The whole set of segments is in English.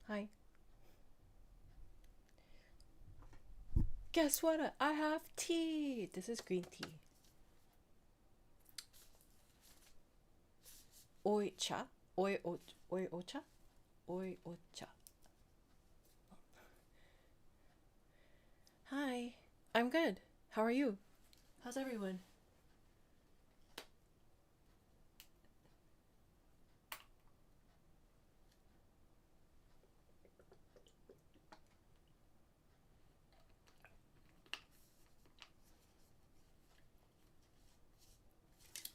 Hi. Guess what? I have tea. This is green tea. Oi cha. Oi ocha. Oi ocha. Hi. I'm good. How are you? How's everyone?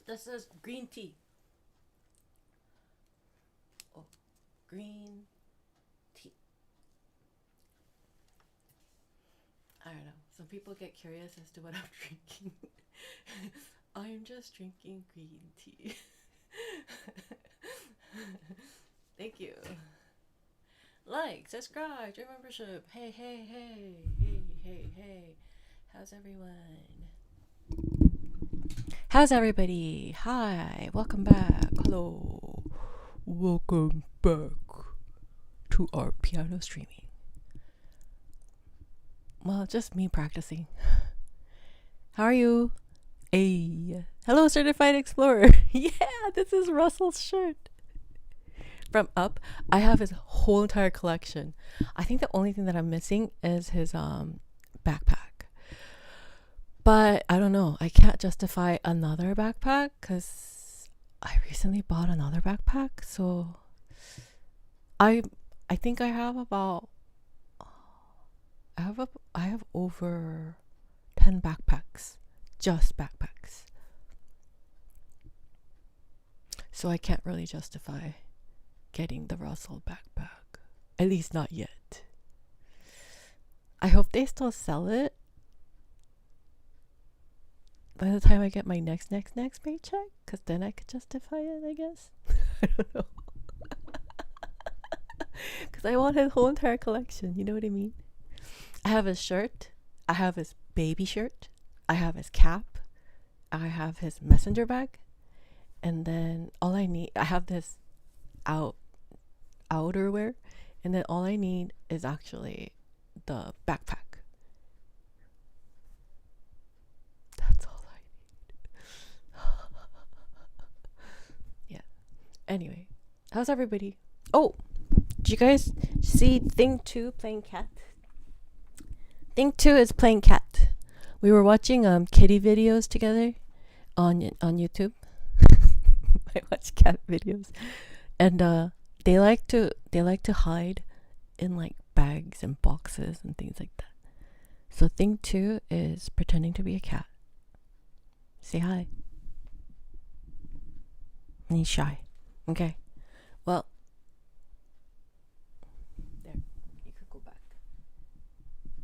This is green tea. Oh, green tea. I don't know. Some people get curious as to what I'm drinking. I'm just drinking green tea. Thank you. Like, subscribe, join membership. Hey, hey, hey, hey, hey, hey. How's everyone? How's everybody? Hi, welcome back. Hello. Welcome back to our piano streaming. Well, just me practicing. How are you? Hey. Hello, Certified Explorer. Yeah, this is Russell's shirt. From Up, I have his whole entire collection. I think the only thing that I'm missing is his backpack. But I don't know. I can't justify another backpack because I recently bought another backpack. So I think I have about I have over 10 backpacks, just backpacks. So I can't really justify getting the Russell backpack. At least not yet. I hope they still sell it by the time I get my next paycheck, because then I could justify it, I guess. I don't know. Because I want his whole entire collection, you know what I mean? I have his shirt, I have his baby shirt, I have his cap, I have his messenger bag, and then all I need, I have this outerwear, and then all I need is actually the backpack. That's all I need. Yeah. Anyway, how's everybody? Oh, did you guys see Thing 2 playing cat? Thing 2 is playing cat. We were watching kitty videos together on YouTube. I watch cat videos, and they like to hide in like bags and boxes and things like that. So Thing 2 is pretending to be a cat. Say hi. And he's shy. Okay. Well, there. You could go back.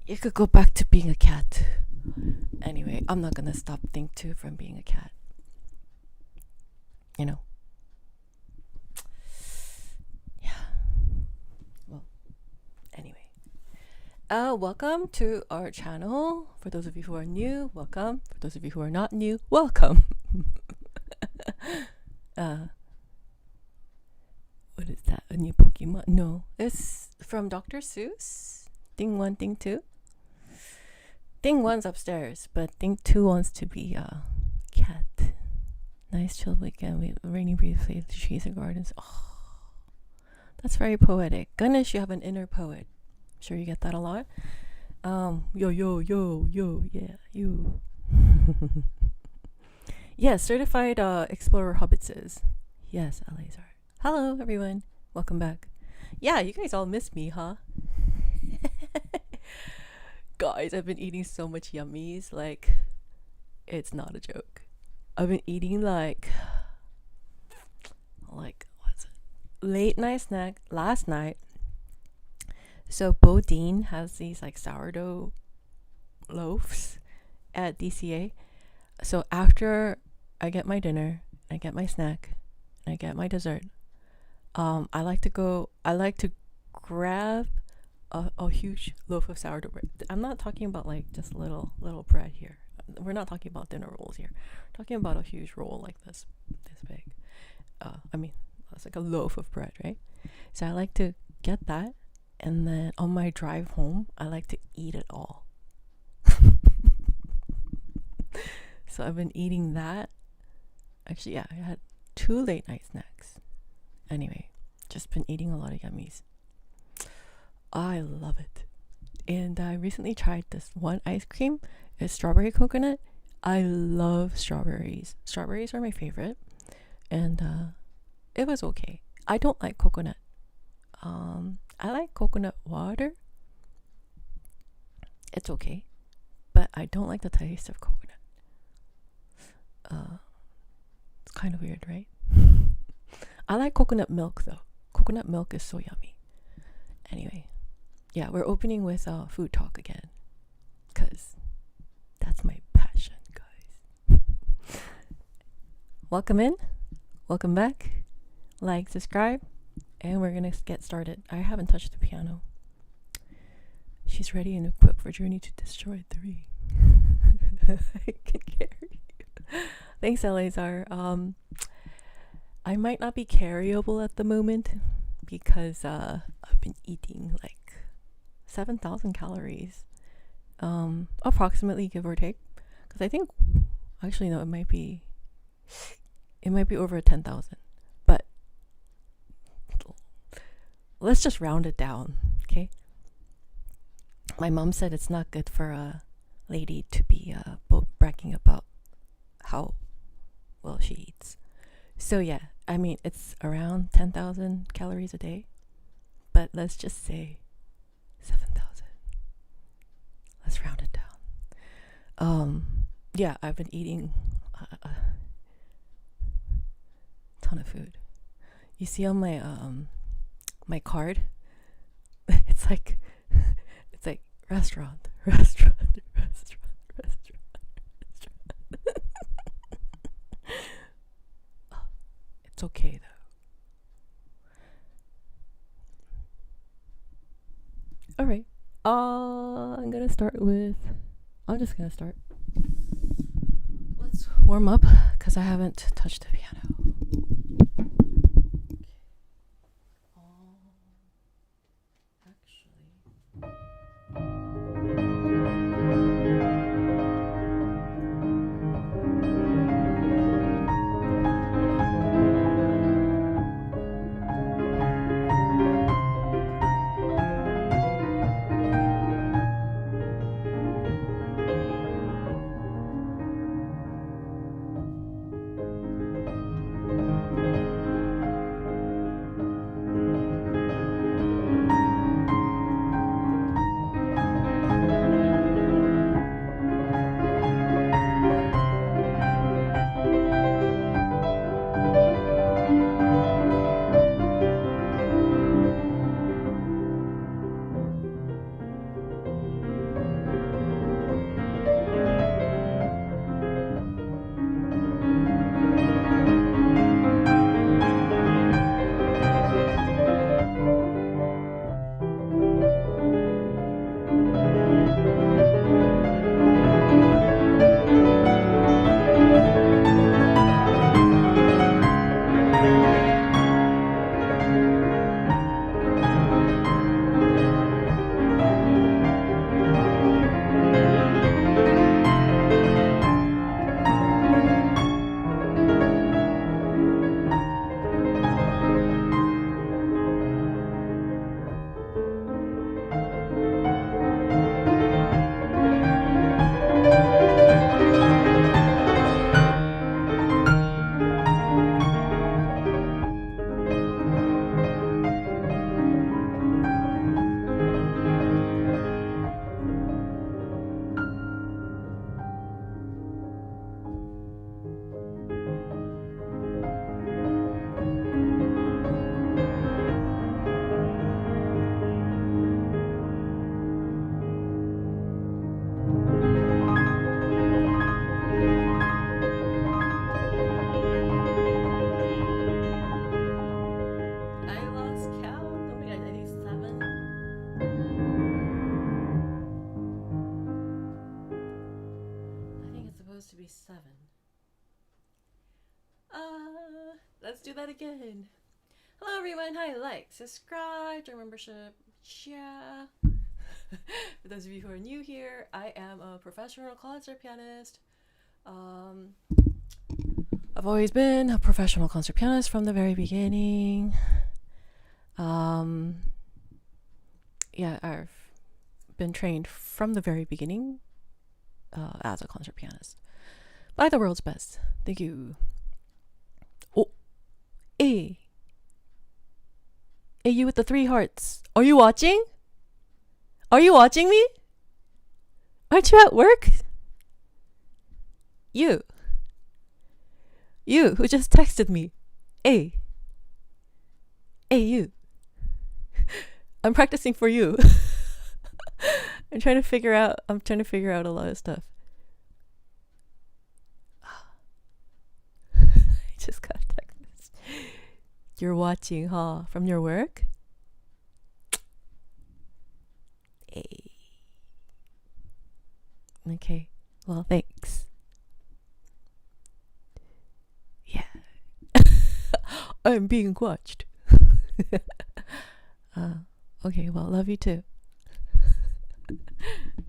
You could go back to being a cat. Anyway, I'm not gonna stop Thing 2 from being a cat. You know. Yeah. Well, anyway. Welcome to our channel. For those of you who are new, welcome. For those of you who are not new, welcome. What is that? A new Pokemon? No, it's from Dr. Seuss. Thing 1, Thing 2. Thing 1's upstairs, but Thing 2 wants to be a cat. Nice chill weekend. Raining briefly, the trees and gardens. Oh, that's very poetic. Ganesh, you have an inner poet. I'm sure you get that a lot. Yo, yeah, you. Yes, certified explorer hobbitses. Yes, Eleazar. Hello, everyone. Welcome back. Yeah, you guys all missed me, huh? Guys, I've been eating so much yummies. Like, it's not a joke. I've been eating like what's it? Late night snack last night. So Bodine has these like sourdough loaves at DCA. So after I get my dinner, I get my snack, and I get my dessert, I like to grab a huge loaf of sourdough bread. I'm not talking about like just little bread here. We're not talking about dinner rolls here. We're talking about a huge roll like this big. I mean, it's like a loaf of bread, right? So I like to get that, And then on my drive home, I like to eat it all. So I've been eating that. Actually, yeah, I had 2 late night snacks. Anyway, just been eating a lot of yummies. I love it. And I recently tried this one ice cream. It's strawberry coconut. I love strawberries. Strawberries are my favorite. And it was okay. I don't like coconut. I like coconut water. It's okay. But I don't like the taste of coconut. It's kind of weird, right? I like coconut milk though. Coconut milk is so yummy. Anyway, yeah, we're opening with food talk again. Because that's my passion, guys. Welcome in. Welcome back. Like, subscribe. And we're going to get started. I haven't touched the piano. She's ready and equipped for Journey to Destroy 3. I can carry you. Thanks, Eleazar. I might not be carryable at the moment because I've been eating like 7,000 calories. Approximately, give or take. Because I think, actually, no, it might be over 10,000. But let's just round it down, okay? My mom said it's not good for a lady to be bragging about how well she eats. So yeah, I mean, it's around 10,000 calories a day. But let's just say 7,000. Let's round it down. Yeah, I've been eating a ton of food. You see on my my card, it's like restaurant. It's okay though. All right. I'm just gonna start. Let's warm up because I haven't touched the piano. To be 7. Let's do that again. Hello everyone. Hi, like, subscribe, join membership, Yeah. For those of you who are new here, I am a professional concert pianist. I've always been a professional concert pianist from the very beginning. Yeah, I've been trained from the very beginning as a concert pianist by the world's best. Thank you. Oh, hey. Hey, you with the 3 hearts. Are you watching? Are you watching me? Aren't you at work? You who just texted me. Hey, you. I'm practicing for you. I'm trying to figure out a lot of stuff. I just got a text message. You're watching, huh? From your work? Hey. Okay. Well, thanks. Yeah. I'm being watched. Okay, well, love you too.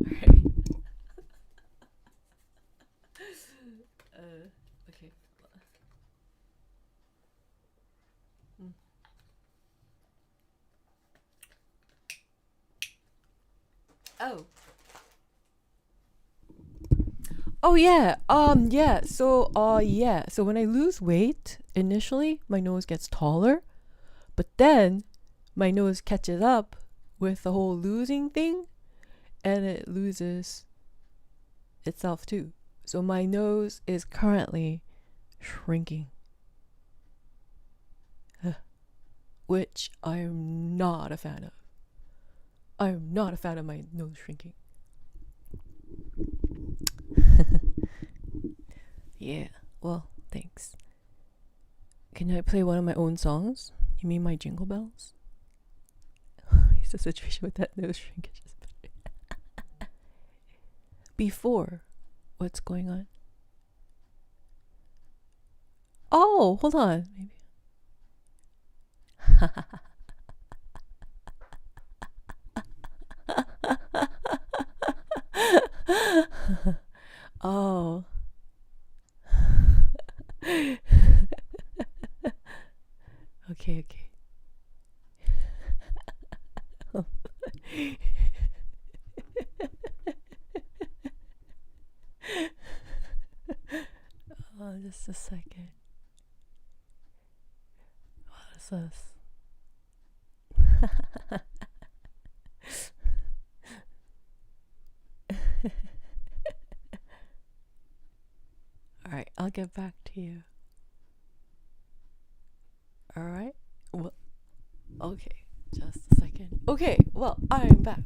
Alright. Okay. Oh yeah. Yeah. So So when I lose weight, initially my nose gets taller, but then my nose catches up with the whole losing thing, and it loses itself too. So my nose is currently shrinking, which I'm not a fan of. I'm not a fan of my nose shrinking. Yeah, well, thanks. Can I play one of my own songs? You mean my Jingle Bells? It's the situation with that nose shrinkage is better. Before, what's going on? Oh, hold on. Maybe. Oh. Okay. Oh, just a second. What is this? Alright, I'll get back to you. Alright? Well, okay, just a second. Okay, well, I'm back.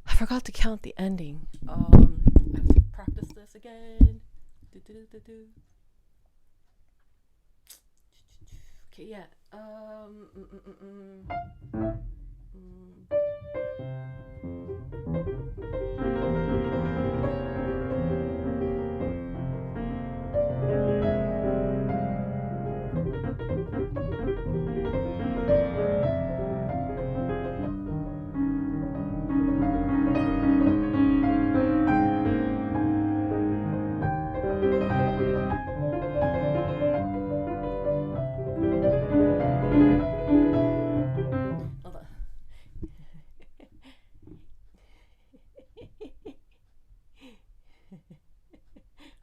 I forgot to count the ending. I have to practice this again. Okay, yeah.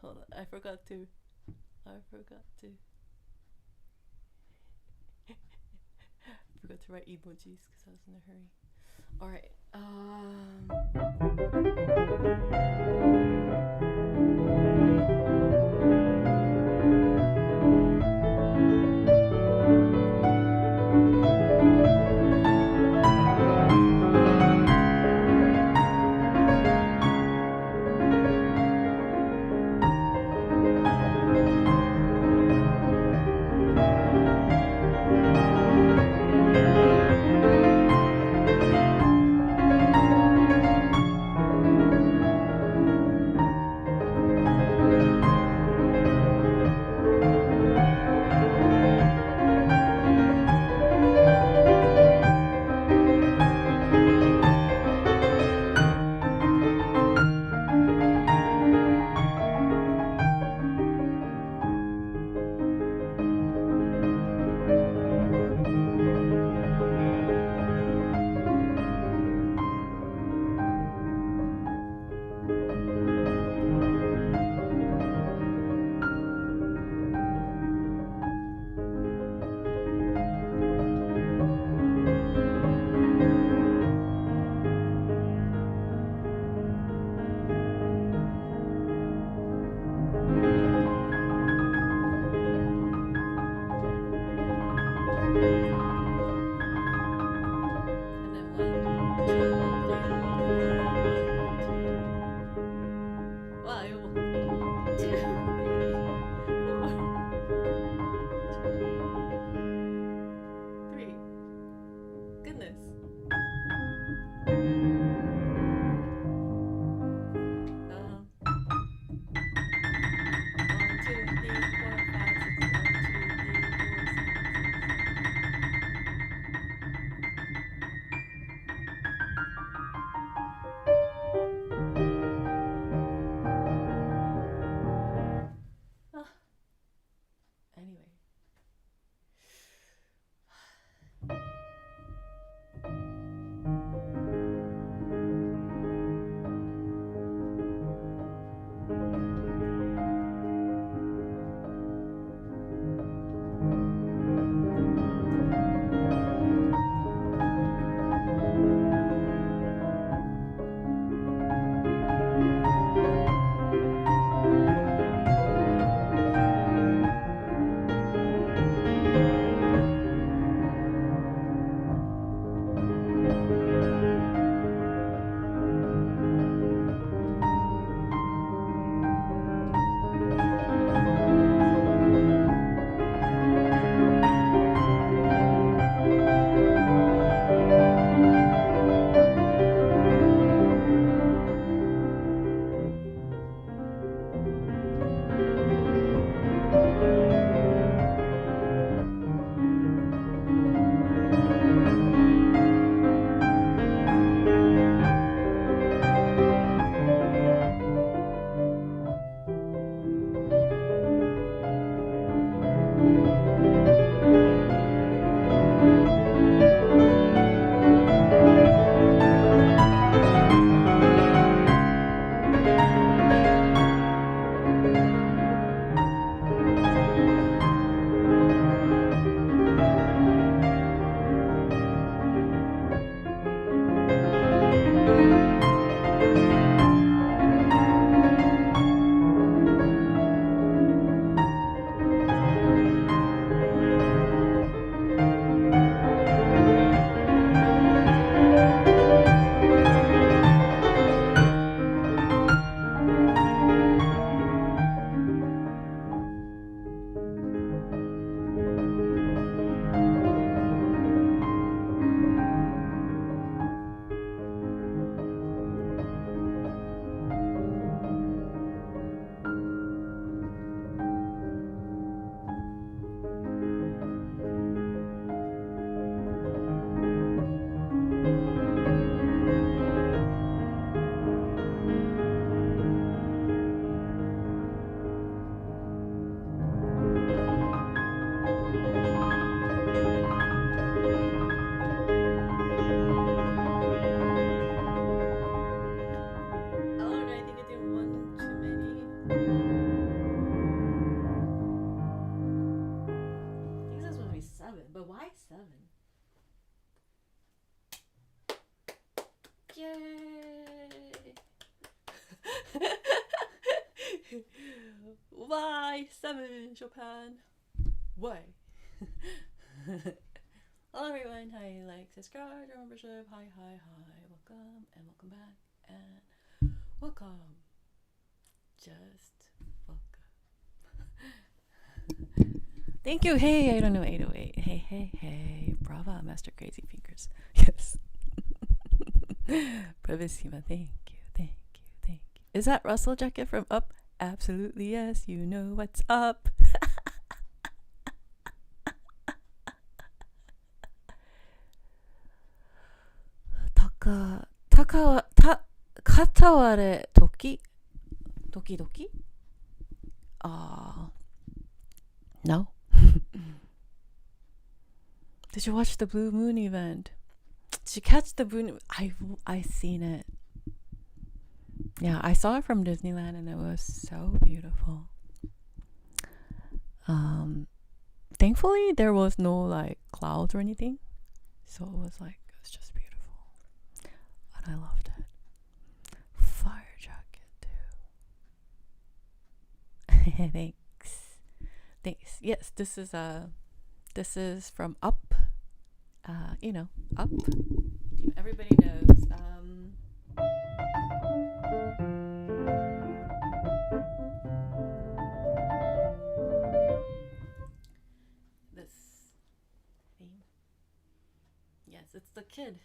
Hold on, I forgot to write emojis because I was in a hurry. Alright, Hi, 7 Chopin. Why? Hello everyone. Hi, like, subscribe, your membership. Hi. Welcome and welcome back and welcome. Just welcome. Thank you. Hey, I don't know 808. Hey. Brava, Master Crazy Fingers. Yes. Bravissima. Thank you. Is that Russell jacket from Up? Absolutely yes. You know what's up. Kataware Toki? Doki? No. Did you watch the Blue Moon event? Did you catch the Blue? I seen it. Yeah, I saw it from Disneyland and it was so beautiful. Thankfully there was no like clouds or anything, so it was just beautiful, and I loved it. Fire jacket too. Thanks. Yes, this is from Up. Up. Everybody knows. This theme. Yes, it's the kid.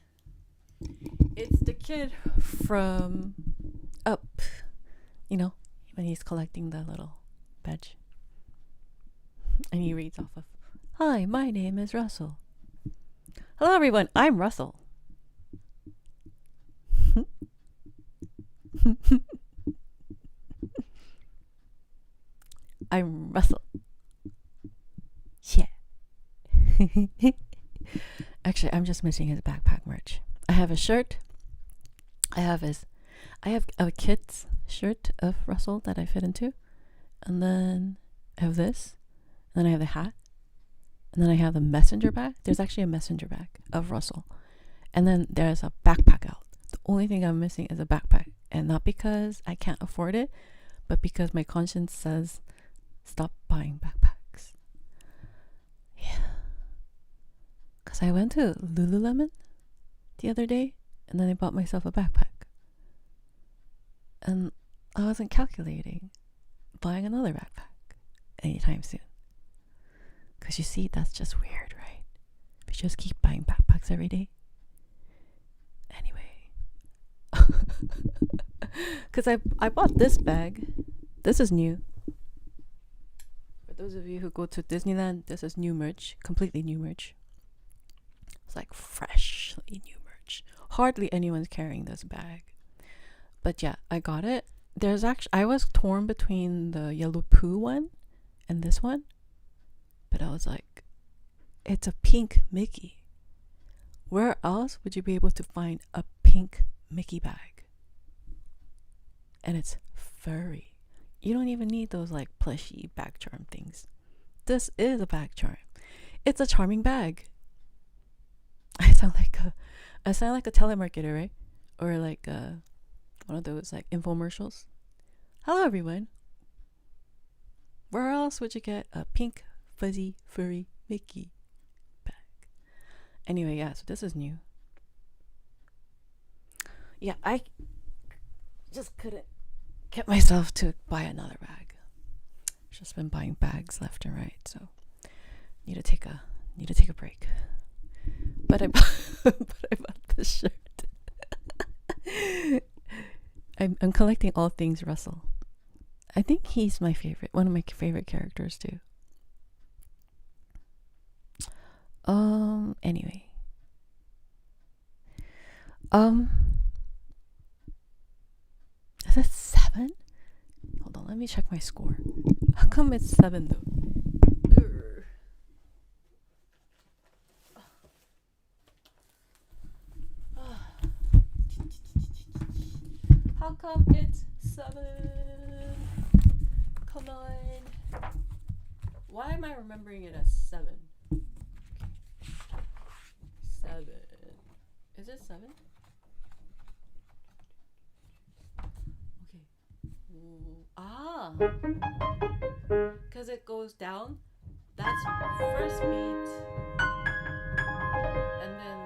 It's the kid from Up. When he's collecting the little badge. And he reads off of, "Hi, my name is Russell. Hello everyone, I'm Russell." I'm Russell. Yeah. Actually, I'm just missing his backpack merch. I have a shirt. I have a kid's shirt of Russell that I fit into. And then I have this. And then I have the hat. And then I have the messenger bag. There's actually a messenger bag of Russell. And then there's a backpack out. The only thing I'm missing is a backpack. And not because I can't afford it, but because my conscience says stop buying backpacks. Yeah. Because I went to Lululemon the other day and then I bought myself a backpack. And I wasn't calculating buying another backpack anytime soon. Because you see, that's just weird, right? If you just keep buying backpacks every day. Anyway. Because I bought this bag. This is new. For those of you who go to Disneyland, this is new merch. Completely new merch. It's like freshly new merch. Hardly anyone's carrying this bag. But yeah, I got it. I was torn between the Yellow Poo one and this one. But I was like, it's a pink Mickey. Where else would you be able to find a pink Mickey bag? And it's furry. You don't even need those like plushy bag charm things. This is a bag charm. It's a charming bag. I sound like a telemarketer, right? Or like one of those like infomercials. Hello everyone. Where else would you get a pink fuzzy furry Mickey bag? Anyway, yeah, so this is new. Yeah, I just couldn't get myself to buy another bag. Just been buying bags left and right, so need to take a break. But I bought this shirt. I'm collecting all things Russell. I think he's one of my favorite characters too. Anyway. Is it 7? Hold on, let me check my score. How come it's 7 though? How come it's 7? Come on. Why am I remembering it as 7? 7. Is it 7? Okay. Ah, because it goes down. That's first beat, and then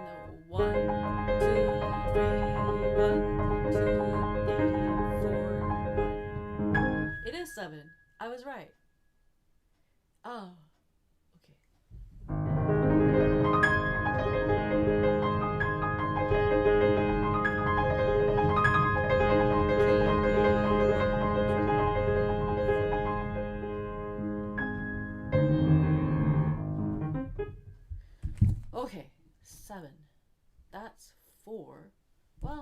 1, 2, 3, 1, 2, 3, 4, 1. It is 7. I was right. Oh, okay. Okay, 7. That's 4. 1,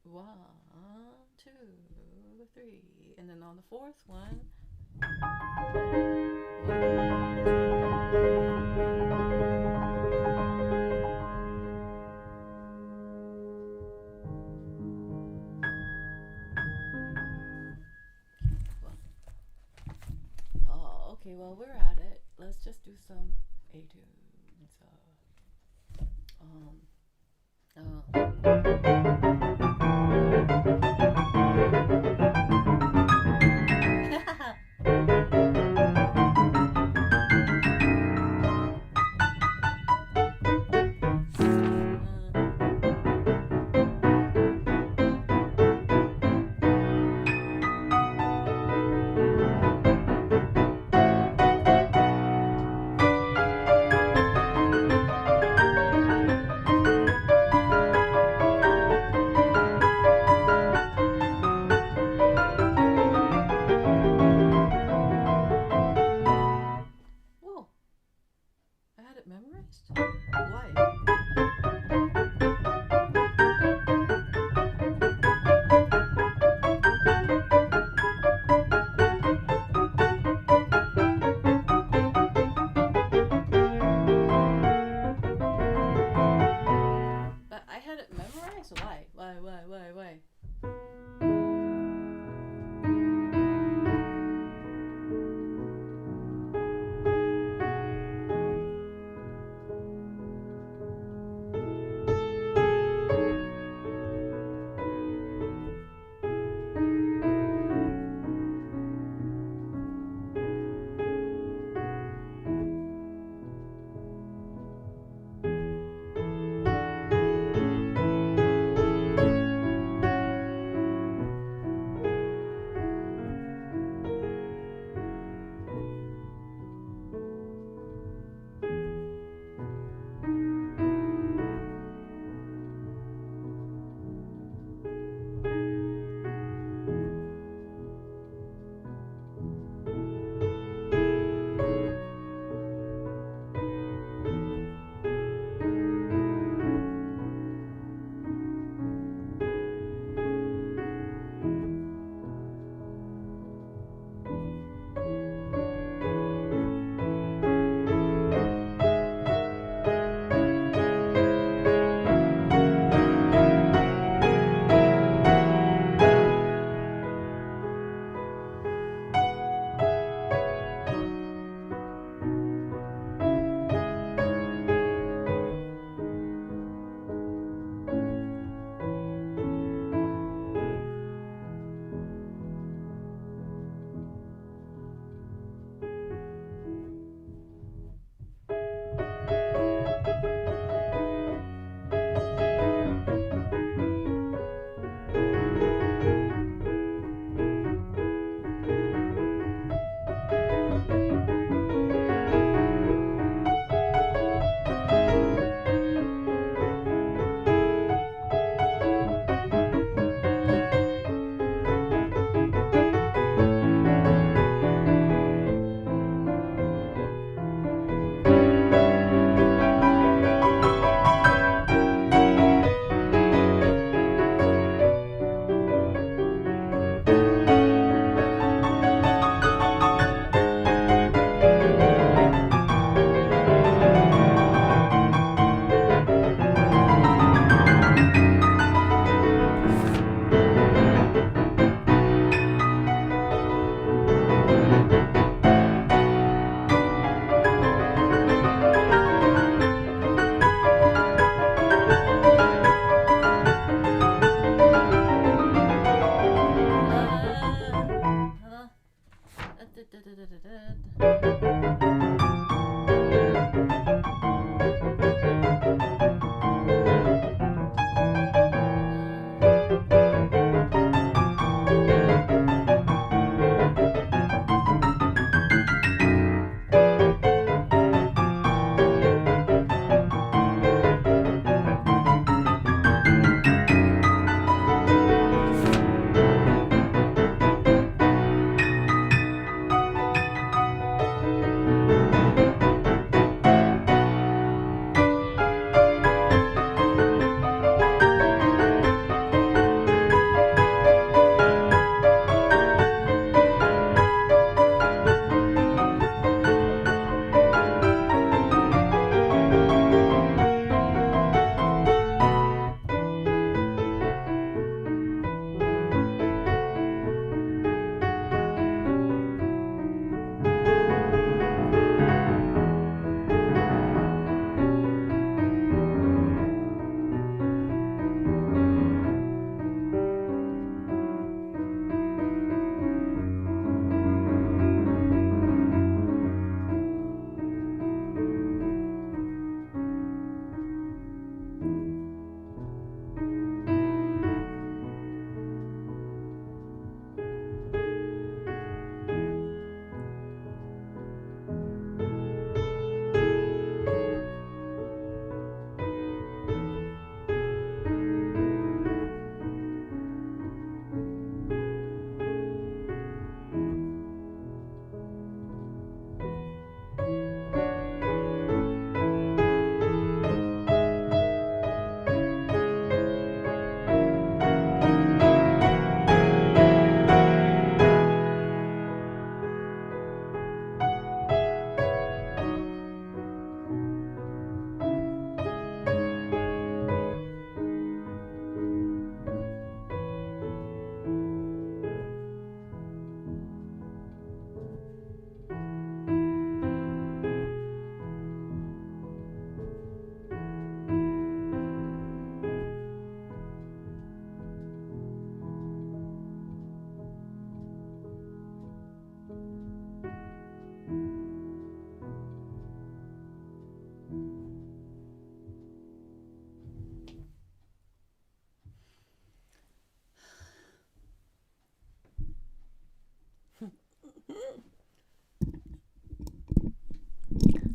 2, 1, 2, 3, and then on the fourth one. 1. Okay, well, we're at it. Let's just do some etudes.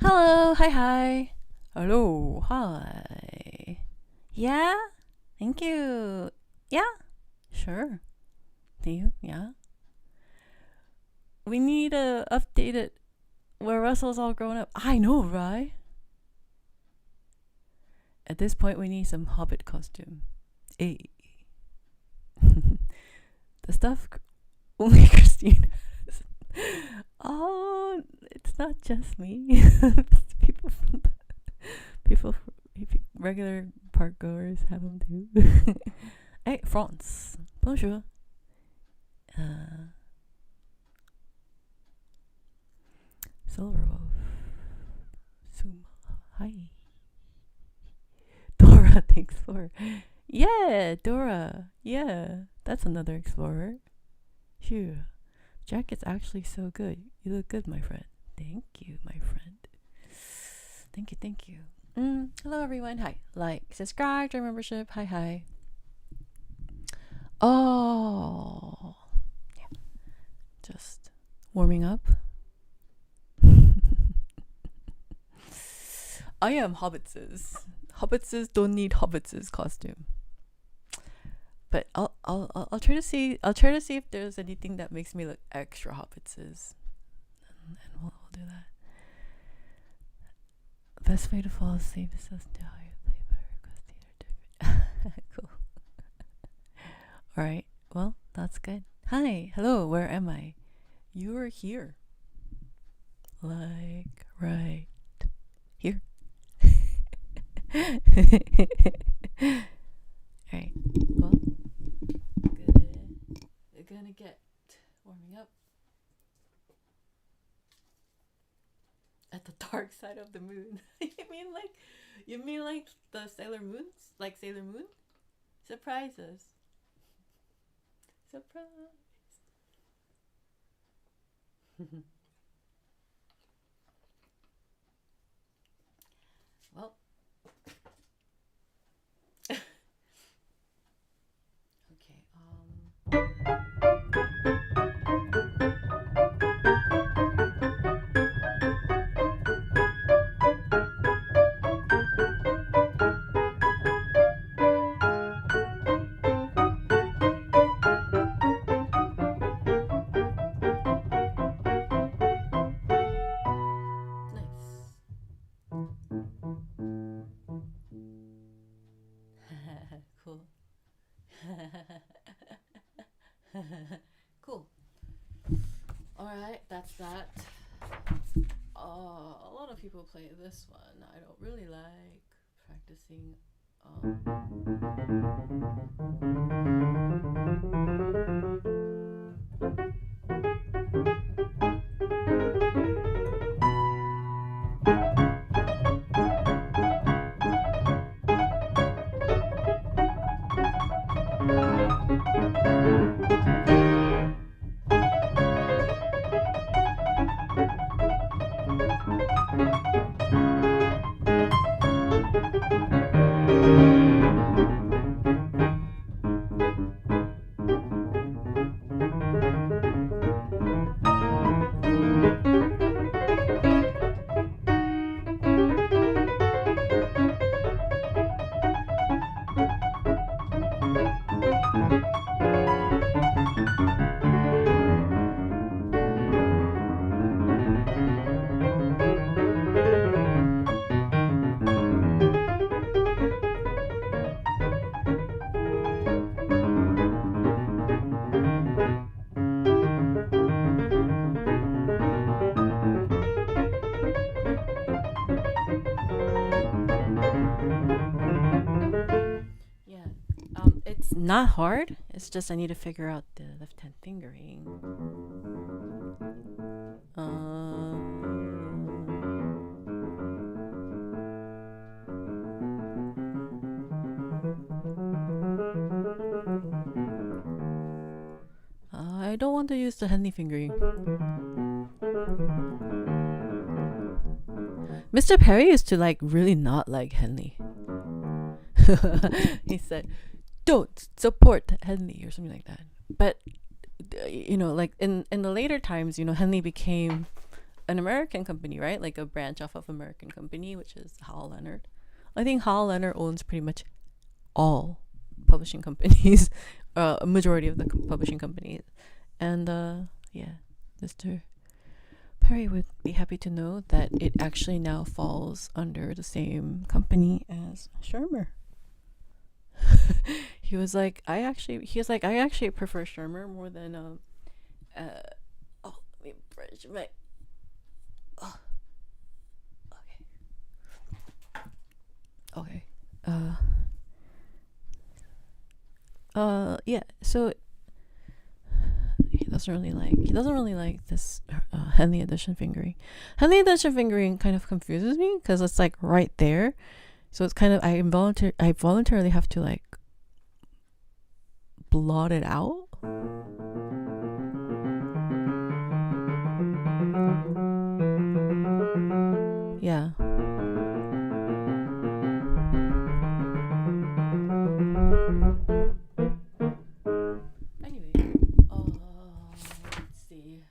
Hello, hi. Hello, hi. Yeah, thank you. Yeah, sure. Do you? Yeah. We need to update it where Russell's all grown up. I know, right? At this point, we need some Hobbit costume. Hey. The stuff only Christine has. Oh, it's not just me. It's people from regular park goers have them too. Hey, France. Bonjour. Silver Wolf. Suma. Hi. Dora the Explorer. Yeah, Dora. Yeah, that's another explorer. Phew. Jacket's actually so good. You look good, my friend. Thank you, my friend. Thank you. Hello, everyone. Hi. Like, subscribe, join membership. Hi. Oh. Yeah. Just warming up. I am Hobbitses. Hobbitses don't need Hobbitses costume. But I'll try to see if there's anything that makes me look extra Hobbitses. And we'll do that. Best way to fall asleep is just to how you play, but I request either different. Cool. Alright, well, that's good. Hi, hello, where am I? You are here. Like, right here. Alright, well, we're gonna get warming up at the dark side of the moon. You mean like the Sailor Moons? Like Sailor Moon? Surprise us. Surprise. Well. Cool. Cool. Alright, that's that. A lot of people play this one. I don't really like practicing. It's not hard. It's just I need to figure out the left hand fingering. I don't want to use the Henley fingering. Mr. Perry used to really not like Henley. He said, "Don't support Henley" or something like that. But in the later times, Henley became an American company, right? Like a branch off of American company, which is Hal Leonard. I think Hal Leonard owns pretty much all publishing companies, a majority of the publishing companies. And yeah, Mr. Perry would be happy to know that it actually now falls under the same company as Shermer. He was like, I actually prefer Shermer more than oh, let me brush my. Oh, okay. Yeah. So he doesn't really like this Henley edition fingering. Henley edition fingering kind of confuses me because it's like right there, so it's kind of I voluntarily have to like blot it out. Yeah. Anyway, let's see.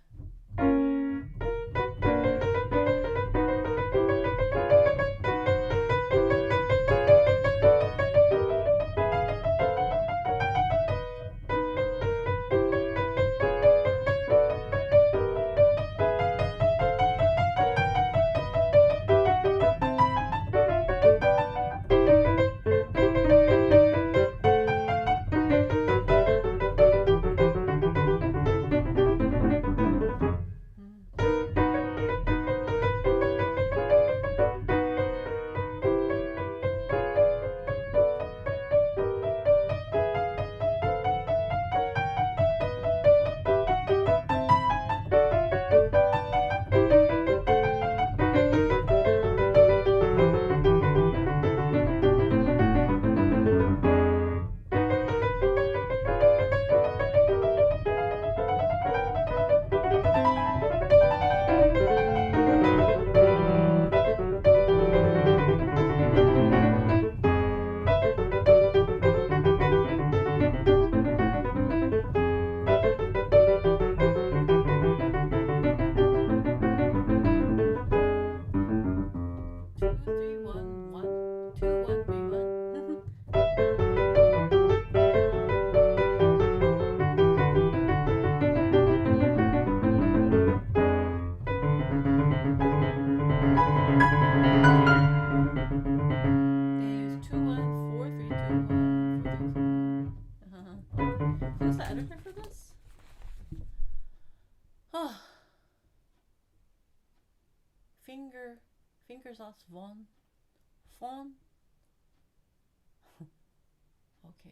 Who's the editor for this? Oh. Fingers aus von. Okay.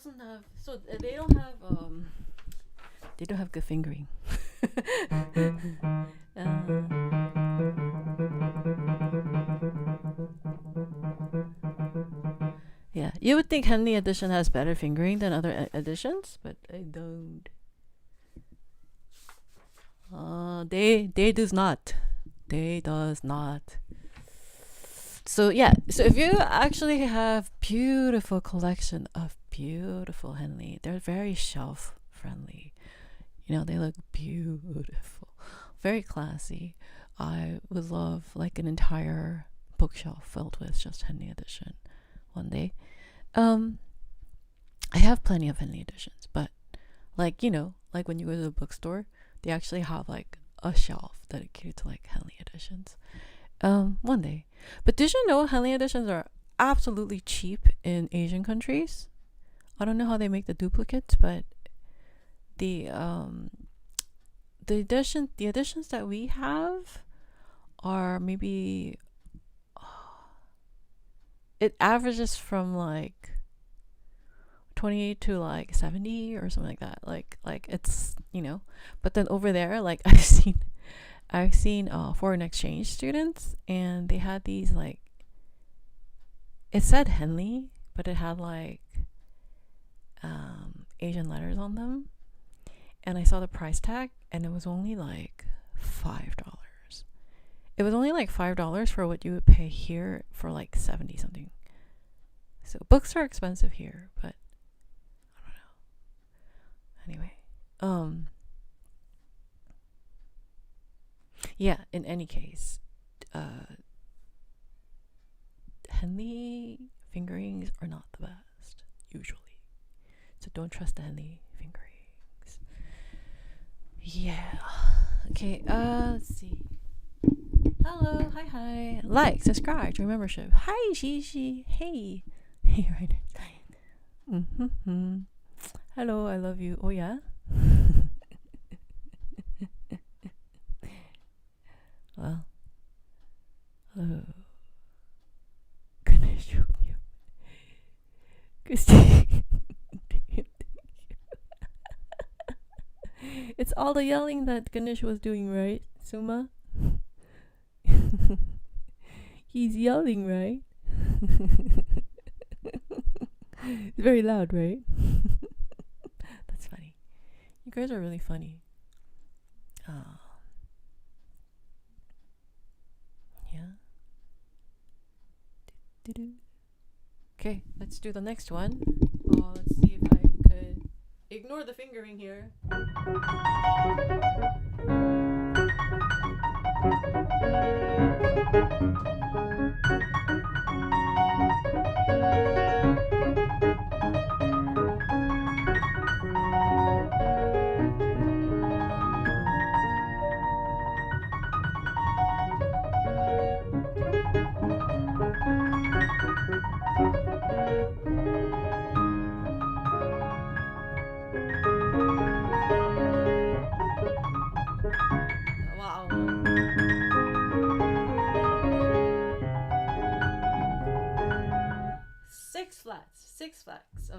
doesn't have, so they don't have good fingering. Yeah, you would think Henley edition has better fingering than other editions, but they don't. They does not. They does not. So yeah, so if you actually have beautiful collection of beautiful Henley, they're very shelf friendly. You know, they look beautiful, very classy. I would love like an entire bookshelf filled with just Henley edition one day. I have plenty of Henley editions, but like, you know, like when you go to the bookstore, they actually have like a shelf dedicated to like Henley editions. One day. But did you know Henley editions are absolutely cheap in Asian countries? I don't know how they make the duplicates, but the editions that we have are maybe it averages from like 28 to like 70 or something like that. Like it's, you know, but then over there, like I've seen foreign exchange students, and they had these like, it said Henley, but it had like Asian letters on them, and I saw the price tag, and it was only like $5. It was only like $5 for what you would pay here for like 70 something. So books are expensive here, but I don't know. Anyway, yeah, in any case, Henley fingerings are not the best usually, so don't trust the Henley fingerings. Yeah. Okay, let's see. Hello, hi, like, subscribe, join membership. Hi, Shishi. Hey, right. Hello, I love you. Oh yeah. Well, hello. Ganesh woke me up. Christy. It's all the yelling that Ganesh was doing, right, Suma? He's yelling, right? It's very loud, right? That's funny. You guys are really funny. Yeah. Okay, let's do the next one. Let's see if I could ignore the fingering here. Wow. 6 flats. Oh.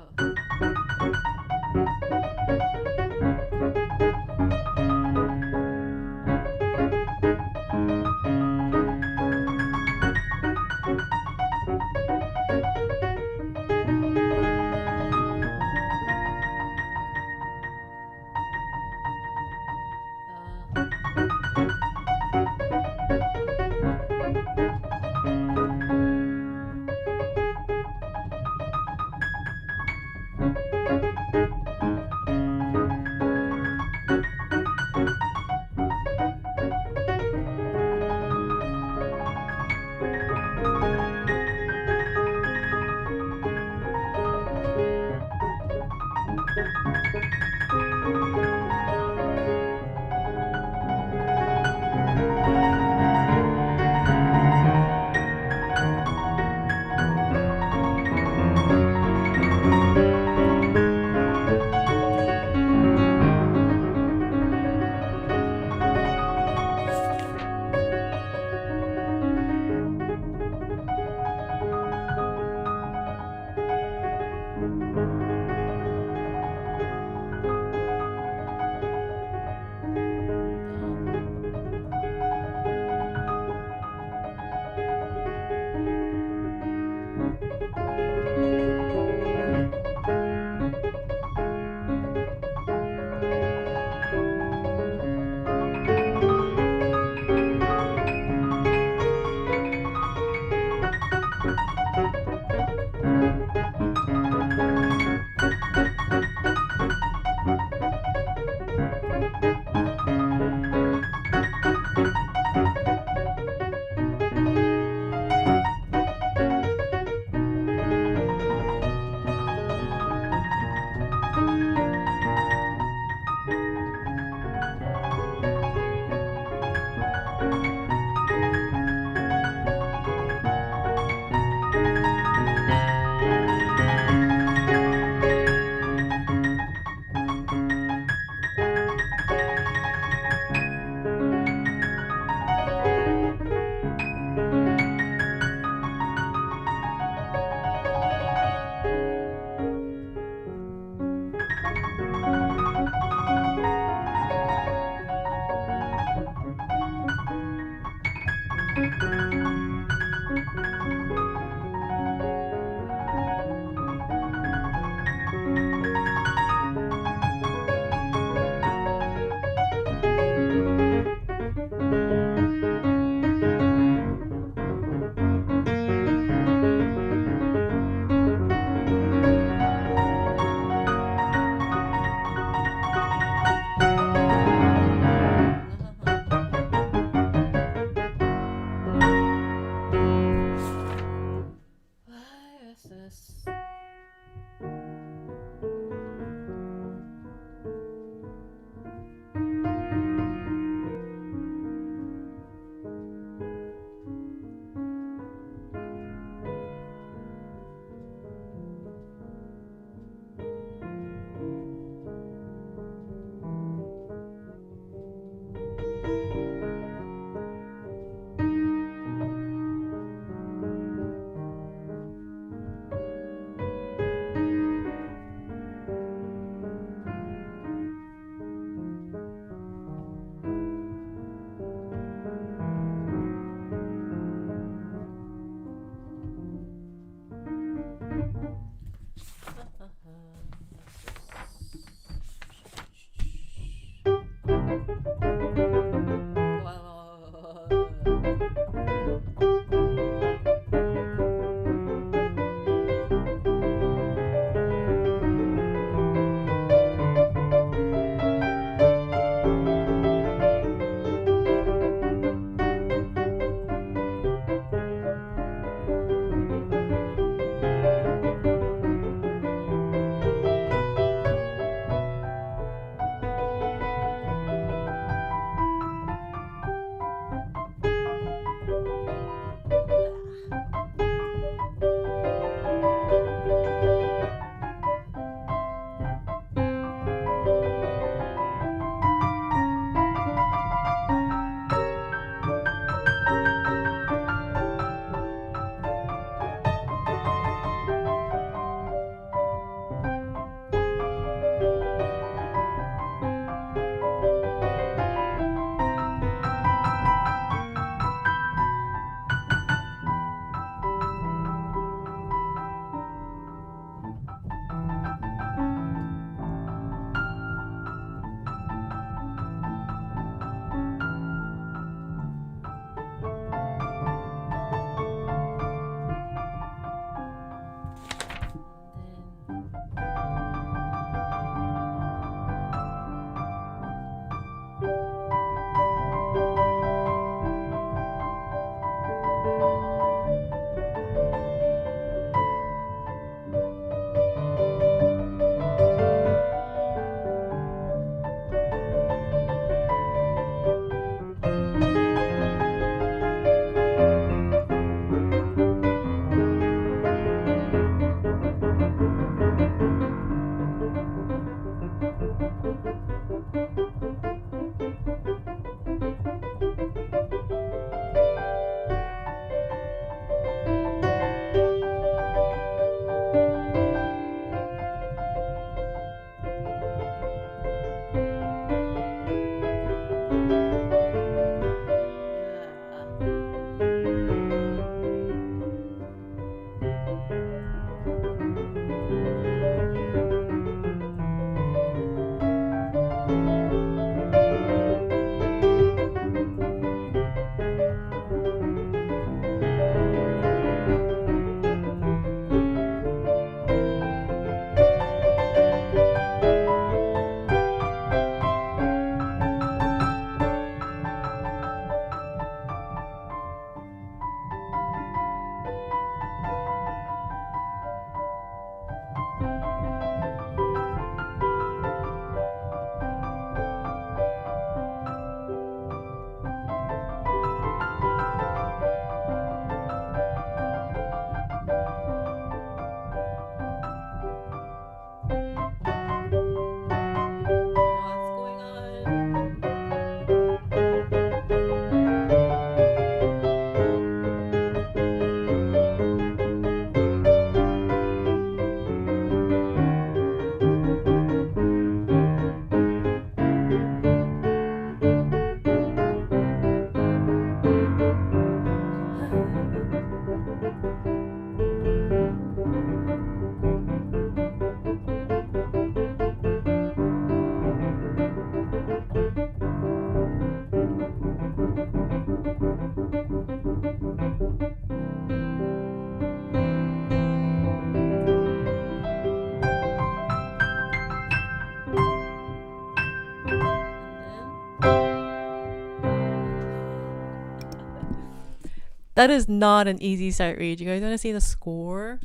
That is not an easy sight read. You guys want to see the score?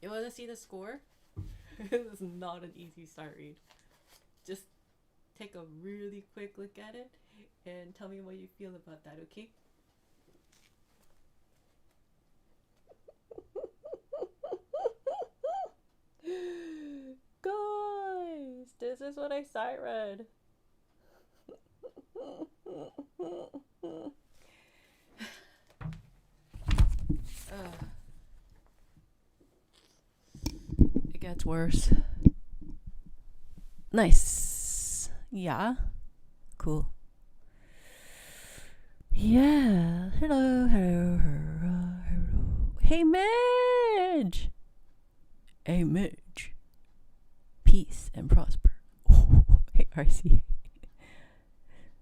You want to see the score? This is not an easy sight read. Just take a really quick look at it and tell me what you feel about that, okay? Guys, this is what I sight read. It gets worse. Nice. Yeah. Cool. Yeah. Hello, hello, hello, hello. Hey, Midge. Hey, Midge. Peace and prosper. Hey, RC.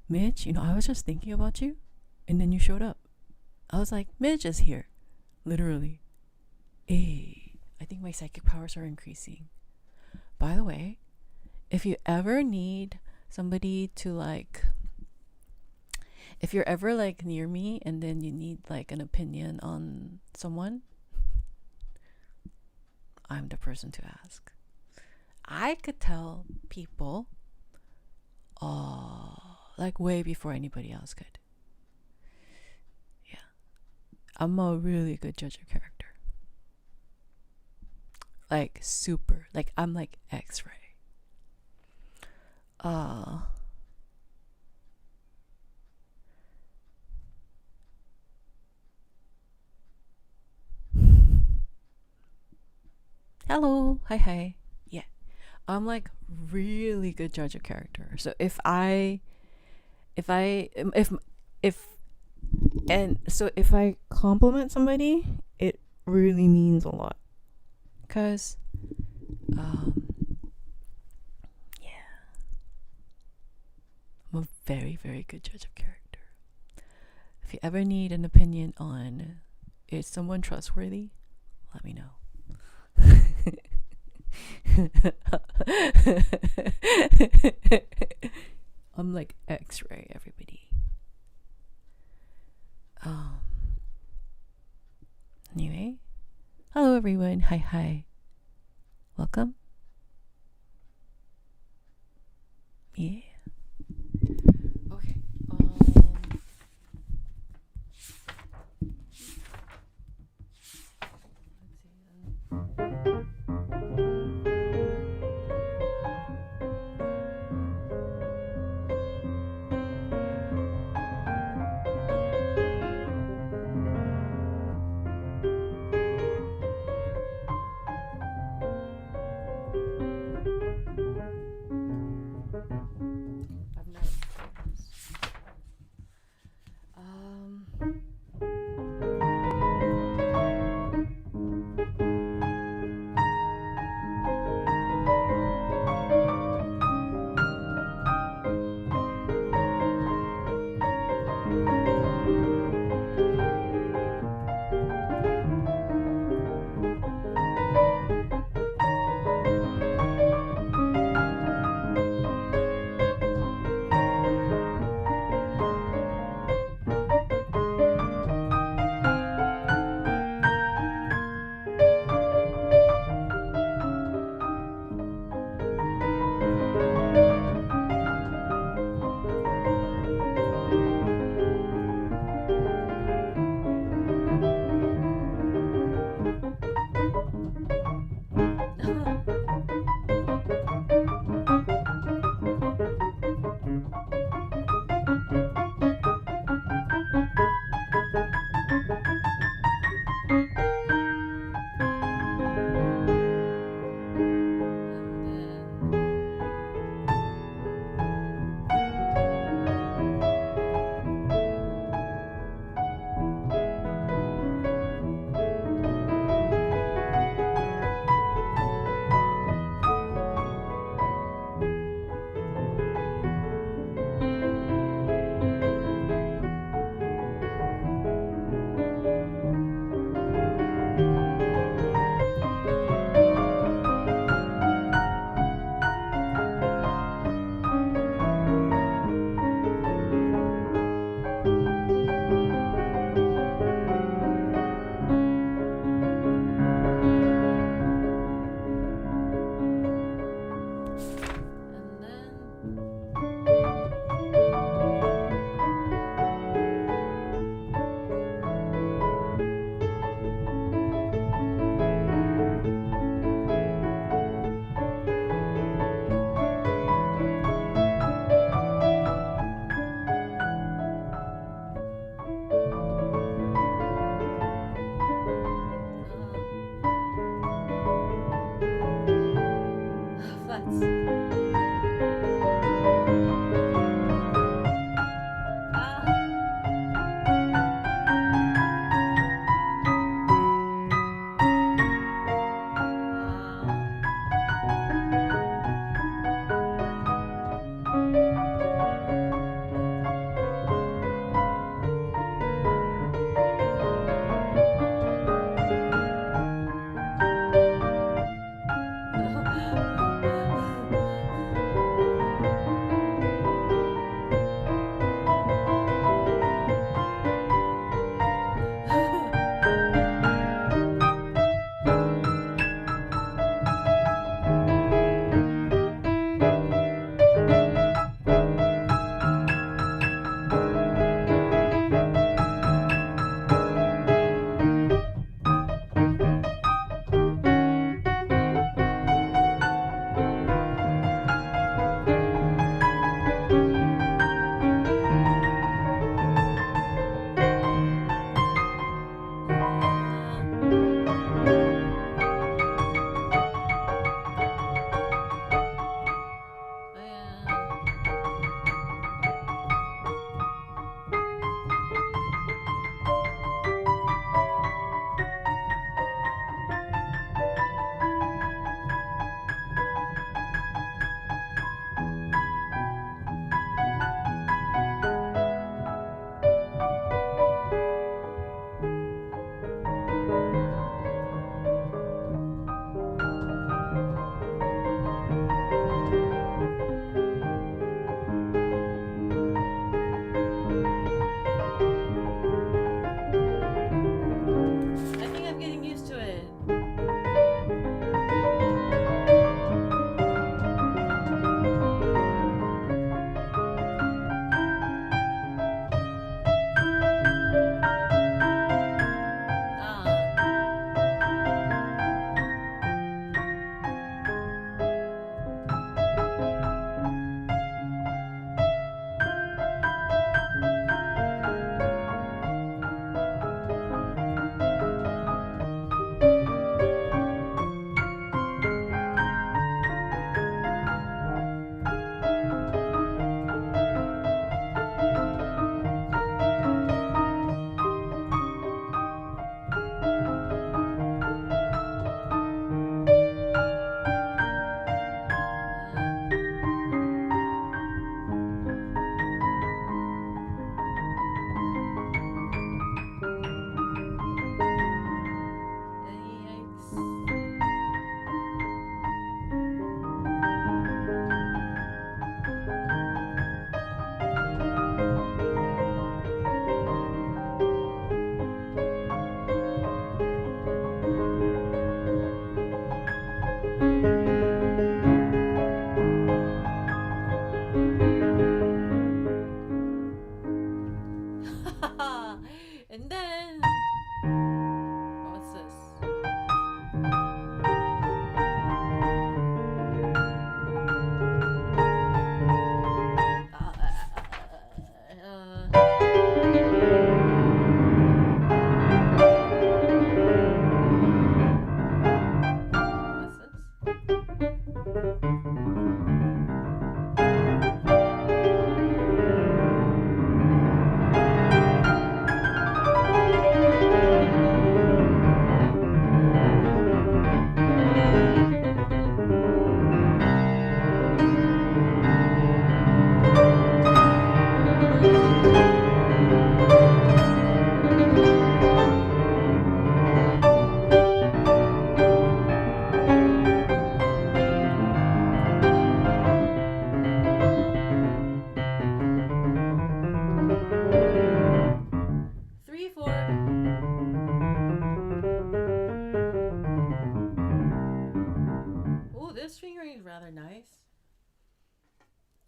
Midge, you know, I was just thinking about you, and then you showed up. I was like, Midge is here. Literally. Hey, I think my psychic powers are increasing. By the way, if you ever need somebody to like, if you're ever like near me and then you need like an opinion on someone, I'm the person to ask. I could tell people like way before anybody else could. Yeah. I'm a really good judge of character. Like super. Like I'm like X-ray. Hello. Hi. Yeah. I'm like really good judge of character. So if I compliment somebody, it really means a lot. Cause yeah. I'm a very, very good judge of character. If you ever need an opinion on is someone trustworthy, let me know. I'm like X-ray, everybody. Anyway, hello everyone. Hi. Welcome. Yeah. Okay.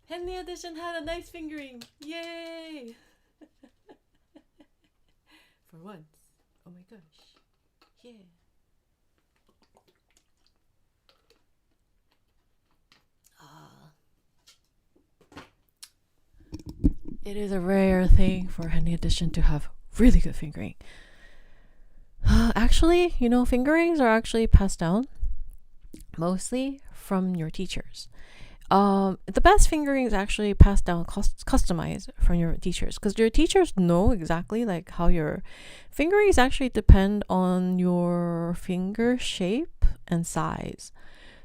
Henley edition had a nice fingering. Yay! For once. Oh my gosh. Yeah. It is a rare thing for Henley edition to have really good fingering. Actually, fingerings are actually passed down mostly from your teachers. The best fingering is actually passed down, customized from your teachers, because your teachers know exactly like how your fingerings actually depend on your finger shape and size.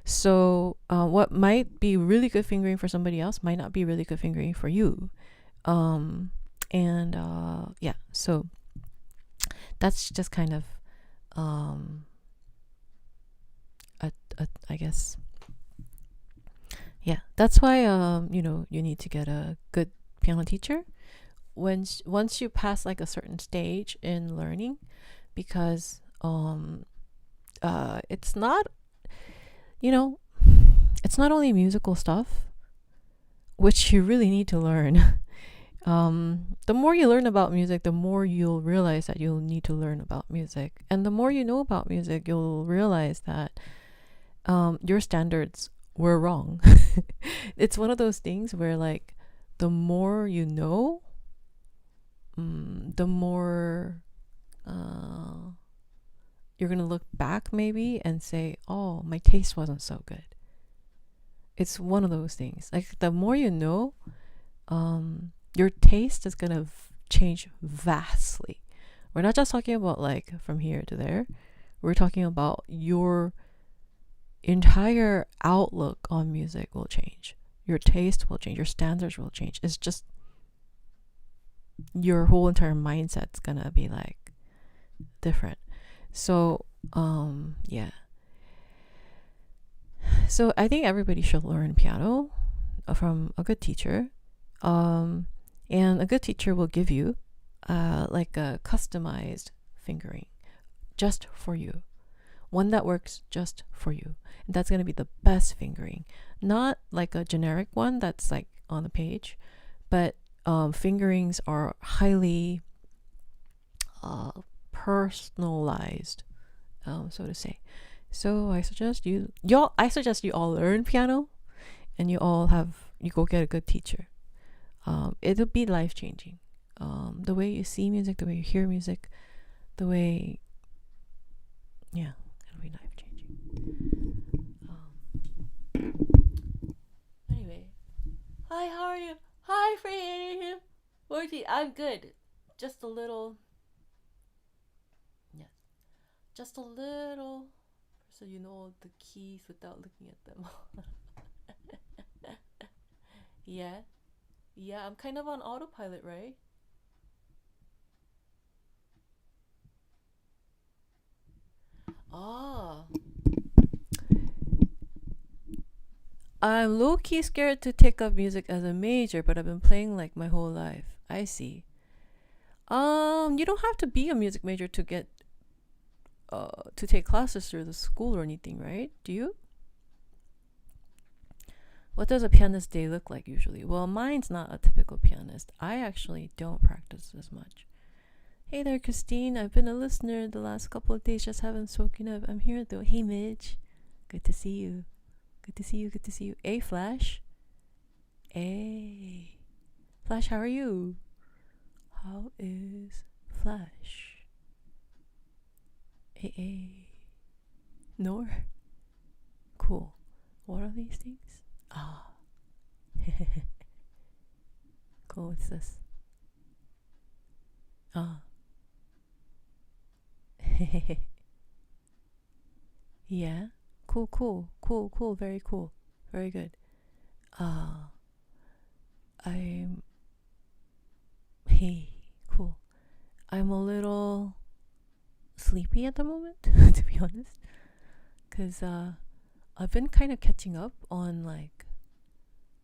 So what might be really good fingering for somebody else might not be really good fingering for you. So that's just kind of I guess. Yeah, that's why you need to get a good piano teacher once you pass like a certain stage in learning, because it's not it's not only musical stuff which you really need to learn. The more you learn about music, the more you'll realize that you'll need to learn about music, and the more you know about music, you'll realize that your standards were wrong. It's one of those things where like the more you know, the more you're gonna look back maybe and say, oh, my taste wasn't so good. It's one of those things, like the more you know, your taste is gonna change vastly. We're not just talking about like from here to there, we're talking about your entire outlook on music will change. Your taste will change. Your standards will change. It's just your whole entire mindset's gonna be like different. So yeah. So I think everybody should learn piano from a good teacher. And a good teacher will give you like a customized fingering just for you. One that works just for you. And that's going to be the best fingering. Not like a generic one that's like on the page, but fingerings are highly personalized, so to say. So I suggest you all learn piano, and you go get a good teacher. It'll be life-changing. The way you see music, the way you hear music, the way, yeah, it'll be life-changing. Anyway, hi, how are you? Hi, Freddie. Morty, I'm good. Just a little, yeah, just a little, so you know the keys without looking at them. Yeah, I'm kind of on autopilot, right? Ah, I'm low-key scared to take up music as a major, but I've been playing like my whole life. I see. You don't have to be a music major to get to take classes through the school or anything, right? Do you? What does a pianist day look like usually? Well, mine's not a typical pianist. I actually don't practice as much. Hey there, Christine. I've been a listener the last couple of days, just haven't spoken up. I'm here though. Hey, Midge. Good to see you. Good to see you. Good to see you. Hey, Flash. Hey. Flash, how are you? How is Flash? Hey. Nor? Cool. What are these things? Ah. Cool. What's this? Ah. Yeah. Cool. Very cool. Very good. I'm. Hey. Cool. I'm a little sleepy at the moment, to be honest, because I've been kind of catching up on like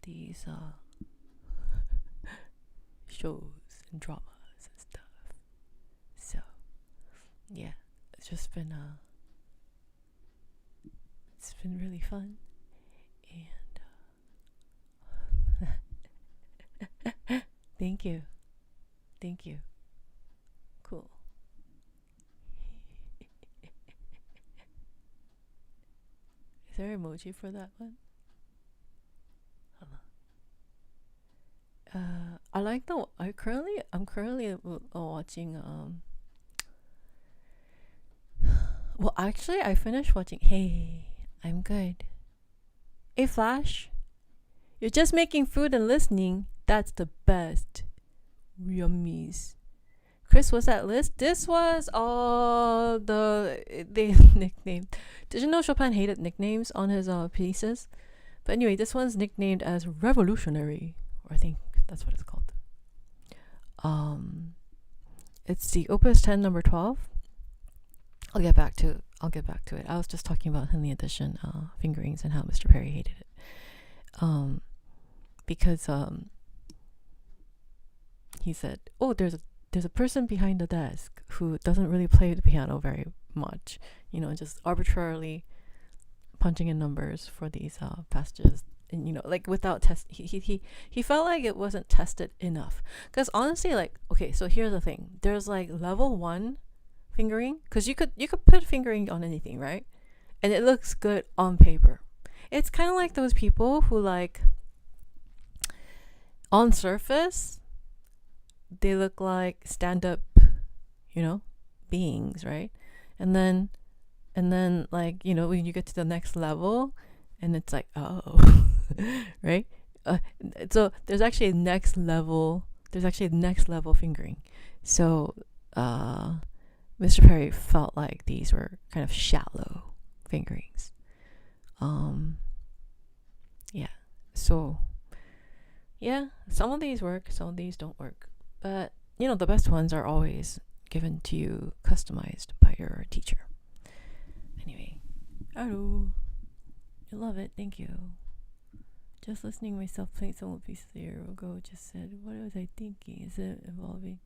these shows and dramas and stuff. So yeah, it's just been it's been really fun, and Thank you. Thank you. Cool. Is there emoji for that one? I like the. I'm currently watching. Well, actually, I finished watching. Hey, I'm good. Hey, Flash, you're just making food and listening. That's the best. Yummies. Chris, what's that list? This was all the nickname. Did you know Chopin hated nicknames on his pieces? But anyway, this one's nicknamed as Revolutionary, or I think that's what it's called. It's the Opus 10, number 12. I'll get back to it. I was just talking about Henley Edition fingerings and how Mr. Perry hated it. Because he said, "Oh, there's a person behind the desk who doesn't really play the piano very much. You know, just arbitrarily punching in numbers for these passages, and you know, like without test. He felt like it wasn't tested enough. Because honestly, like, okay, so here's the thing: there's like level 1 fingering, because you could put fingering on anything, right? And it looks good on paper. It's kind of like those people who, like, on surface they look like stand-up, you know, beings, right? And then like, you know, when you get to the next level and it's like, oh, right? So there's actually next level fingering. So Mr. Perry felt like these were kind of shallow fingerings. Yeah. So yeah, some of these work, some of these don't work. But you know, the best ones are always given to you customized by your teacher. Anyway, hello. I love it. Thank you. Just listening myself playing some old pieces a year ago just said, what was I thinking? Is it evolving?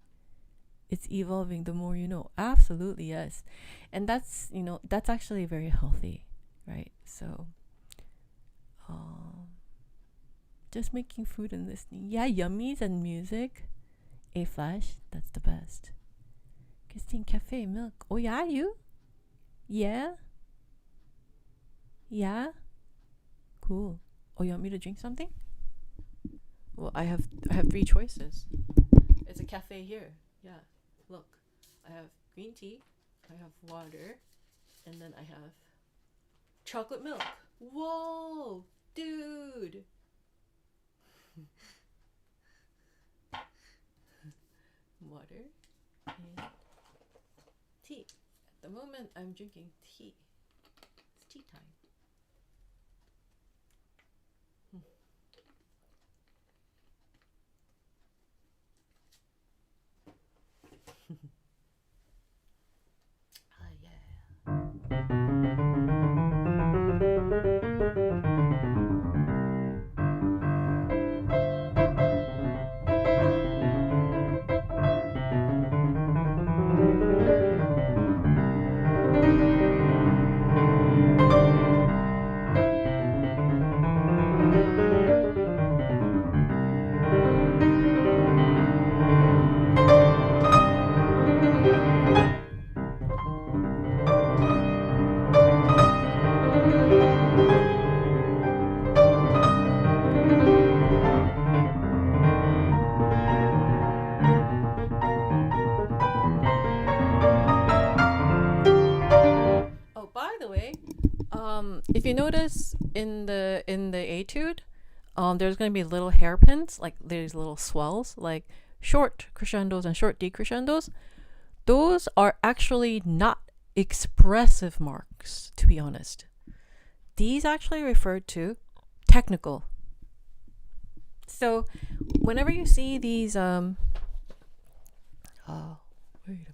It's evolving the more you know. Absolutely, yes. And that's, you know, that's actually very healthy, right? So just making food and listening. Yeah, yummies and music. A Flash, that's the best. Christine, cafe, milk. Oh yeah, you? Yeah? Yeah? Cool. Oh, you want me to drink something? Well, I have 3 choices. It's a cafe here. Yeah. Look, I have green tea, I have water, and then I have chocolate milk. Whoa, dude. Water and tea. At the moment, I'm drinking tea. It's tea time. If you notice in the etude, there's going to be little hairpins, like these little swells, like short crescendos and short decrescendos. Those are actually not expressive marks, to be honest. These actually refer to technical. So whenever you see these wait a minute.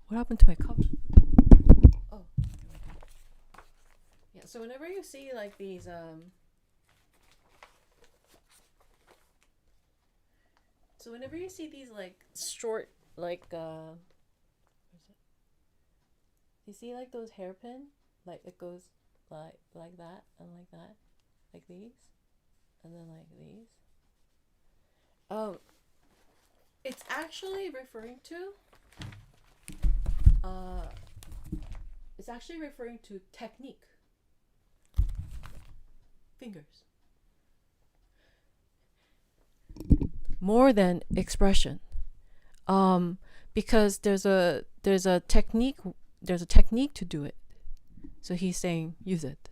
What happened to my cup? Oh. Yeah, so whenever you see like these so whenever you see these like short, like where's it? You see like those hairpin, like it goes like that and like that, like these, and then like these. It's actually referring to technique. Fingers. More than expression. Because there's a technique to do it. So he's saying use it.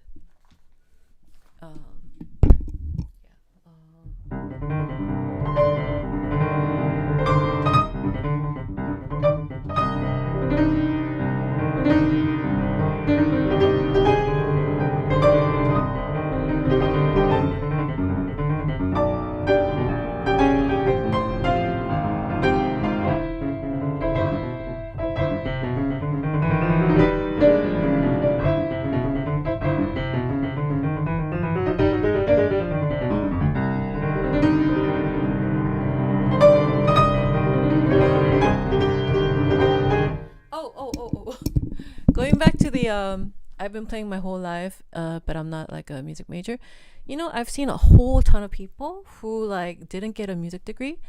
Going back to the I've been playing my whole life, but I'm not like a music major. You know, I've seen a whole ton of people who like didn't get a music degree,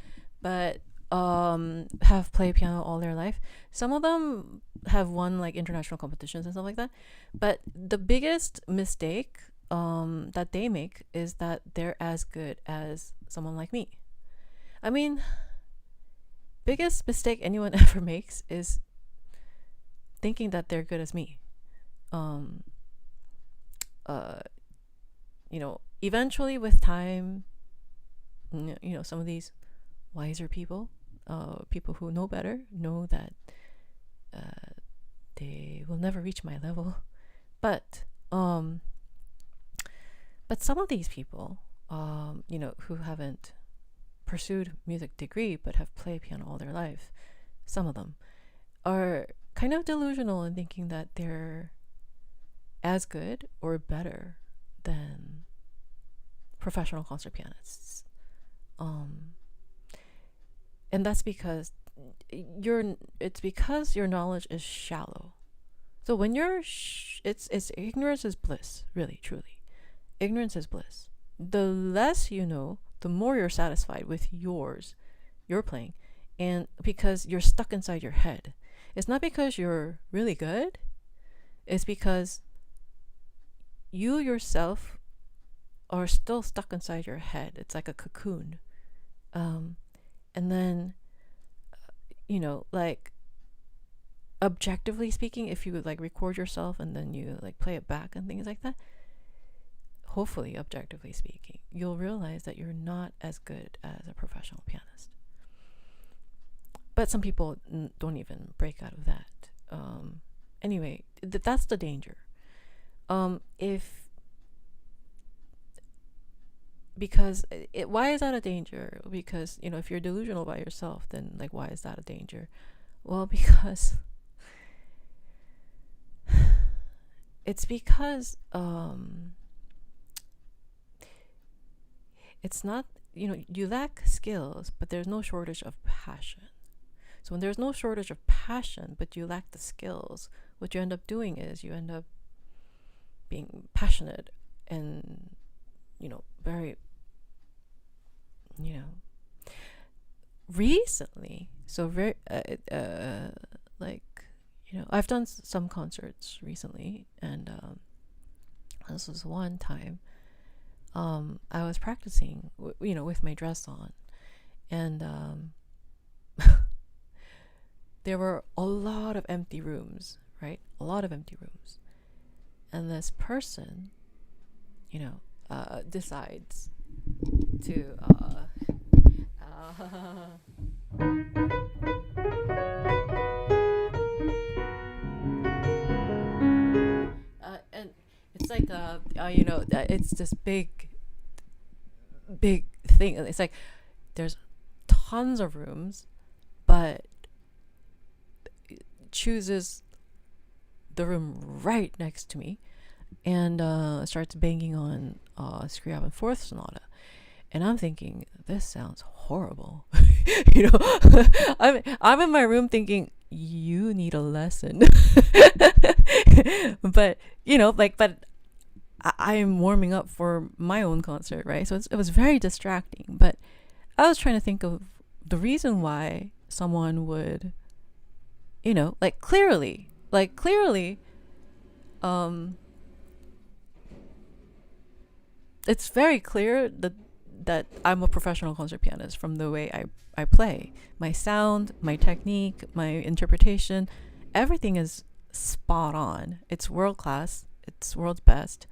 but have played piano all their life. Some of them have won like international competitions and stuff like that. But the biggest mistake that they make is that they're as good as someone like me. I mean, biggest mistake anyone ever makes is thinking that they're good as me. You know, eventually with time, you know, some of these wiser people, people who know better, know that they will never reach my level. But some of these people, you know, who haven't pursued music degree but have played piano all their life, some of them are kind of delusional in thinking that they're as good or better than professional concert pianists. And that's because it's because your knowledge is shallow. So when you're it's ignorance is bliss, really, truly. Ignorance is bliss. The less you know, the more you're satisfied with your playing, and because you're stuck inside your head. It's not because you're really good. It's because you yourself are still stuck inside your head. It's like a cocoon. And then, you know, like objectively speaking, if you would like record yourself and then you like play it back and things like that, hopefully, objectively speaking, you'll realize that you're not as good as a professional pianist. But some people don't even break out of that. Anyway, that's the danger. Why is that a danger? Because, you know, if you're delusional by yourself, then like, why is that a danger? Well, because it's because it's not, you know, you lack skills, but there's no shortage of passion. So when there's no shortage of passion, but you lack the skills, what you end up doing is you end up being passionate and, you know, very, you know, recently. So very, like, you know, I've done some concerts recently, and this was one time. I was practicing, you know, with my dress on, and there were a lot of empty rooms, right? A lot of empty rooms. And this person, you know, decides to and it's like you know, it's this big thing. It's like there's tons of rooms, but chooses the room right next to me and starts banging on Scriabin Fourth Sonata. And I'm thinking, this sounds horrible. You know, I'm in my room thinking, you need a lesson. But, you know, like, but I am warming up for my own concert, right? So it was very distracting. But I was trying to think of the reason why someone would, you know, like clearly, it's very clear that I'm a professional concert pianist from the way I play. My sound, my technique, my interpretation, everything is spot on. It's world class. It's world's best.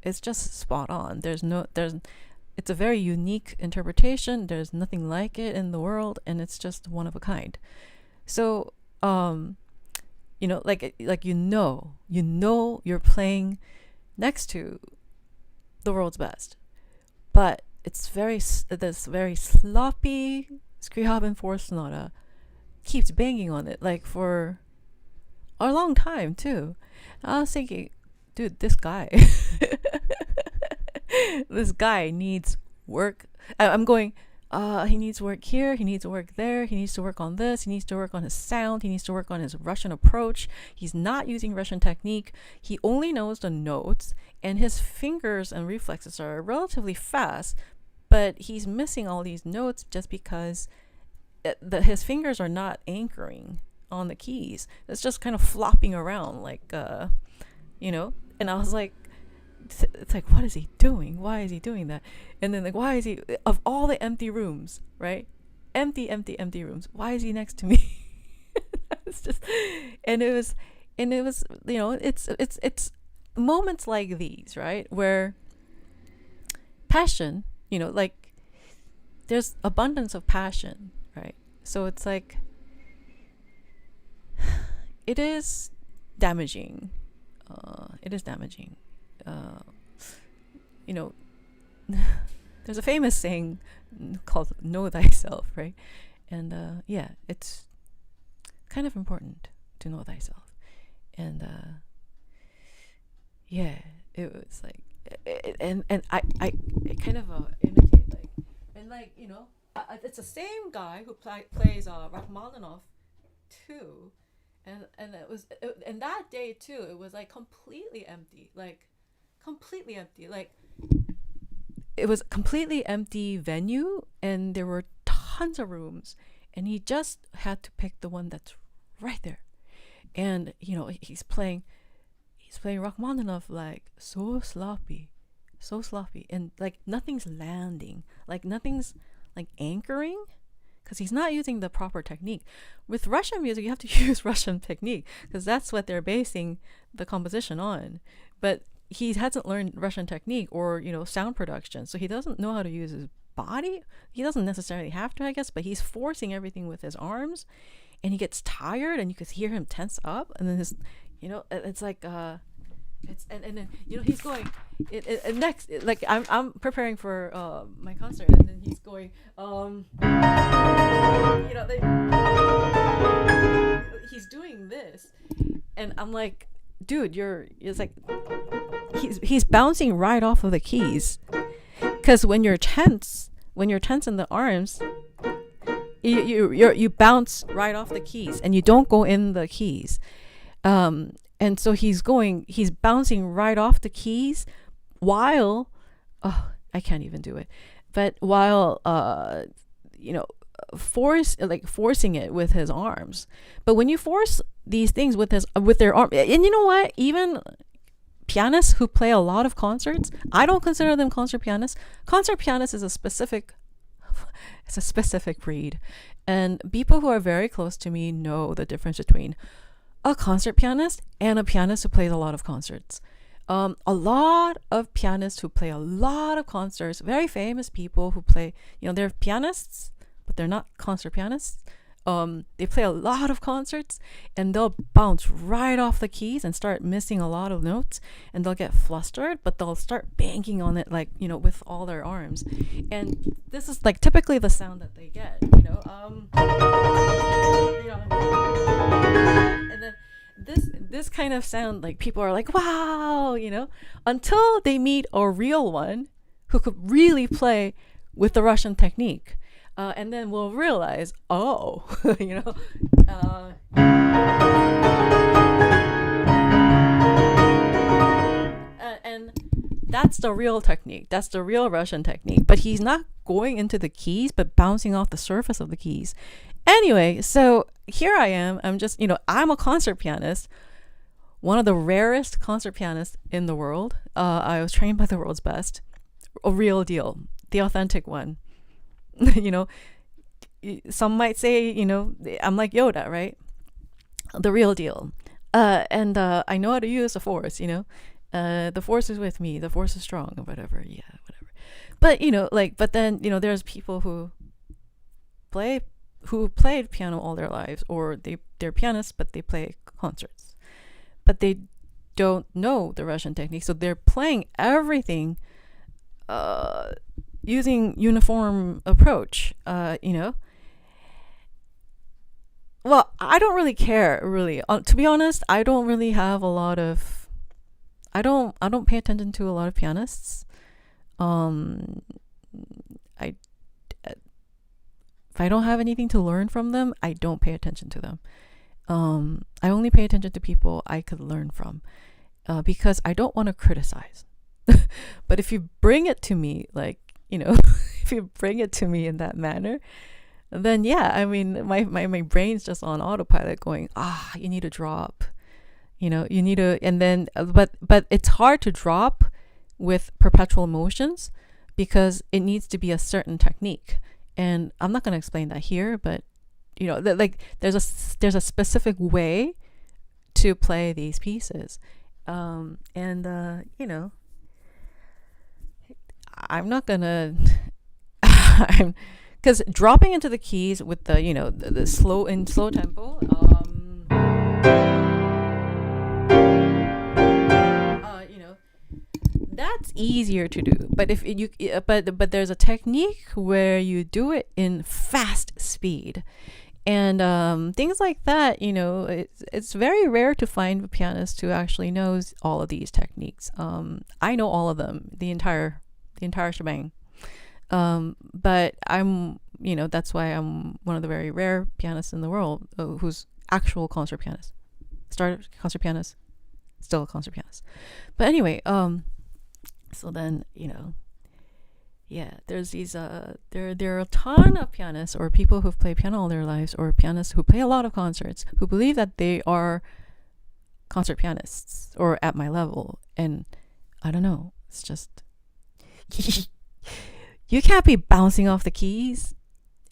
It's just spot on. It's a very unique interpretation. There's nothing like it in the world, and it's just one of a kind. So, you know, like you're playing next to the world's best, but it's this very sloppy Skriabin 4 sonata keeps banging on it like for a long time too. I was thinking, dude, this guy this guy needs work. I'm going, he needs work here, he needs to work there, he needs to work on this, he needs to work on his sound, he needs to work on his Russian approach. He's not using Russian technique. He only knows the notes, and his fingers and reflexes are relatively fast, but he's missing all these notes just because his fingers are not anchoring on the keys. It's just kind of flopping around like, you know, and I was like, it's like, what is he doing? Why is he doing that? And then like, why is he, of all the empty rooms, right? Empty rooms. Why is he next to me? It's just, and it was, you know, it's moments like these, right? Where passion, you know, like there's abundance of passion, right? So it's like, it is damaging. You know, there's a famous saying called "Know thyself," right? And yeah, it's kind of important to know thyself. And yeah, it was like, and I kind of imitate like, and like, you know, it's the same guy who plays Rachmaninoff too. And and that day too, it was like completely empty, like it was completely empty venue, and there were tons of rooms, and he just had to pick the one that's right there. And you know, he's playing Rachmaninoff like so sloppy, and like nothing's landing, like nothing's like anchoring, because he's not using the proper technique. With Russian music, you have to use Russian technique because that's what they're basing the composition on. But he hasn't learned Russian technique or, you know, sound production, so he doesn't know how to use his body. He doesn't necessarily have to, I guess, but he's forcing everything with his arms, and he gets tired, and you could hear him tense up, and then his, you know, it's like it's and then, you know, he's going next, like I'm preparing for my concert, and then he's going you know, he's doing this, and I'm like, dude, it's like he's bouncing right off of the keys, because when you're tense in the arms, you bounce right off the keys, and you don't go in the keys. And so he's bouncing right off the keys while, I can't even do it, but while, you know, forcing it with his arms. But when you force these things with their arm, and you know what, even pianists who play a lot of concerts, I don't consider them concert pianists. Concert pianist is a specific breed, and people who are very close to me know the difference between a concert pianist and a pianist who plays a lot of concerts. A lot of pianists who play a lot of concerts, very famous people who play, you know, they're pianists, but they're not concert pianists. They play a lot of concerts, and they'll bounce right off the keys and start missing a lot of notes, and they'll get flustered, but they'll start banging on it, like, you know, with all their arms. And this is like typically the sound that they get, you know. You know, and then this kind of sound, like, people are like, wow, you know, until they meet a real one who could really play with the Russian technique. And then we'll realize, oh, you know, and That's the real technique. That's the real Russian technique. But he's not going into the keys, but bouncing off the surface of the keys. Anyway, so here I am. I'm just, I'm a concert pianist, one of the rarest concert pianists in the world. I was trained by the world's best, a real deal, the authentic one. Some might say, I'm like Yoda, right? The real deal. And I know how to use the force, the force is with me, the force is strong, or whatever. Yeah, whatever. But, but then, there's people who played piano all their lives, or they're pianists, but they play concerts. But they don't know the Russian technique, so they're playing everything using uniform approach, Well, I don't really care, really. To be honest, I don't really have a lot of... I don't pay attention to a lot of pianists. If I don't have anything to learn from them, I don't pay attention to them. I only pay attention to people I could learn from, because I don't want to criticize. But if you bring it to me, if you bring it to me in that manner, then yeah, I mean, my brain's just on autopilot going, you need to drop, you need to, and then, but it's hard to drop with perpetual motions because it needs to be a certain technique. And I'm not going to explain that here, but there's a specific way to play these pieces. I'm not going to, because dropping into the keys with the slow tempo, that's easier to do. But if you but there's a technique where you do it in fast speed, and things like that. It's very rare to find a pianist who actually knows all of these techniques. I know all of them, the entire shebang. But I'm, that's why I'm one of the very rare pianists in the world who's actual concert pianist. Started concert pianist, still a concert pianist. But anyway, so then, yeah, there's these, there are a ton of pianists or people who've played piano all their lives, or pianists who play a lot of concerts, who believe that they are concert pianists or at my level. And I don't know, it's just... You can't be bouncing off the keys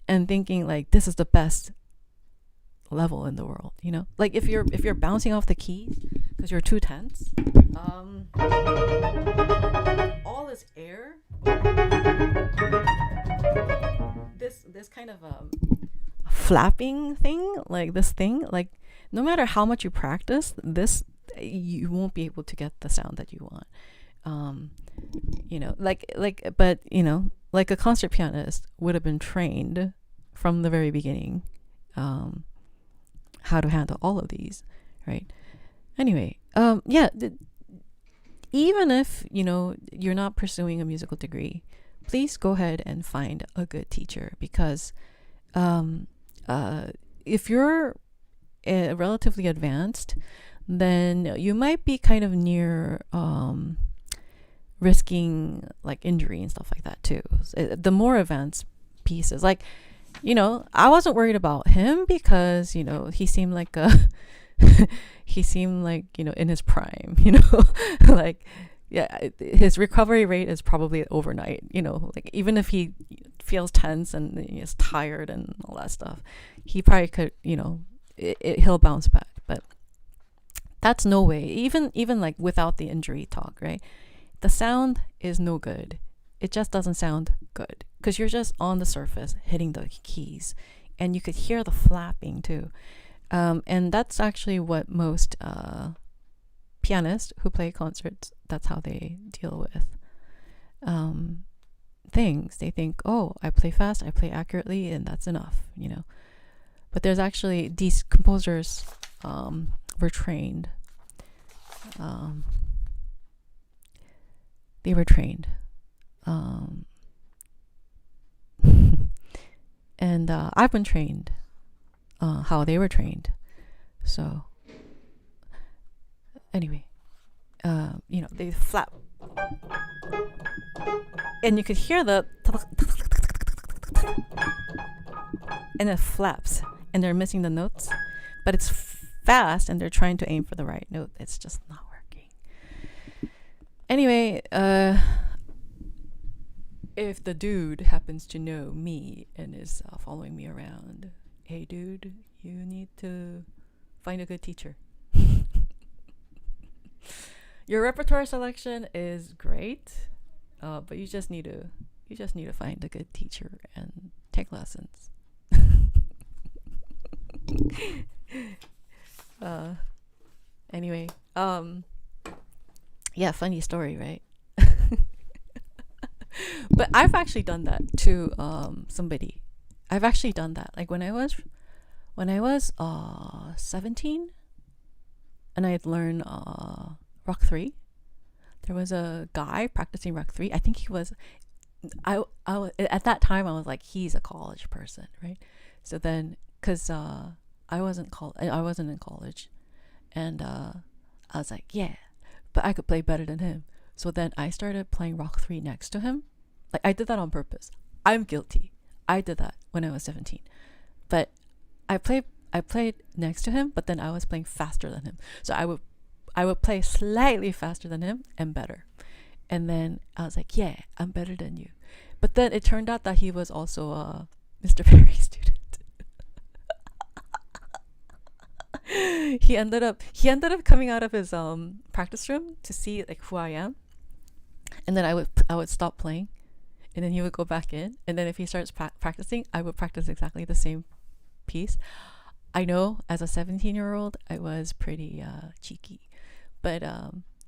and thinking like this is the best level in the world, Like if you're bouncing off the keys because you're too tense, all this air, this kind of flapping thing, like this thing, like no matter how much you practice this, you won't be able to get the sound that you want. Like a concert pianist would have been trained from the very beginning, how to handle all of these, right? Anyway, even if, you're not pursuing a musical degree, please go ahead and find a good teacher, because if you're relatively advanced, then you might be kind of near risking like injury and stuff like that too. The more advanced pieces, like, I wasn't worried about him because, he seemed like in his prime, like, yeah, his recovery rate is probably overnight, like even if he feels tense and is tired and all that stuff, he probably could, he'll bounce back. But that's no way, even like without the injury talk, right? The sound is no good. It just doesn't sound good because you're just on the surface hitting the keys, and you could hear the flapping too. And that's actually what most pianists who play concerts, that's how they deal with things. They think, oh, I play fast, I play accurately, and that's enough, But there's actually, these composers were trained. They were trained. And I've been trained how they were trained. So anyway, they flap and you could hear the and it flaps, and they're missing the notes, but it's fast, and they're trying to aim for the right note. It's just not working. Anyway, if the dude happens to know me and is following me around, hey dude, you need to find a good teacher. Your repertoire selection is great, but you just need to find a good teacher and take lessons. Anyway, yeah, funny story, right? But I've actually done that to somebody. I've actually done that. Like when I was 17, and I had learned Rock 3. There was a guy practicing Rock 3. I think he was. I at that time I was like, he's a college person, right? So then, cause I wasn't in college, and I was like, yeah, but I could play better than him. So then I started playing Rock 3 next to him. Like I did that on purpose. I'm guilty. I did that when I was 17. But I played next to him, but then I was playing faster than him. So I would play slightly faster than him and better. And then I was like, yeah, I'm better than you. But then it turned out that he was also a Mr. Perry student. He ended up coming out of his practice room to see like who I am. And then I would stop playing, and then he would go back in, and then if he starts practicing, I would practice exactly the same piece. I know as a 17-year-old I was pretty cheeky, but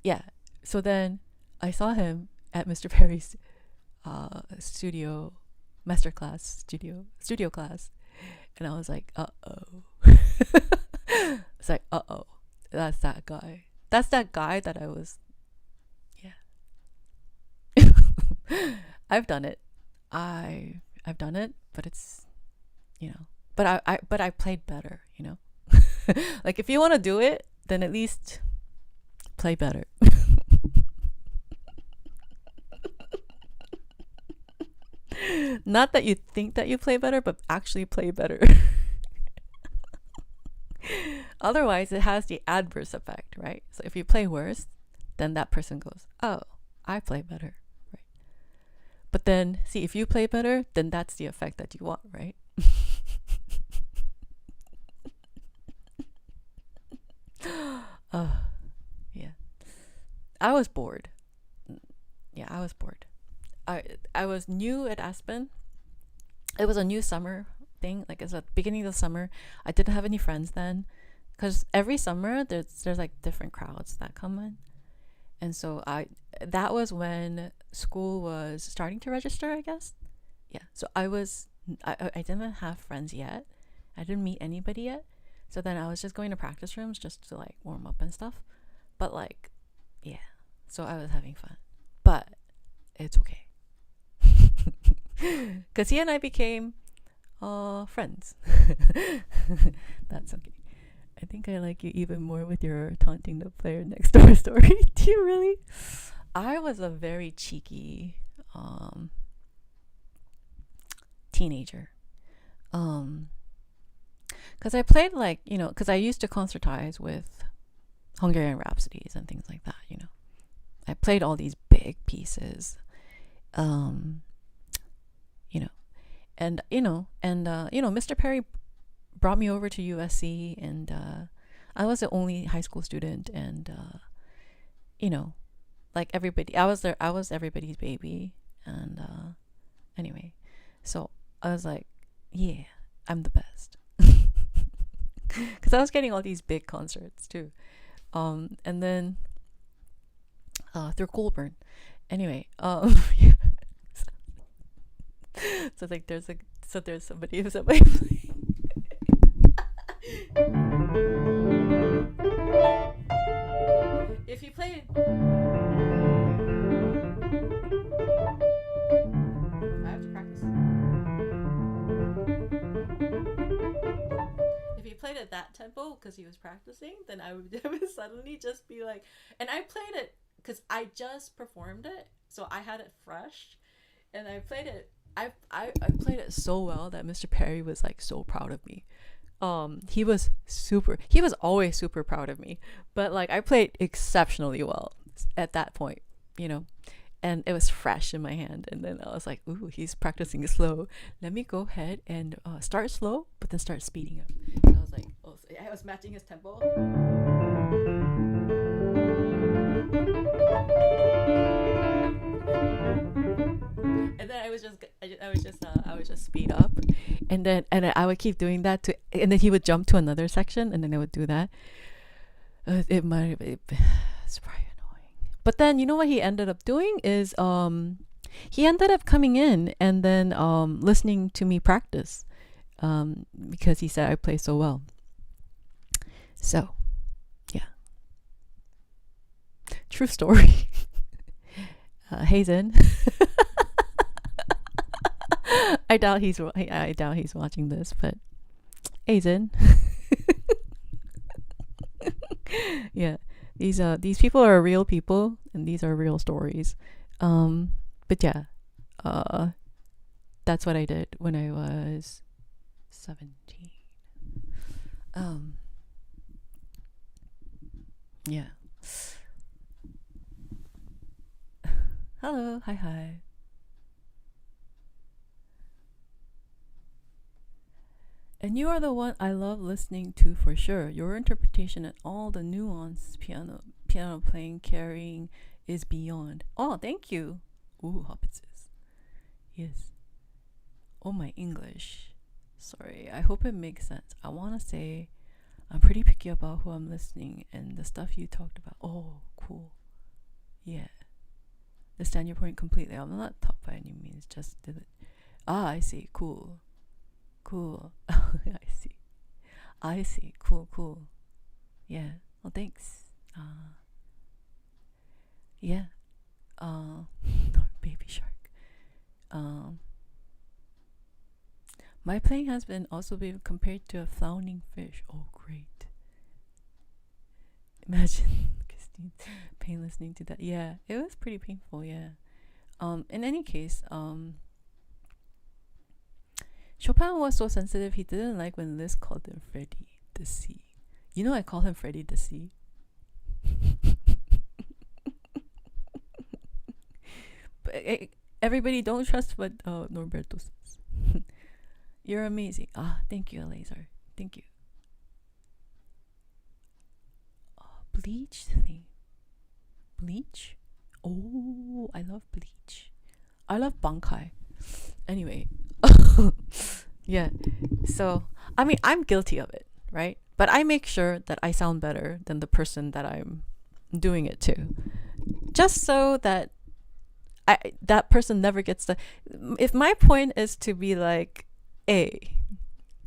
yeah. So then I saw him at Mr. Perry's studio class, and I was like, uh-oh. It's like, uh-oh, that's that guy that I was. Yeah. I've done it, but it's, but I played better, like if you want to do it, then at least play better. Not that you think that you play better, but actually play better. Otherwise, it has the adverse effect, right? So if you play worse, then that person goes, oh, I play better, right? But then, see, if you play better, then that's the effect that you want, right? Yeah. I was bored. Yeah, I was bored. I was new at Aspen. It was a new summer thing. Like it's the beginning of the summer. I didn't have any friends then, because every summer there's like different crowds that come in, and so that was when school was starting to register, I guess. Yeah. So I didn't have friends yet. I didn't meet anybody yet. So then I was just going to practice rooms just to like warm up and stuff. But like, yeah. So I was having fun, but it's okay. Because he and I became friends. That's okay. I think I like you even more with your taunting the player next door story. Do you really? I was a very cheeky teenager. Because I played like, because I used to concertize with Hungarian Rhapsodies and things like that, I played all these big pieces. Mr. Perry brought me over to USC, and I was the only high school student, and like everybody, I was everybody's baby, and anyway, so I was like, yeah, I'm the best, because I was getting all these big concerts too, and then through Colburn, anyway, yeah. So like there's somebody who's at my place. If you play, I have to practice. If he played at that tempo because he was practicing, then I would suddenly just be like, and I played it because I just performed it, so I had it fresh. And I played it. I played it so well that Mr. Perry was like so proud of me. He was always super proud of me, but like I played exceptionally well at that point, you know, and it was fresh in my hand. And then I was like, ooh, he's practicing slow. Let me go ahead and start slow, but then start speeding up. And I was like, oh, so I was matching his tempo. And then I would just speed up, and then I would keep doing that to, and then he would jump to another section, and then I would do that. It's probably annoying. But then you know what he ended up doing is he ended up coming in and then listening to me practice because he said I play so well. So yeah, true story. Hazen. I doubt he's watching this, but Hazen. Yeah, these people are real people, and these are real stories. But yeah, that's what I did when I was 17. Yeah. Hello, hi. And you are the one I love listening to for sure. Your interpretation and all the nuance piano playing, carrying is beyond. Oh, thank you. Ooh, hobbitses. Yes. Oh, my English. Sorry, I hope it makes sense. I want to say I'm pretty picky about who I'm listening and the stuff you talked about. Oh, cool. Yeah. Understand your point completely. I'm not top by any means. Just did it. Ah, I see. Cool. I see. Cool. Yeah. Well, thanks. Yeah. Baby shark. My playing has been also been compared to a floundering fish. Oh, great. Imagine Christine's pain listening to that. Yeah, it was pretty painful. Yeah. In any case, Chopin was so sensitive he didn't like when Liz called him Freddy the Sea. You know I call him Freddy the Sea. But everybody don't trust what Norberto says. You're amazing. Thank you, Laser. Thank you. Bleach thing. Bleach? Oh, I love Bleach. I love Bankai. Anyway. Yeah. So, I mean, I'm guilty of it, right? But I make sure that I sound better than the person that I'm doing it to. Just so that that person never gets the... If my point is to be like, hey,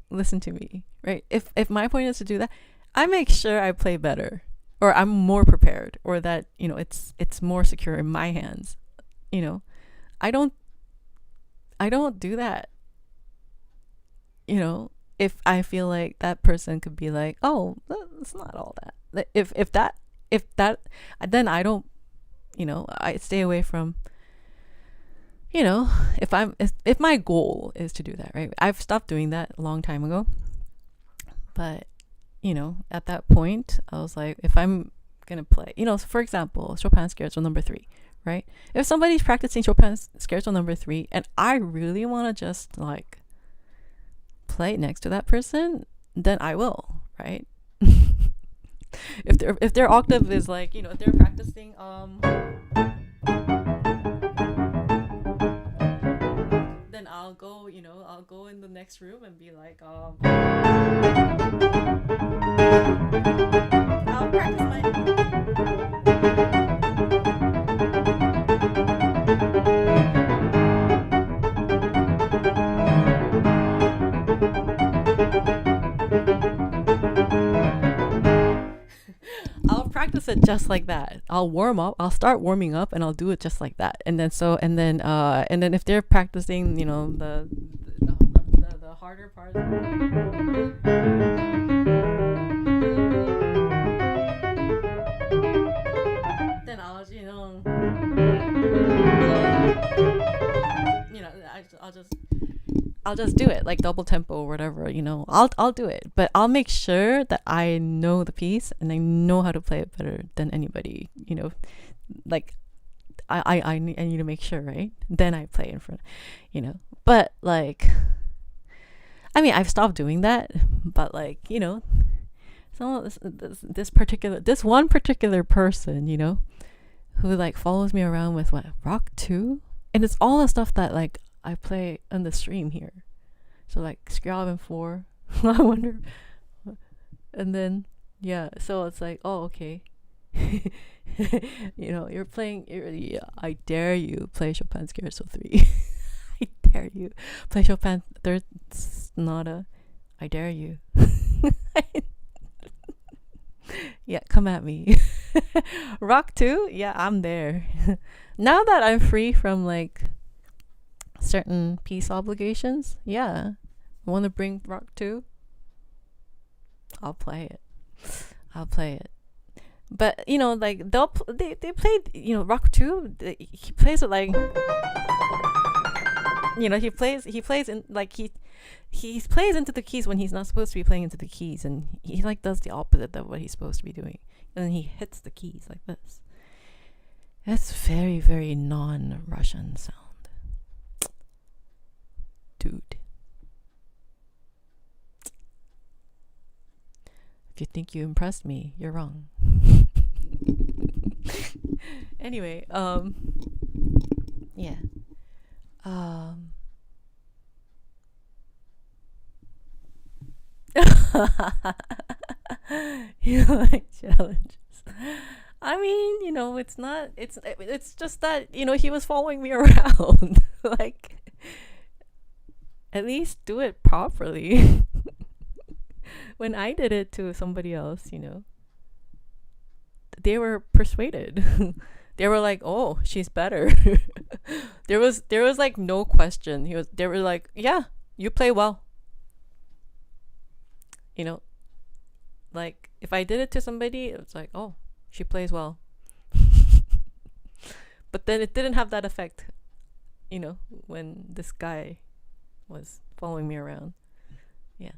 listen to me, right? If my point is to do that, I make sure I play better, or I'm more prepared, or that, you know, it's more secure in my hands. You know, I don't do that. You know, if I feel like that person could be like, oh, it's not all that. If that, then I don't, you know, I stay away from, you know, if my goal is to do that, right? I've stopped doing that a long time ago. But, you know, at that point, I was like, if I'm going to play, you know, for example, Chopin Scherzo number 3, right? If somebody's practicing Chopin Scherzo number 3 and I really want to just like play next to that person, then I will, right? if their octave is like, you know, if they're practicing then I'll go, you know, I'll go in the next room and be like I'll practice my I'll practice it just like that. I'll warm up. I'll start warming up, and I'll do it just like that. And then if they're practicing, you know, the harder part, then I'll, you know. I'll just do it like double tempo or whatever, you know. I'll do it, but I'll make sure that I know the piece and I know how to play it better than anybody, you know. Like I need to make sure, right? Then I play in front, you know. But like, I mean, I've stopped doing that, but like, you know, this one particular person, you know, who like follows me around with what, rock 2, and it's all the stuff that like I play on the stream here. So like Scriabin 4, I wonder, and then yeah, so it's like, oh, okay. You know, yeah, I dare you play Chopin Scherzo 3. I dare you play Chopin Third Sonata. I dare you. Yeah, come at me. Rock 2, yeah, I'm there. Now that I'm free from like certain piece obligations, yeah, I want to bring Rock 2, I'll play it. But you know, like they played, you know, Rock 2, he plays it like, you know, he plays in like he plays into the keys when he's not supposed to be playing into the keys, and he like does the opposite of what he's supposed to be doing, and then he hits the keys like this. That's very, very non-Russian sound, dude. If you think you impressed me, you're wrong. Anyway, yeah. You know, like challenges. I mean, you know, it's just that, you know, he was following me around. Like, at least do it properly. When I did it to somebody else, you know, they were persuaded. They were like, "Oh, she's better." There was like no question. They were like, "Yeah, you play well." You know, like if I did it to somebody, it was like, "Oh, she plays well." But then it didn't have that effect, you know, when this guy was following me around. Yeah.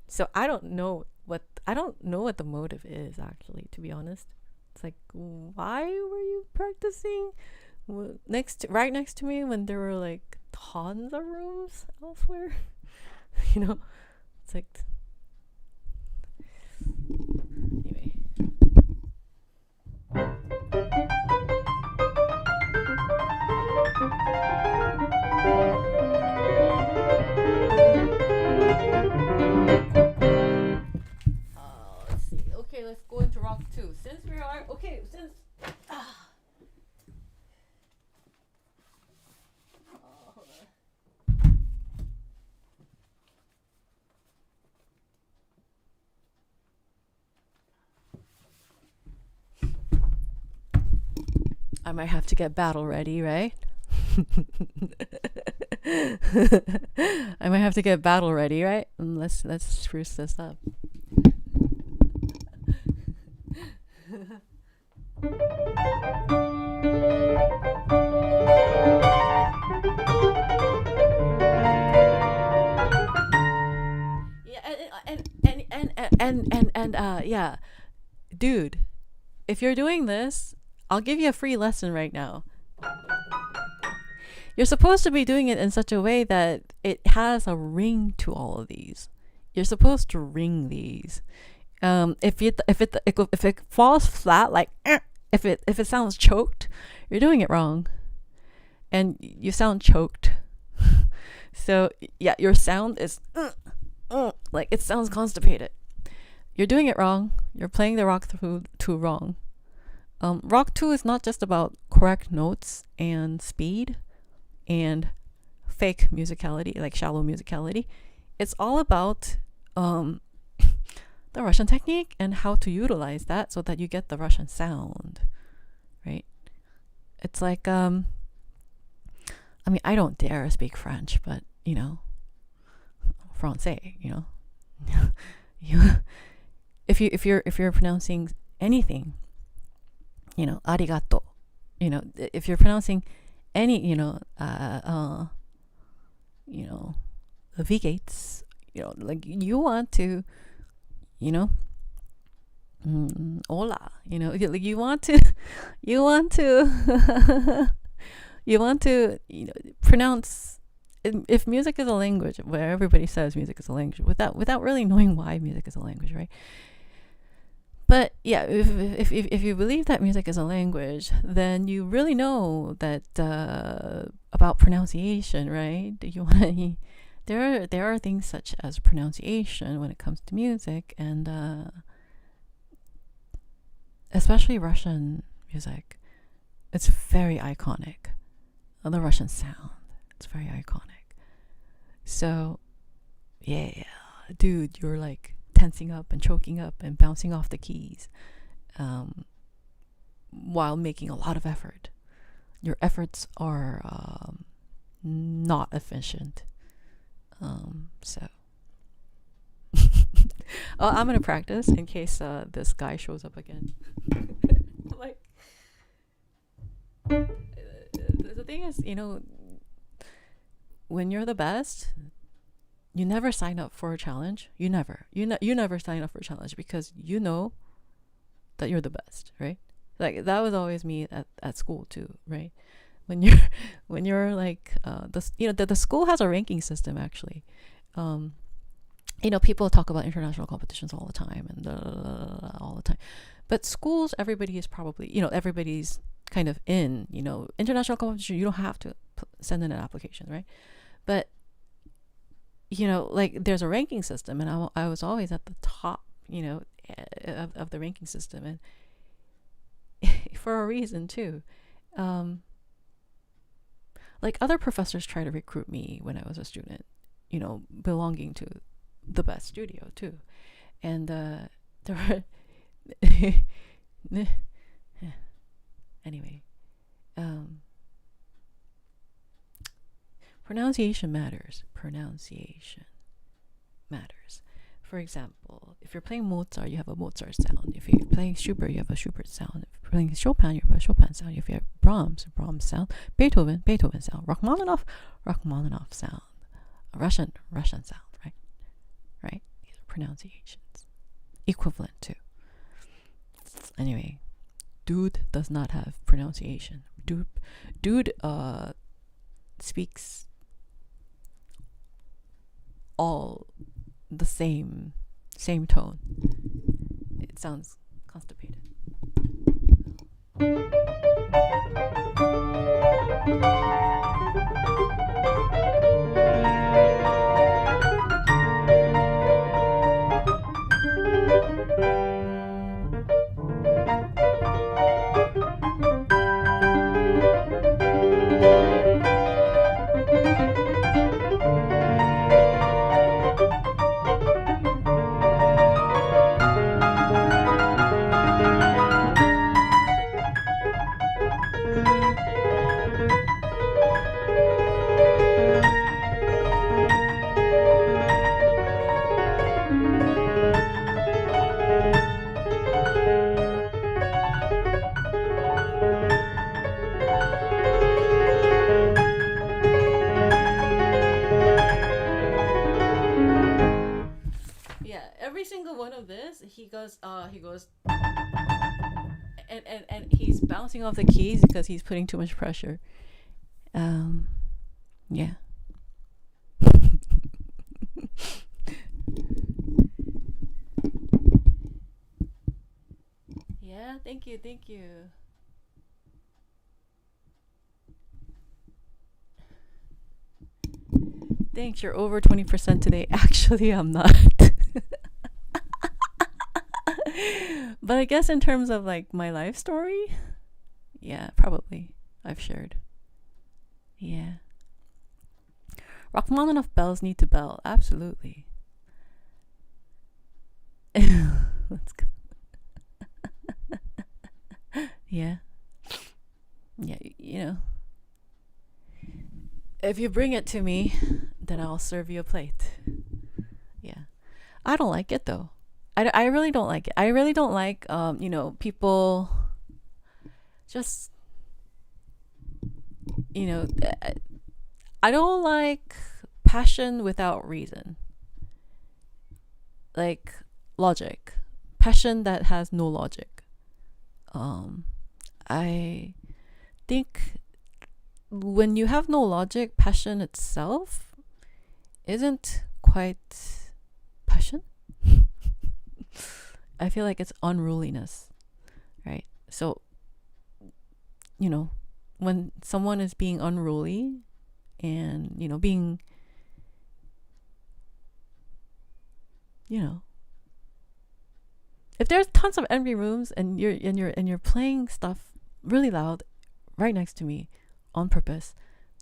So I don't know what the motive is, actually, to be honest. It's like, why were you practicing right next to me when there were like tons of rooms elsewhere? You know, it's like, anyway. Let's see. Okay, let's go into Rock 2. Since we are hold on. I might have to get battle ready, right? I might have to get battle ready, right? Let's spruce this up. Yeah, dude, if you're doing this, I'll give you a free lesson right now. You're supposed to be doing it in such a way that it has a ring to all of these. You're supposed to ring these. If it falls flat, like if it sounds choked, you're doing it wrong, and you sound choked. So yeah, your sound is like it sounds constipated. You're doing it wrong. You're playing the Rock 2 wrong. Rock 2 is not just about correct notes and speed and fake musicality, like shallow musicality. It's all about the Russian technique and how to utilize that so that you get the Russian sound, right? It's like, I mean, I don't dare speak French, but, you know, Francais, you know. If you're pronouncing anything, you know, arigato, you know, if you're pronouncing any, the V gates, like you want to, you know, hola, like you want to, you want to, you want to, pronounce. If music is a language, where everybody says music is a language, without really knowing why music is a language, right? But yeah, if you believe that music is a language, then you really know that about pronunciation, right? There are things such as pronunciation when it comes to music, and especially Russian music. It's very iconic. The Russian sound, it's very iconic. So yeah, dude, you're like tensing up and choking up and bouncing off the keys while making a lot of effort. Your efforts are not efficient. So I'm gonna practice in case this guy shows up again. Like, the thing is, when you're the best, you never sign up for a challenge. You never sign up for a challenge because you know that you're the best, right? Like that was always me at school too, right? When you're like the school has a ranking system actually. People talk about international competitions all the time and all the time, but schools, everybody is probably, everybody's kind of in, international competition. You don't have to send in an application, right? But like there's a ranking system, and I was always at the top, of the ranking system, and for a reason too. Like other professors try to recruit me when I was a student, belonging to the best studio too, and there were anyway, pronunciation matters. For example, if you're playing Mozart, you have a Mozart sound. If you're playing Schubert, you have a Schubert sound. If you're playing Chopin, you have a Chopin sound. If you have Brahms sound. Beethoven sound. Rachmaninoff sound. A Russian sound, right? Right? These are pronunciations. Equivalent to. Anyway, dude does not have pronunciation. Dude speaks all the same tone. It sounds constipated. Every single one of this, he goes, and he's bouncing off the keys because he's putting too much pressure. Yeah. Yeah, thank you. Thanks, you're over 20% today. Actually, I'm not. But I guess in terms of like my life story, yeah, probably I've shared. Yeah. Rachmaninoff bells need to bell. Absolutely. Let's go. Yeah. Yeah, if you bring it to me, then I'll serve you a plate. Yeah. I don't like it though. I really don't like it. I really don't like, people just you know, I don't like passion without reason. Like logic. Passion that has no logic. I think when you have no logic, passion itself isn't quite passion. I feel like it's unruliness, right? So, you know, when someone is being unruly and, you know, being, you know, if there's tons of empty rooms and you're playing stuff really loud right next to me on purpose,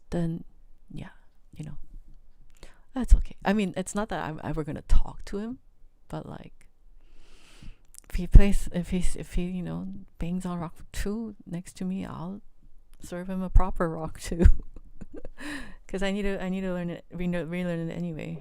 then yeah, you know, that's okay. I mean, it's not that I'm ever gonna talk to him, but like if he you know bangs on rock 2 next to me, I'll serve him a proper rock 2 because I need to learn it, relearn it anyway.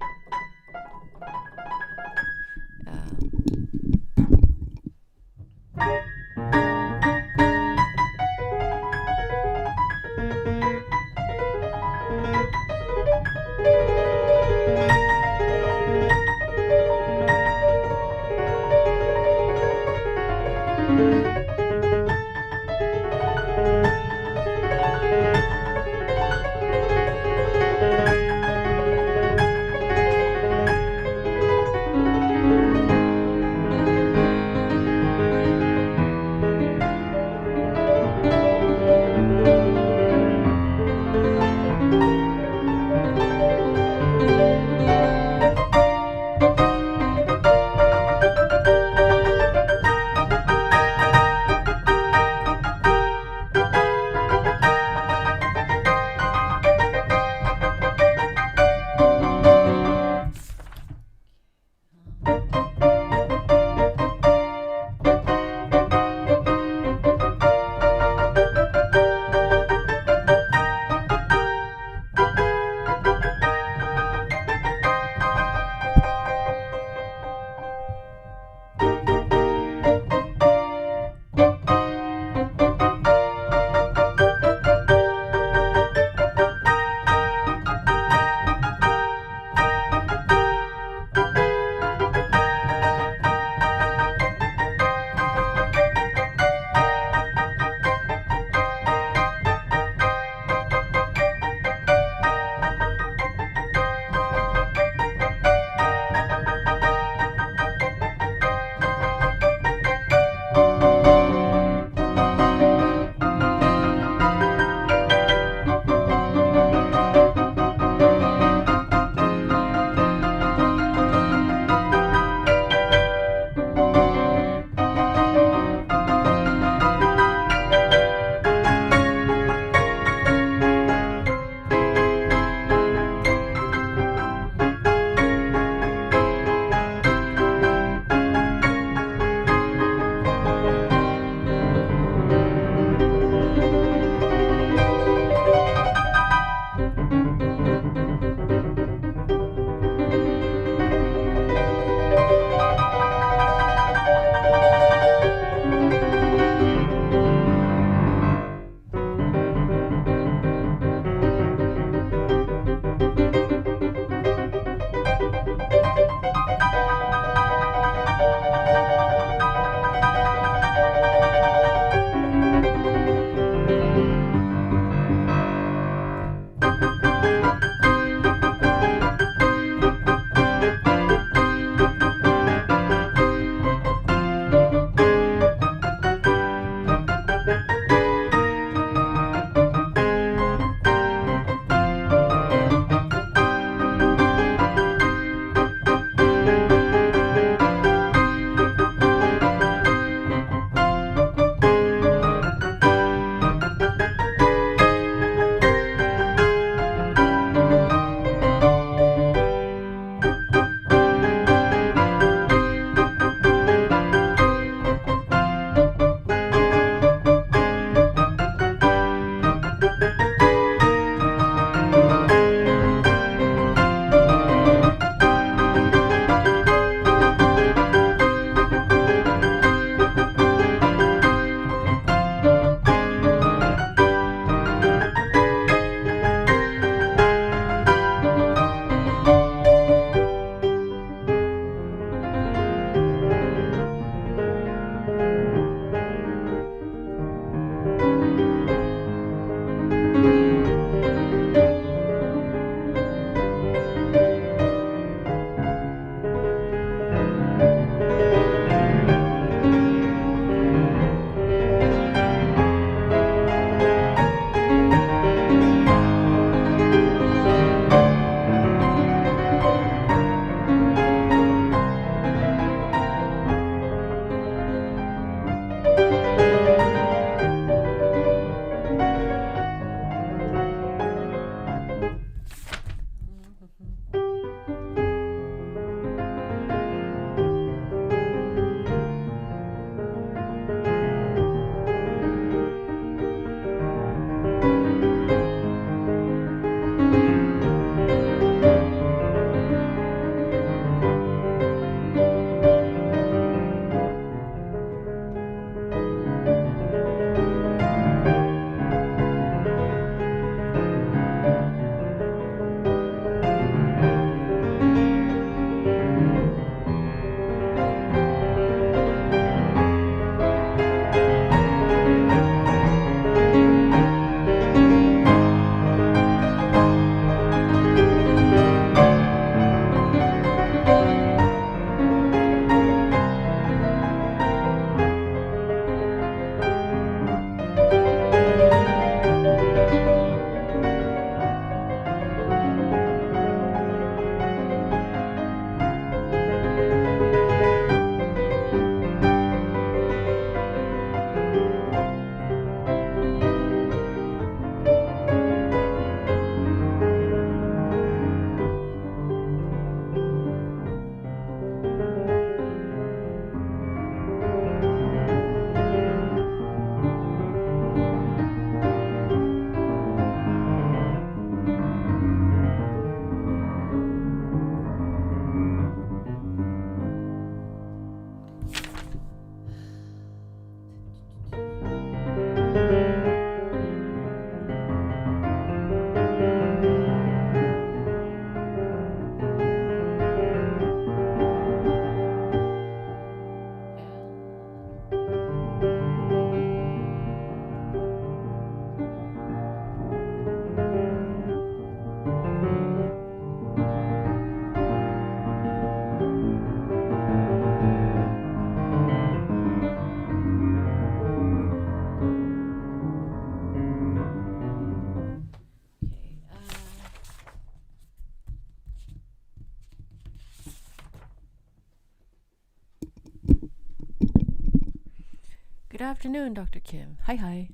Good afternoon, Dr. Kim. Hi, hi.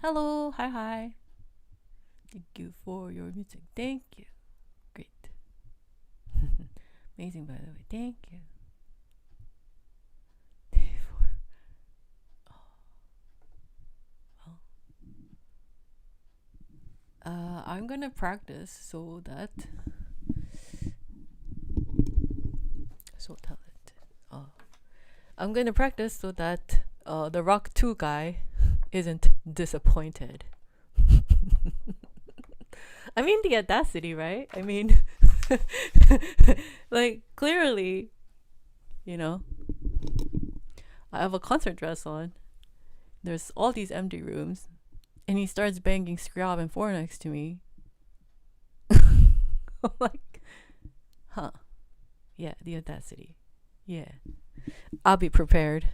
Hello, hi, hi. Thank you for your music. Thank you. Great. Amazing, by the way. Thank you. Day 4. Oh. I'm gonna practice so that I'm gonna practice so that the Rock 2 guy isn't disappointed. I mean, the audacity, right? I mean, like, clearly, you know, I have a concert dress on. There's all these empty rooms. And he starts banging Scrab and 4 next to me. I'm like, huh. Yeah, the audacity. Yeah. I'll be prepared.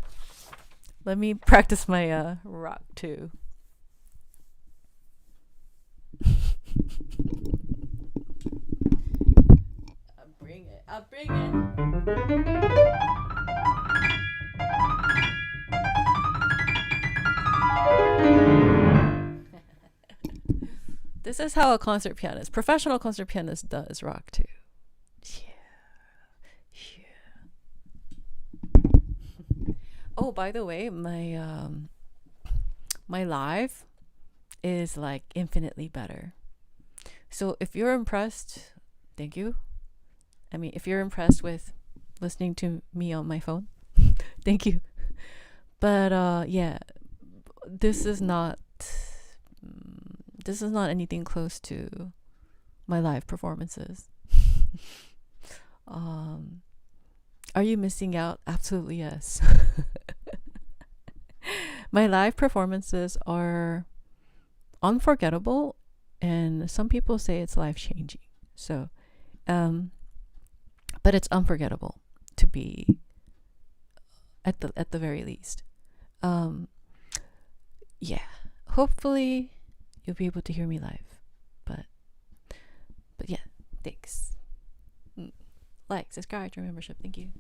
Let me practice my rock too. I'll bring it. This is how a concert pianist, professional concert pianist, does rock too. Oh, by the way, my live is like infinitely better. So if you're impressed, thank you. I mean, if you're impressed with listening to me on my phone, thank you. But yeah, this is not anything close to my live performances. Are you missing out? Absolutely yes. My live performances are unforgettable, and some people say it's life-changing. So, but it's unforgettable to be at the very least. Yeah. Hopefully, you'll be able to hear me live. But yeah, thanks. Like, subscribe, join membership. Thank you.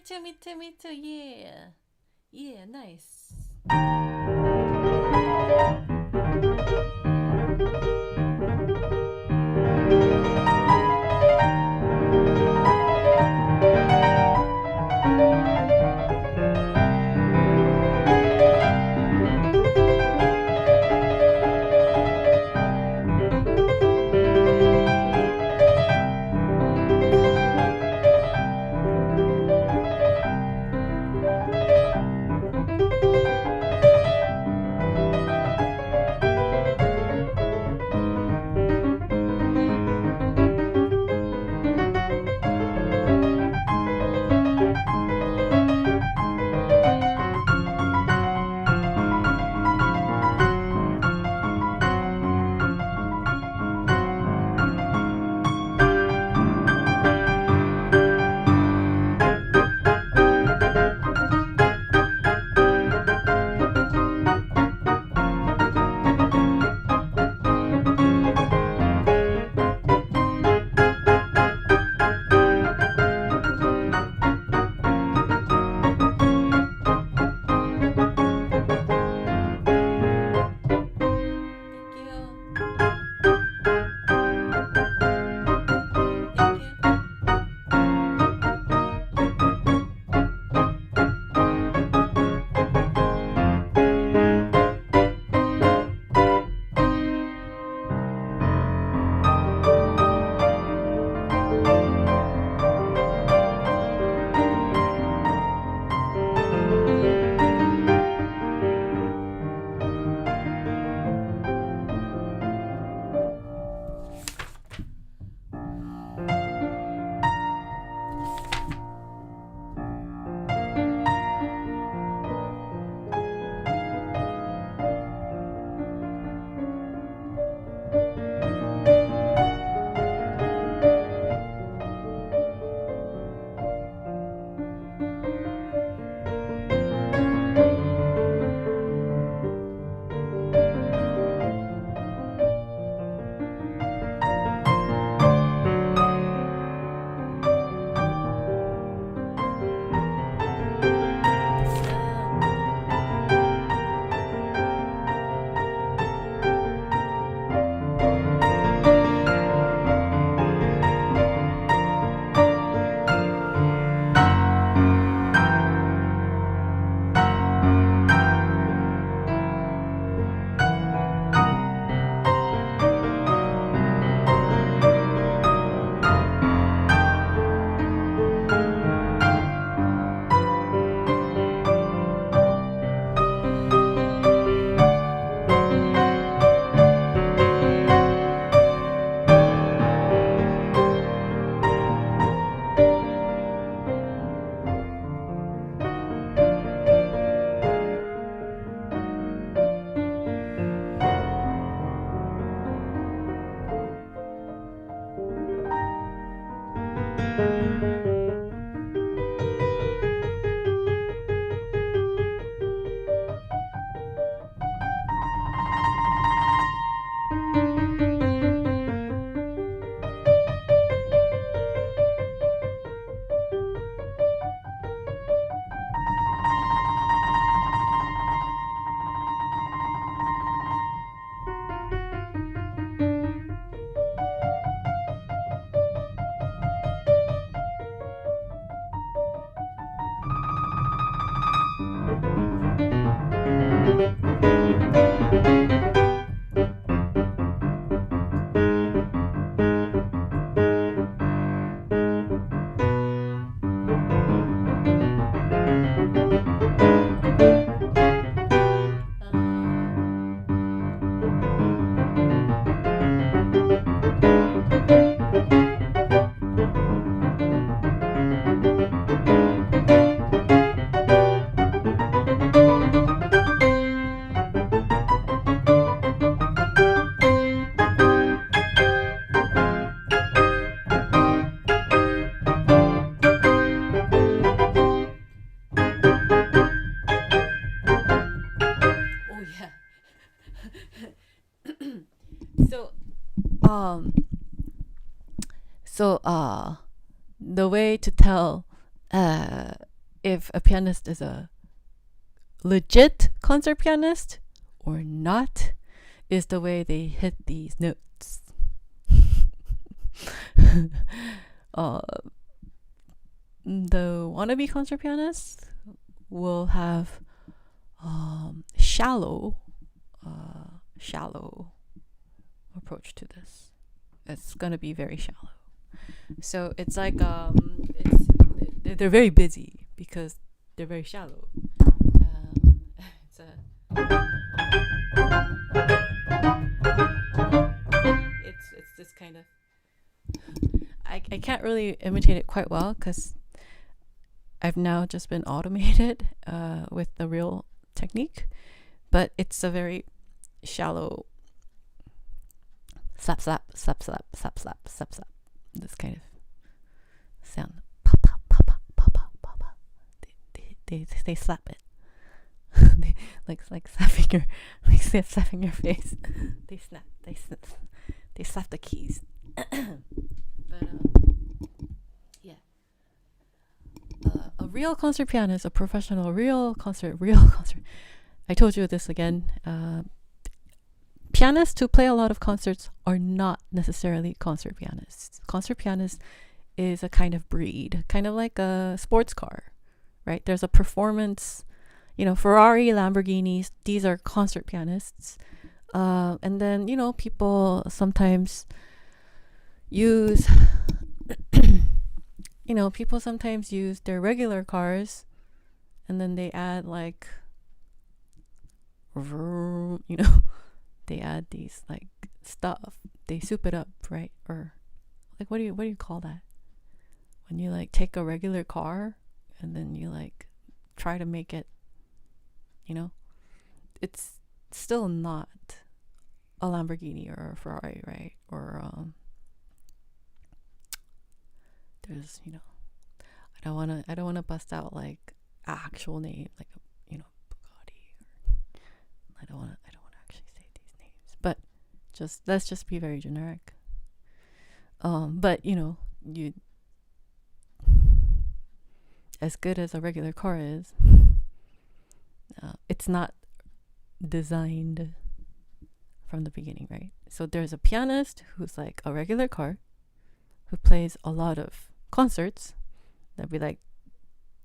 too, me too, me too. Yeah. Yeah, nice. So, um, so the way to tell if a pianist is a legit concert pianist or not is the way they hit these notes. The wannabe concert pianists will have shallow approach to this. It's gonna be very shallow. So it's like they're very busy because they're very shallow. It's this kind of. I can't really imitate it quite well because I've now just been automated with the real technique, but it's a very shallow slap slap slap slap slap slap slap slap. This kind of sound. Pop pop pop pop pop pop pop. They slap it. They, like slapping your face. They slap the keys. But yeah, a real concert pianist, a professional real concert. I told you this again. Pianists who play a lot of concerts are not necessarily concert pianists. Concert pianist is a kind of breed, kind of like a sports car, right? There's a performance, Ferrari, Lamborghinis, these are concert pianists. And then, people sometimes use, people sometimes use their regular cars and then they add like, they add these like stuff, they soup it up, right? Or like, what do you call that? When you like take a regular car and then you like try to make it, it's still not a Lamborghini or a Ferrari, right? Or there's I don't want to bust out like actual name like Bugatti, or I don't want to actually say these names, but let's just be very generic. But you as good as a regular car is, it's not designed from the beginning, right? So there's a pianist who's like a regular car who plays a lot of concerts. That'd be like,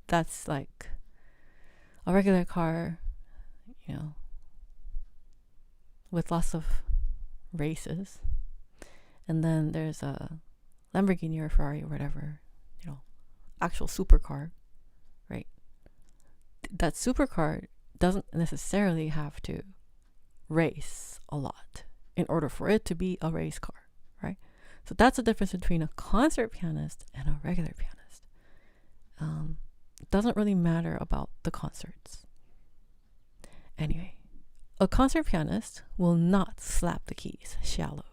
that's like a regular car, with lots of races. And then there's a Lamborghini or Ferrari or whatever, actual supercar, right? That supercar doesn't necessarily have to race a lot in order for it to be a race car, right? So that's the difference between a concert pianist and a regular pianist. It doesn't really matter about the concerts. Anyway, a concert pianist will not slap the keys shallow.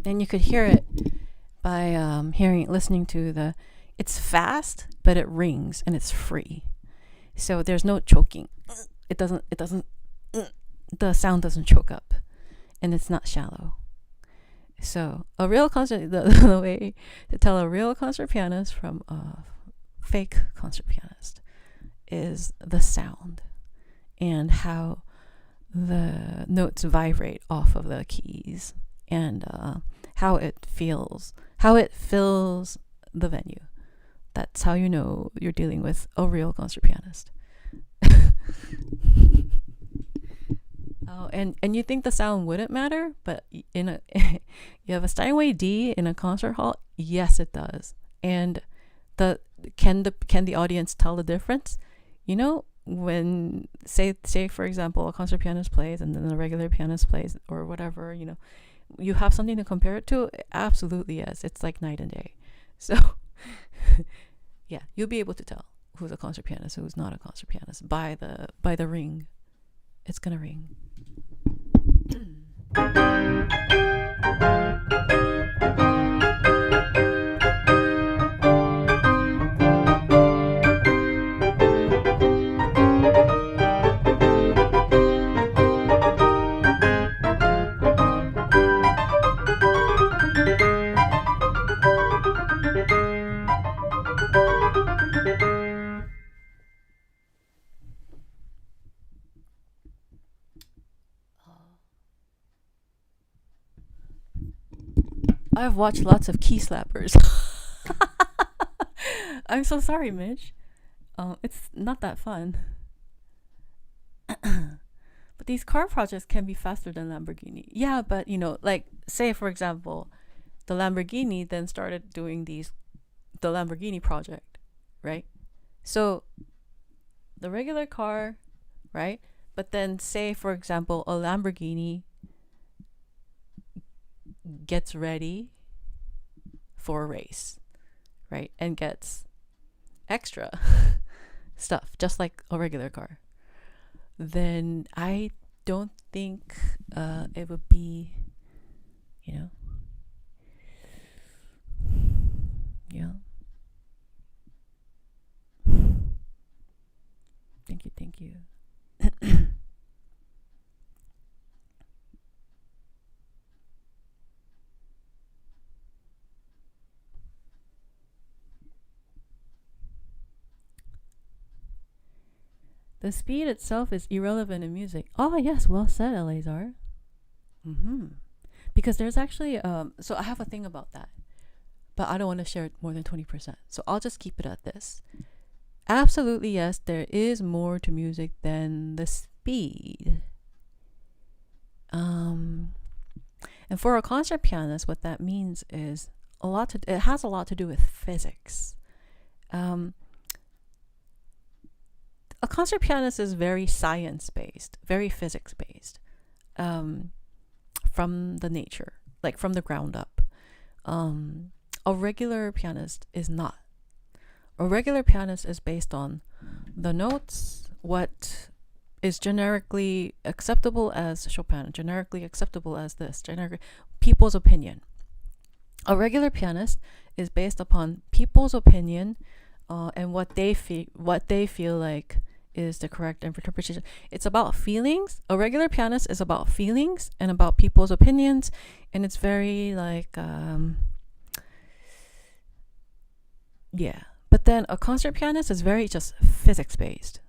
And you could hear it by listening to it's fast, but it rings and it's free. So there's no choking. It doesn't, the sound doesn't choke up, and it's not shallow. So a real concert, the way to tell a real concert pianist from a fake concert pianist is the sound and how the notes vibrate off of the keys, and how it fills the venue. That's how you know you're dealing with a real concert pianist. And you think the sound wouldn't matter, but you have a Steinway D in a concert hall. Yes, it does. And can the audience tell the difference? When say for example a concert pianist plays and then the regular pianist plays or whatever, you have something to compare it to. Absolutely, yes. It's like night and day. So yeah, you'll be able to tell who's a concert pianist, who's not a concert pianist by the ring. It's gonna ring. I've watched lots of key slappers. I'm so sorry, Mitch. It's not that fun. But these car projects can be faster than Lamborghini. Yeah, but like say for example, the Lamborghini then started doing the Lamborghini project, right? So the regular car, right? But then say for example, a Lamborghini gets ready for a race, right? And gets extra stuff just like a regular car. Then I don't think it would be, yeah. Thank you. The speed itself is irrelevant in music. Oh yes, well said, Eleazar. Because there's actually so I have a thing about that, but I don't want to share it more than 20%. So I'll just keep it at this. Absolutely yes, there is more to music than the speed. And for a concert pianist, what that means is it has a lot to do with physics. A concert pianist is very science-based, very physics-based, from the nature, like from the ground up. A regular pianist is not. A regular pianist is based on the notes, what is generically acceptable as Chopin, generically acceptable as this, people's opinion. A regular pianist is based upon people's opinion and what they feel like is the correct interpretation. It's about feelings. A regular pianist is about feelings and about people's opinions, and it's very like But then a concert pianist is very just physics based.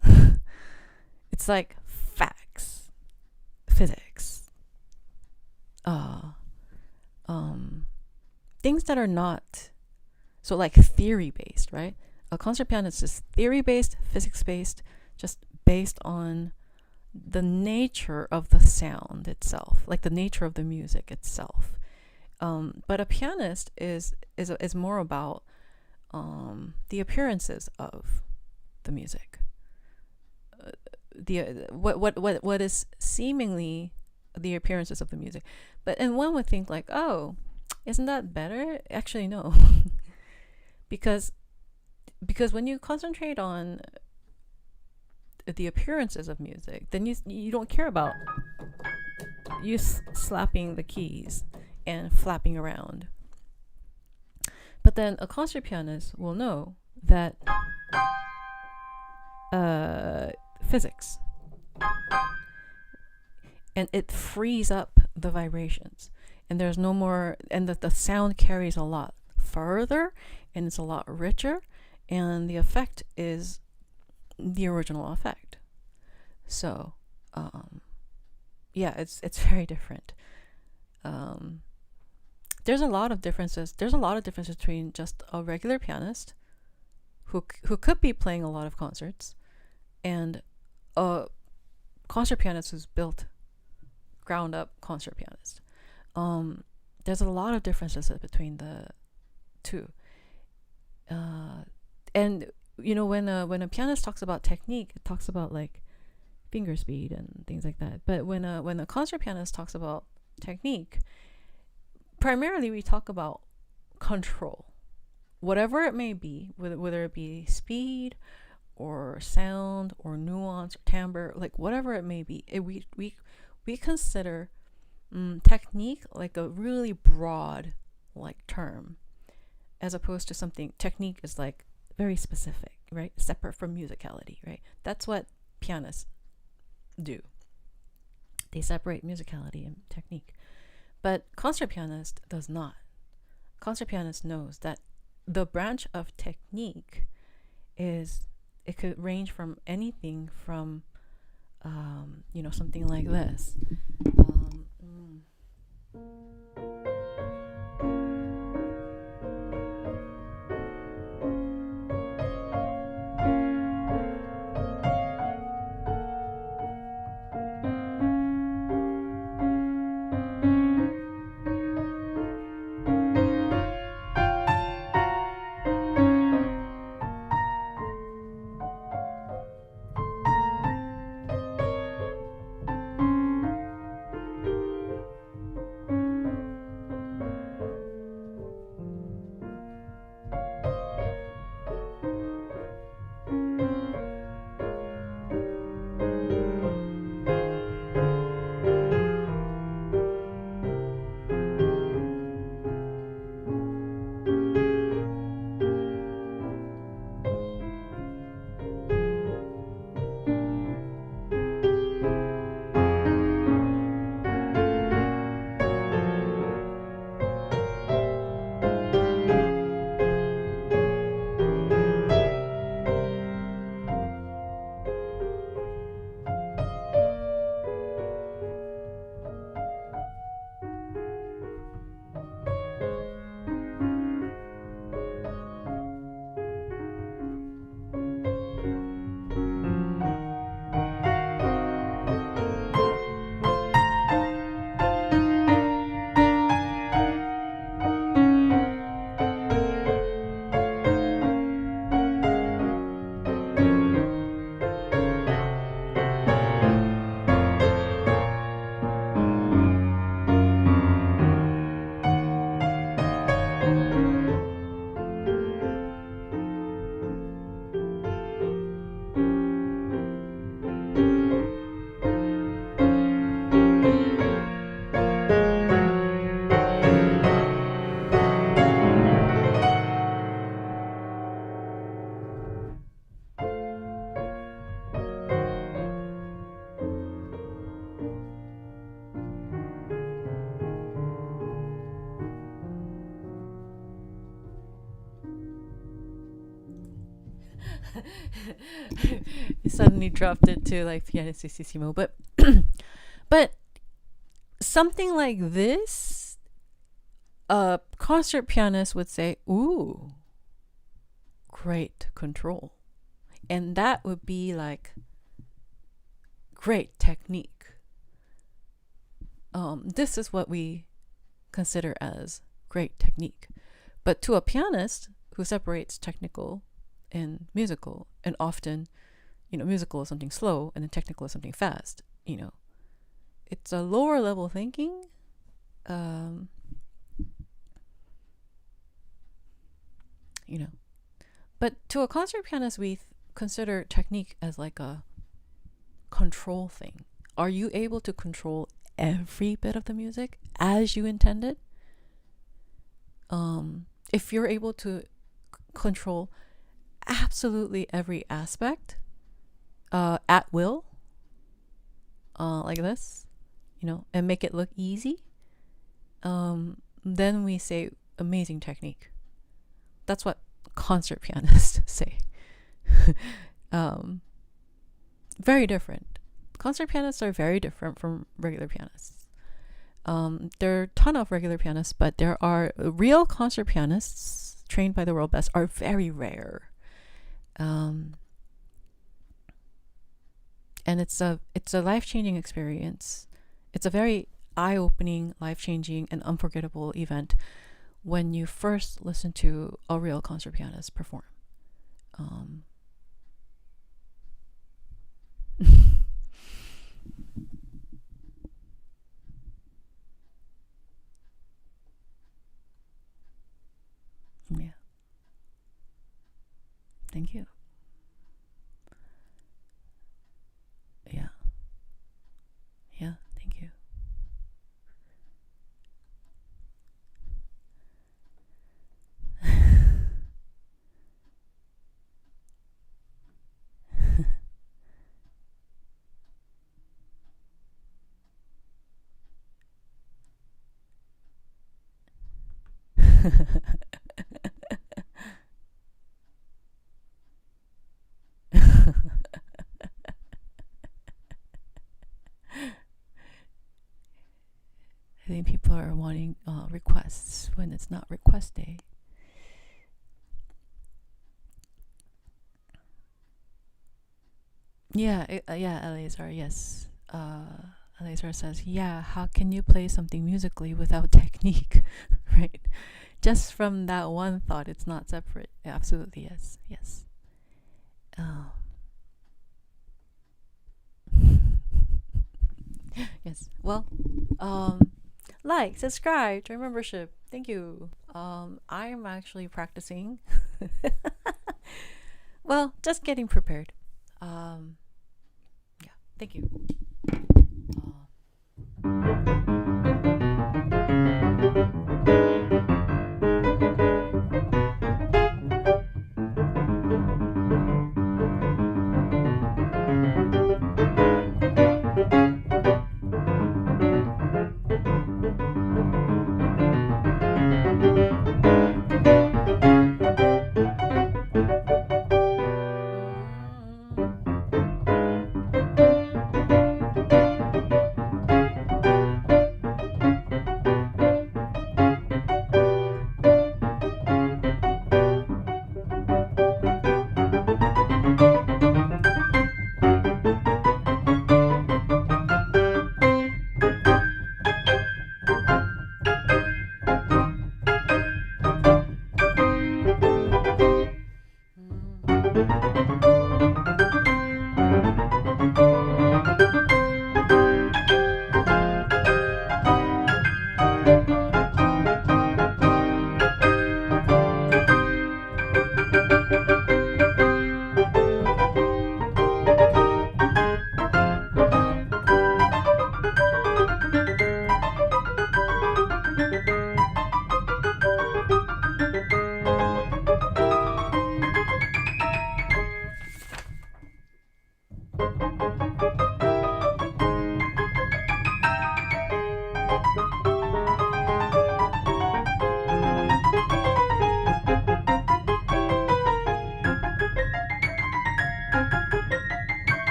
It's like facts, physics, things that are not so like theory based, right? A concert pianist is theory based, physics based, just based on the nature of the sound itself, like the nature of the music itself. But a pianist is more about the appearances of the music. What is seemingly the appearances of the music. And one would think like, oh, isn't that better? Actually, no. because when you concentrate on the appearances of music, then you don't care about you slapping the keys and flapping around. But then a concert pianist will know that physics, and it frees up the vibrations, and there's no more, and the sound carries a lot further, and it's a lot richer, and the effect is the original effect. So it's very different. There's a lot of differences between just a regular pianist who could be playing a lot of concerts and a concert pianist who's built ground up concert pianist. There's a lot of differences between the two. And when a pianist talks about technique, it talks about like finger speed and things like that. But when a concert pianist talks about technique, primarily we talk about control, whatever it may be, whether it be speed or sound or nuance or timbre, like whatever it may be. We consider technique like a really broad like term, as opposed to something. Technique is like very specific, right? Separate from musicality, right? That's what pianists do. They separate musicality and technique. But concert pianist does not. Concert pianist knows that the branch of technique it could range from anything from something like this. Suddenly dropped it to like pianissimo, but but something like this, a concert pianist would say, "Ooh, great control," and that would be like great technique. This is what we consider as great technique. But to a pianist who separates technical and musical, and often, musical is something slow and then technical is something fast, it's a lower level thinking. But to a concert pianist, we consider technique as like a control thing. Are you able to control every bit of the music as you intended? If you're able to control absolutely every aspect at will, like this, and make it look easy, then we say amazing technique. That's what concert pianists say. Very different. Concert pianists are very different from regular pianists. There are a ton of regular pianists, but there are real concert pianists trained by the world best are very rare. And it's a life-changing experience. It's a very eye-opening, life-changing, and unforgettable event when you first listen to a real concert pianist perform. Yeah. Thank you. Yeah. Yeah, thank you. I think people are wanting requests when it's not request day. Yeah, Eleazar, yes. Eleazar says, yeah, how can you play something musically without technique? Right? Just from that one thought, it's not separate. Absolutely, yes. Yes. Yes. Well, like, subscribe, join membership. Thank you. I'm actually practicing. Well, just getting prepared. Yeah. Thank you.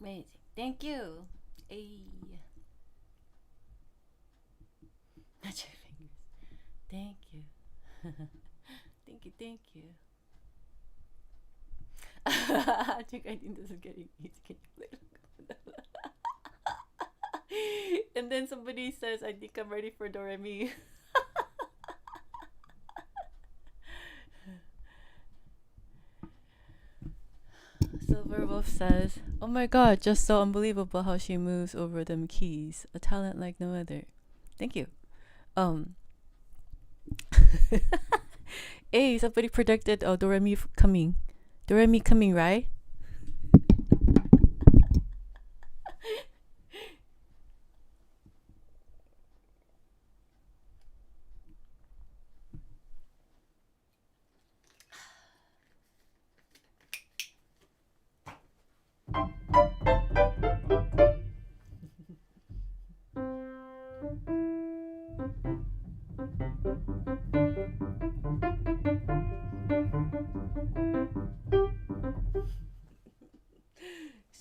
Amazing. Thank you. Hey. Not your fingers. Thank you. Thank you, thank you. I think this is getting easy. Can you play and then somebody says, I think I'm ready for Do Re Mi. Silver Wolf says, oh my god, just so unbelievable how she moves over them keys. A talent like no other. Thank you. Hey, somebody predicted Do Re Mi coming. Do Re Mi coming, right?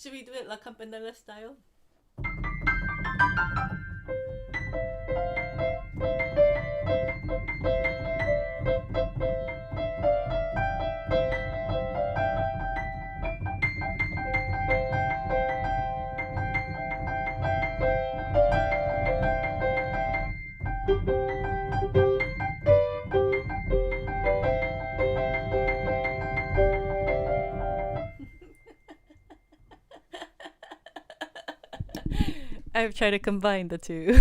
Should we do it La Campanella style? I've tried to combine the two.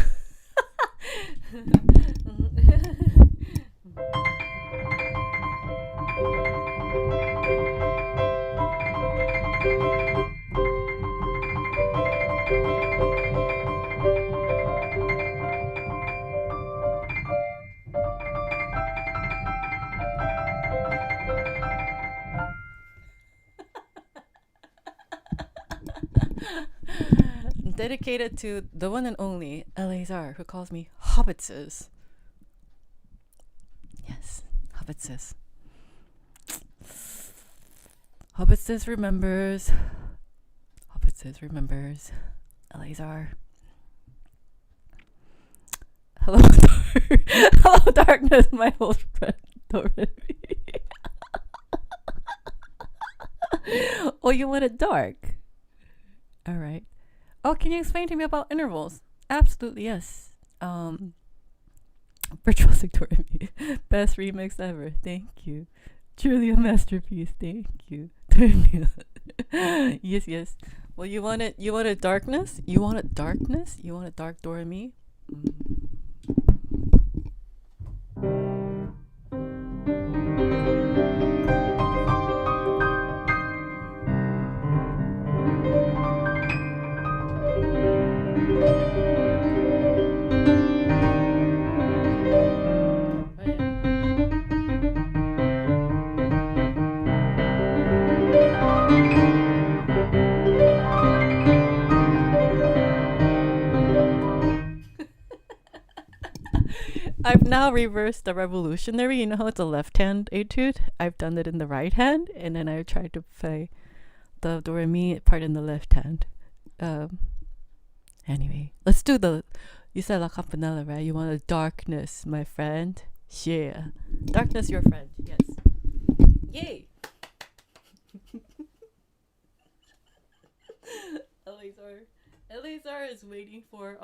Dedicated to the one and only Eleazar, who calls me Hobbitses. Yes, Hobbitses. Hobbitses remembers. Hobbitses remembers. Eleazar. Hello, hello, darkness, my old friend. Oh, you want it dark? All right. Oh, can you explain to me about intervals? Absolutely, yes. Virtual Do Re Mi. Best remix ever. Thank you. Truly a masterpiece. Thank you. Yes, yes. Well, you want it darkness? You want it darkness? You want it dark Do Re Mi? I've now reversed the revolutionary. You know how it's a left hand etude? I've done it in the right hand, and then I tried to play the Do Re Mi part in the left hand. Anyway, let's do the. You said La Campanella, right? You want a darkness, my friend? Yeah. Darkness, your friend. Yes. Yay! Eleazar is waiting for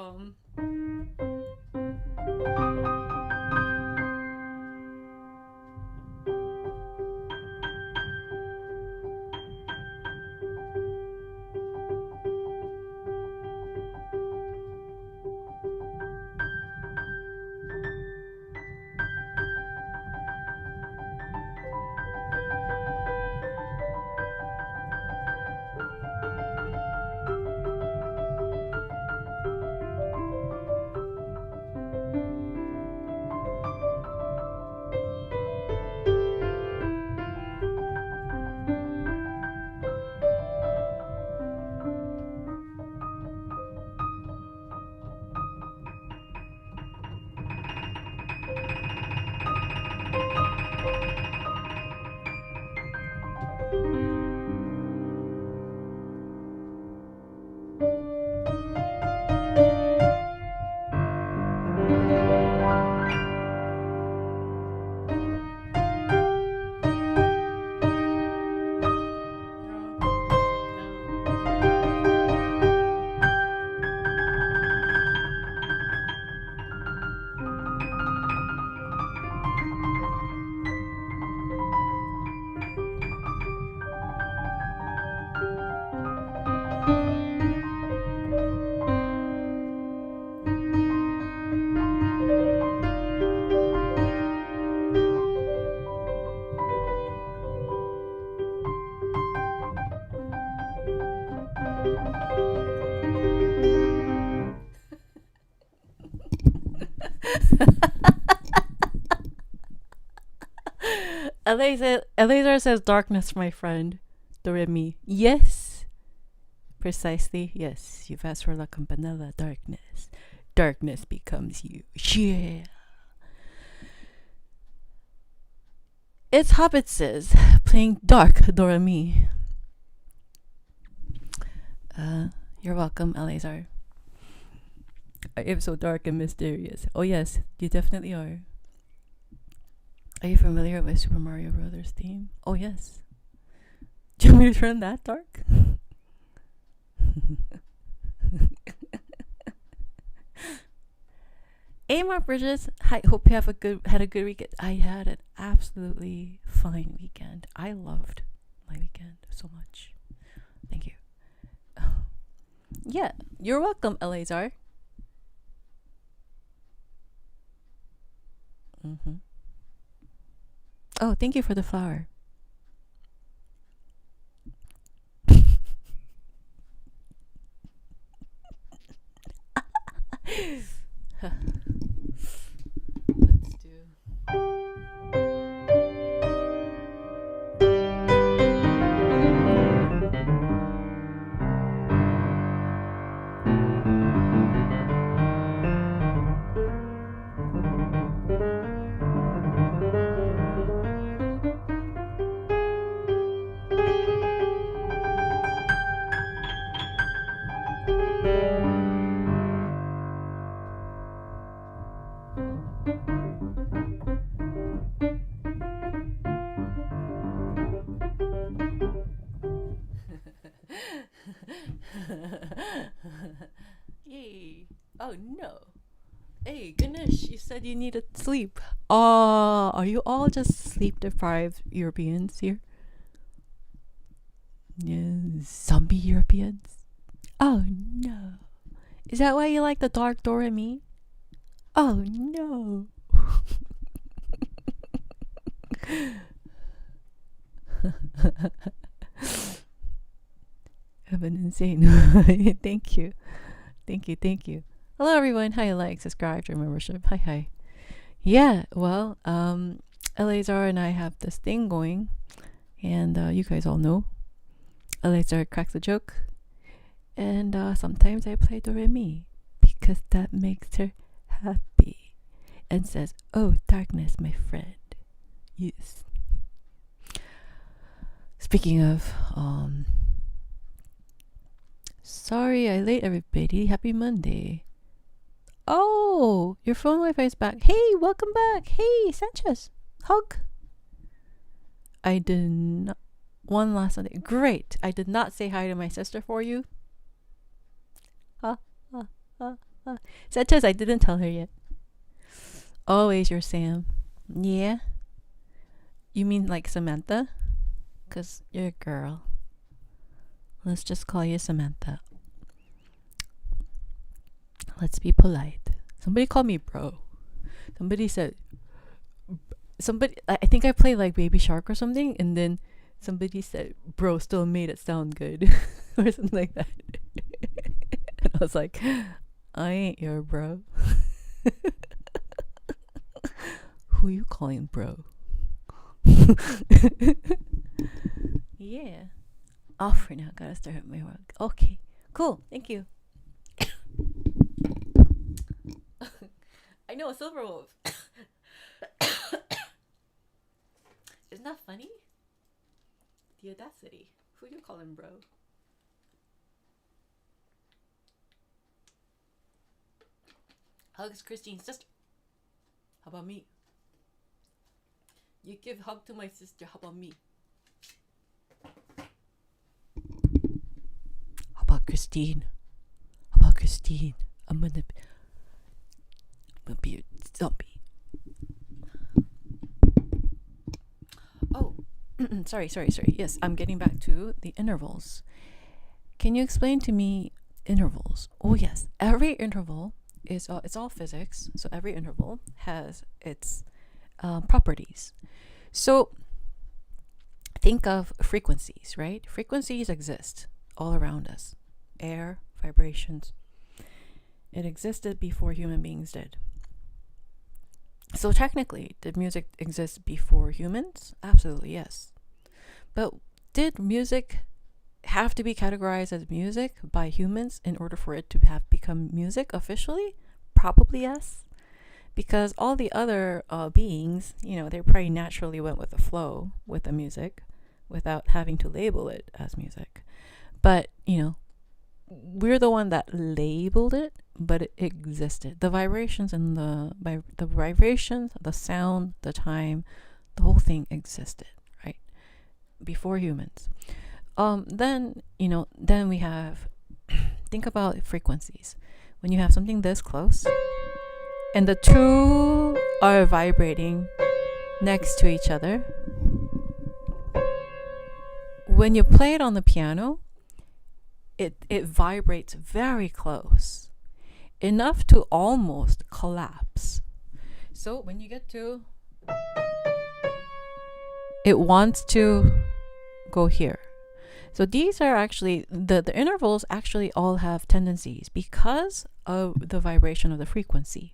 Eleazar says darkness, my friend. Doremi. Yes. Precisely. Yes. You've asked for La Campanella. Darkness. Darkness becomes you. Yeah. It's Hobbitses playing Dark Doremi. You're welcome, Eleazar. I am so dark and mysterious. Oh yes, you definitely are. Are you familiar with Super Mario Brothers theme? Oh yes. Do you want me to turn that dark? Amar Bridges, I hope you had a good weekend. I had an absolutely fine weekend. I loved my weekend so much. Thank you. Yeah, you're welcome, Eleazar. Mm-hmm. Oh, thank you for the flower. Let's do. Yay. Oh no. Hey, Ganesh, you said you needed sleep. Are you all just sleep deprived Europeans here? Yes, zombie Europeans. Oh no. Is that why you like the dark Doremi? Oh no. Have an insane. Thank you. Thank you. Hello everyone. Hi, like, subscribe, join membership. Hi. Yeah, well, Eleazar and I have this thing going, and you guys all know. Eleazar cracks a joke, and sometimes I play Doremi because that makes her happy, and says, "Oh, darkness, my friend." Yes. Speaking of, sorry I late everybody. Happy Monday. Oh, your phone Wi-Fi is back. Hey, welcome back. Hey, Sanchez. Hug. I did not. One last Sunday. Great. I did not say hi to my sister for you. Sanchez, I didn't tell her yet. Always your Sam. Yeah. You mean like Samantha? 'Cause you're a girl. Let's just call you Samantha. Let's be polite. Somebody called me bro. Somebody said, I think I played like Baby Shark or something, and then somebody said, bro still made it sound good. Or something like that. And I was like, I ain't your bro. Who you calling bro? Yeah. Off right now. Gotta start at my work. Okay. Cool. Thank you. I know, a silver wolf. Isn't that funny? The audacity. Who you calling bro? Hugs Christine's sister. How about me? You give hug to my sister. How about me? How about Christine? I'm gonna be a zombie. Oh, sorry. Yes, I'm getting back to the intervals. Can you explain to me intervals? Oh yes, every interval is it's all physics. So every interval has its properties. So think of frequencies, right? Frequencies exist all around us. Air, vibrations. It existed before human beings did. So technically, did music exist before humans? Absolutely, yes. But did music have to be categorized as music by humans in order for it to have become music officially? Probably yes. Because all the other beings, they probably naturally went with the flow with the music without having to label it as music. But, we're the one that labeled it, but it existed. The vibrations and the vibrations, the sound, the time, the whole thing existed, right? Before humans. Then we have, think about frequencies. When you have something this close and the two are vibrating next to each other, when you play it on the piano, it vibrates very close, enough to almost collapse. So when you get to, it wants to go here. So these are actually, the intervals actually all have tendencies because of the vibration of the frequency.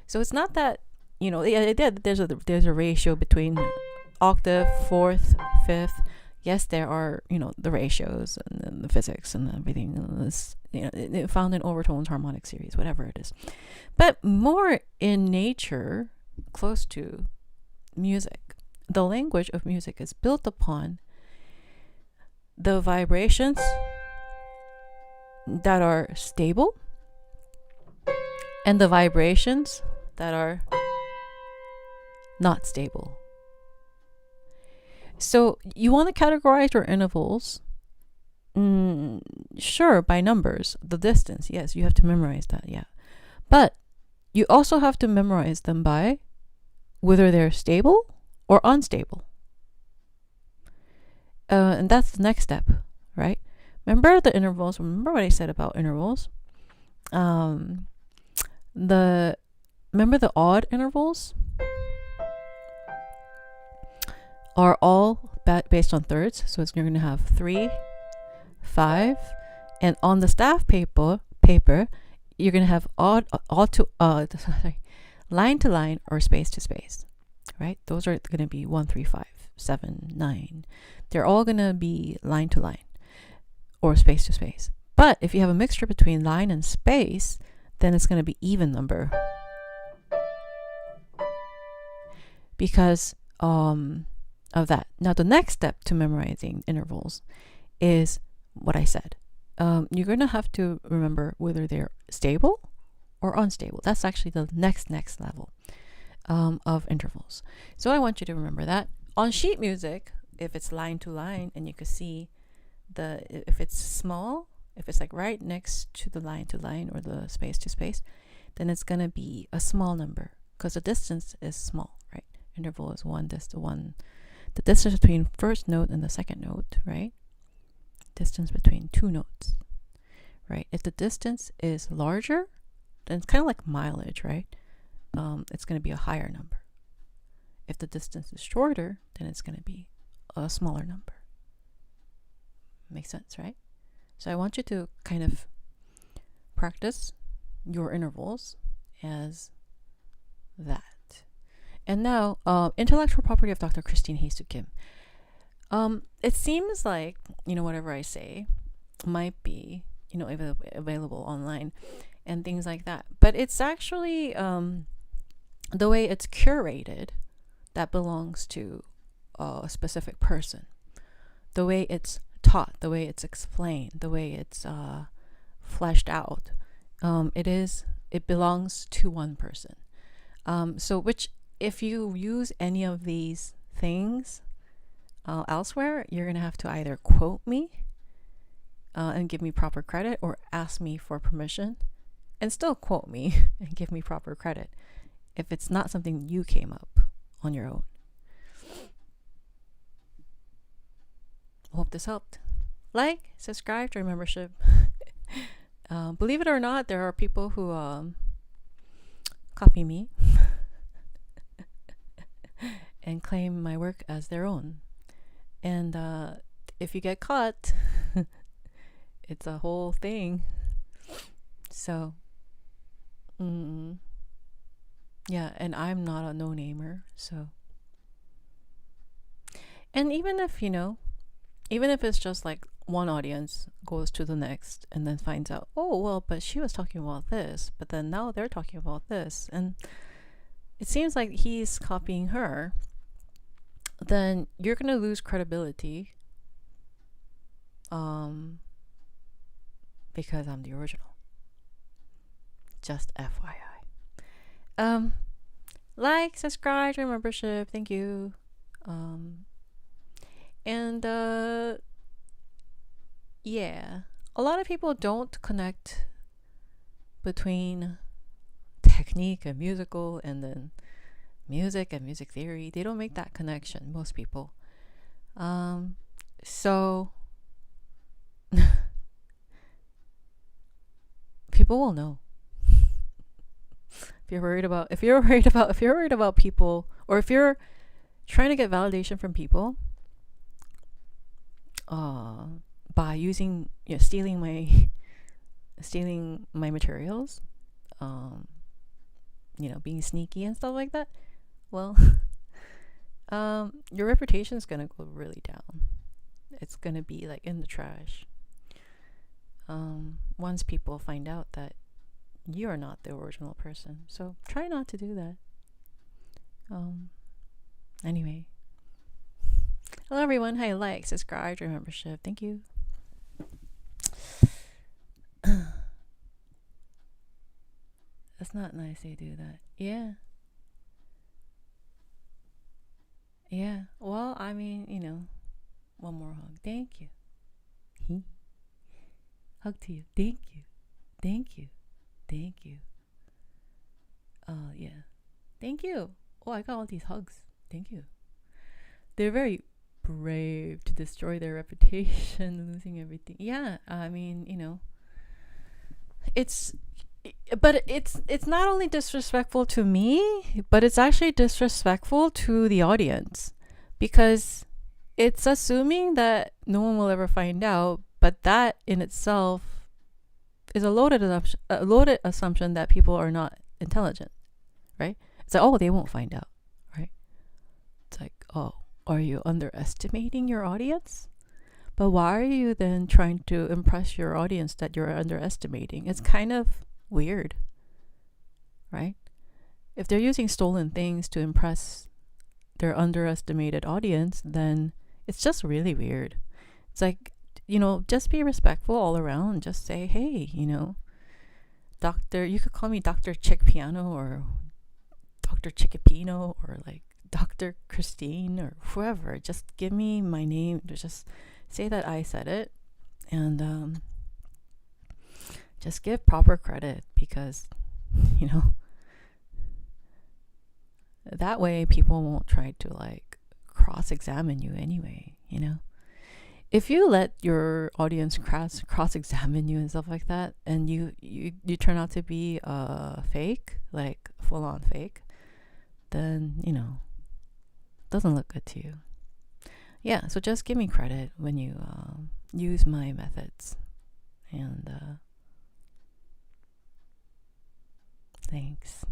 So it's not that, there's a ratio between octave, fourth, fifth. Yes, there are, the ratios and the physics and everything. This, found in overtones, harmonic series, whatever it is. But more in nature, close to music, the language of music is built upon the vibrations that are stable and the vibrations that are not stable. So you want to categorize your intervals, sure, by numbers, the distance, yes, you have to memorize that, yeah. But you also have to memorize them by whether they're stable or unstable. And that's the next step, right? Remember the intervals. Remember what I said about intervals. Remember the odd intervals are all based on thirds. So you're going to have 3, 5, and on the staff paper, you're going to have line to line or space to space, right? Those are going to be 1, 3, 5, 7, 9. They're all going to be line to line or space to space. But if you have a mixture between line and space, then it's going to be even number. Because of that. Now, the next step to memorizing intervals is what I said. You're going to have to remember whether they're stable or unstable. That's actually the next level of intervals. So I want you to remember that. On sheet music, if it's line to line and you can see if it's small, if it's like right next to the line to line or the space to space, then it's going to be a small number because the distance is small, right? Interval is the distance between first note and the second note, right? Distance between two notes, right? If the distance is larger, then it's kind of like mileage, right? It's going to be a higher number. If the distance is shorter, then it's going to be a smaller number. Makes sense, right? So I want you to kind of practice your intervals as that. And now, intellectual property of Dr. Christine Hye-Su Kim. It seems like, whatever I say might be, available online and things like that. But it's actually the way it's curated that belongs to a specific person. The way it's taught, the way it's explained, the way it's fleshed out. It belongs to one person. If you use any of these things elsewhere, you're going to have to either quote me and give me proper credit, or ask me for permission and still quote me and give me proper credit if it's not something you came up on your own. Hope this helped. Like, subscribe, join membership. Believe it or not, there are people who copy me and claim my work as their own. And if you get caught, it's a whole thing. So, Yeah, and I'm not a no-namer, so. And even if, even if it's just like one audience goes to the next and then finds out, oh, well, but she was talking about this, but then now they're talking about this, and it seems like he's copying her, then you're going to lose credibility because I'm the original. Just FYI. Like, subscribe, join membership. Thank you. And yeah, a lot of people don't connect between technique and musical, and then music and music theory. They don't make that connection, most people. So people will know. If you're worried about people, or if you're trying to get validation from people by using, stealing my materials, being sneaky and stuff like that, well, your reputation is gonna go really down. It's gonna be like in the trash once people find out that you are not the original person. So try not to do that. Anyway, hello everyone. Hi, like, subscribe, join membership. Thank you. That's not nice they do that. Yeah. Well, I mean, one more hug. Thank you. Hug to you. Thank you. Yeah. Thank you. Oh, I got all these hugs. Thank you. They're very brave to destroy their reputation, losing everything. Yeah, I mean, it's not only disrespectful to me, but it's actually disrespectful to the audience, because it's assuming that no one will ever find out, but that in itself is a loaded assumption that people are not intelligent, right? It's like, oh, they won't find out, right? It's like, oh, are you underestimating your audience? But why are you then trying to impress your audience that you're underestimating? It's kind of weird, right? If they're using stolen things to impress their underestimated audience, then it's just really weird. It's like, just be respectful all around. Just say, hey, Doctor, you could call me Dr. CHKPiano or Dr. CHKPiano or like Dr. Christine or whoever. Just give me my name. Just say that I said it, and just give proper credit, because that way people won't try to like cross-examine you anyway. If you let your audience cross-examine you and stuff like that, and you turn out to be fake, like full-on fake, then doesn't look good to you. Yeah, so just give me credit when you use my methods, and thanks.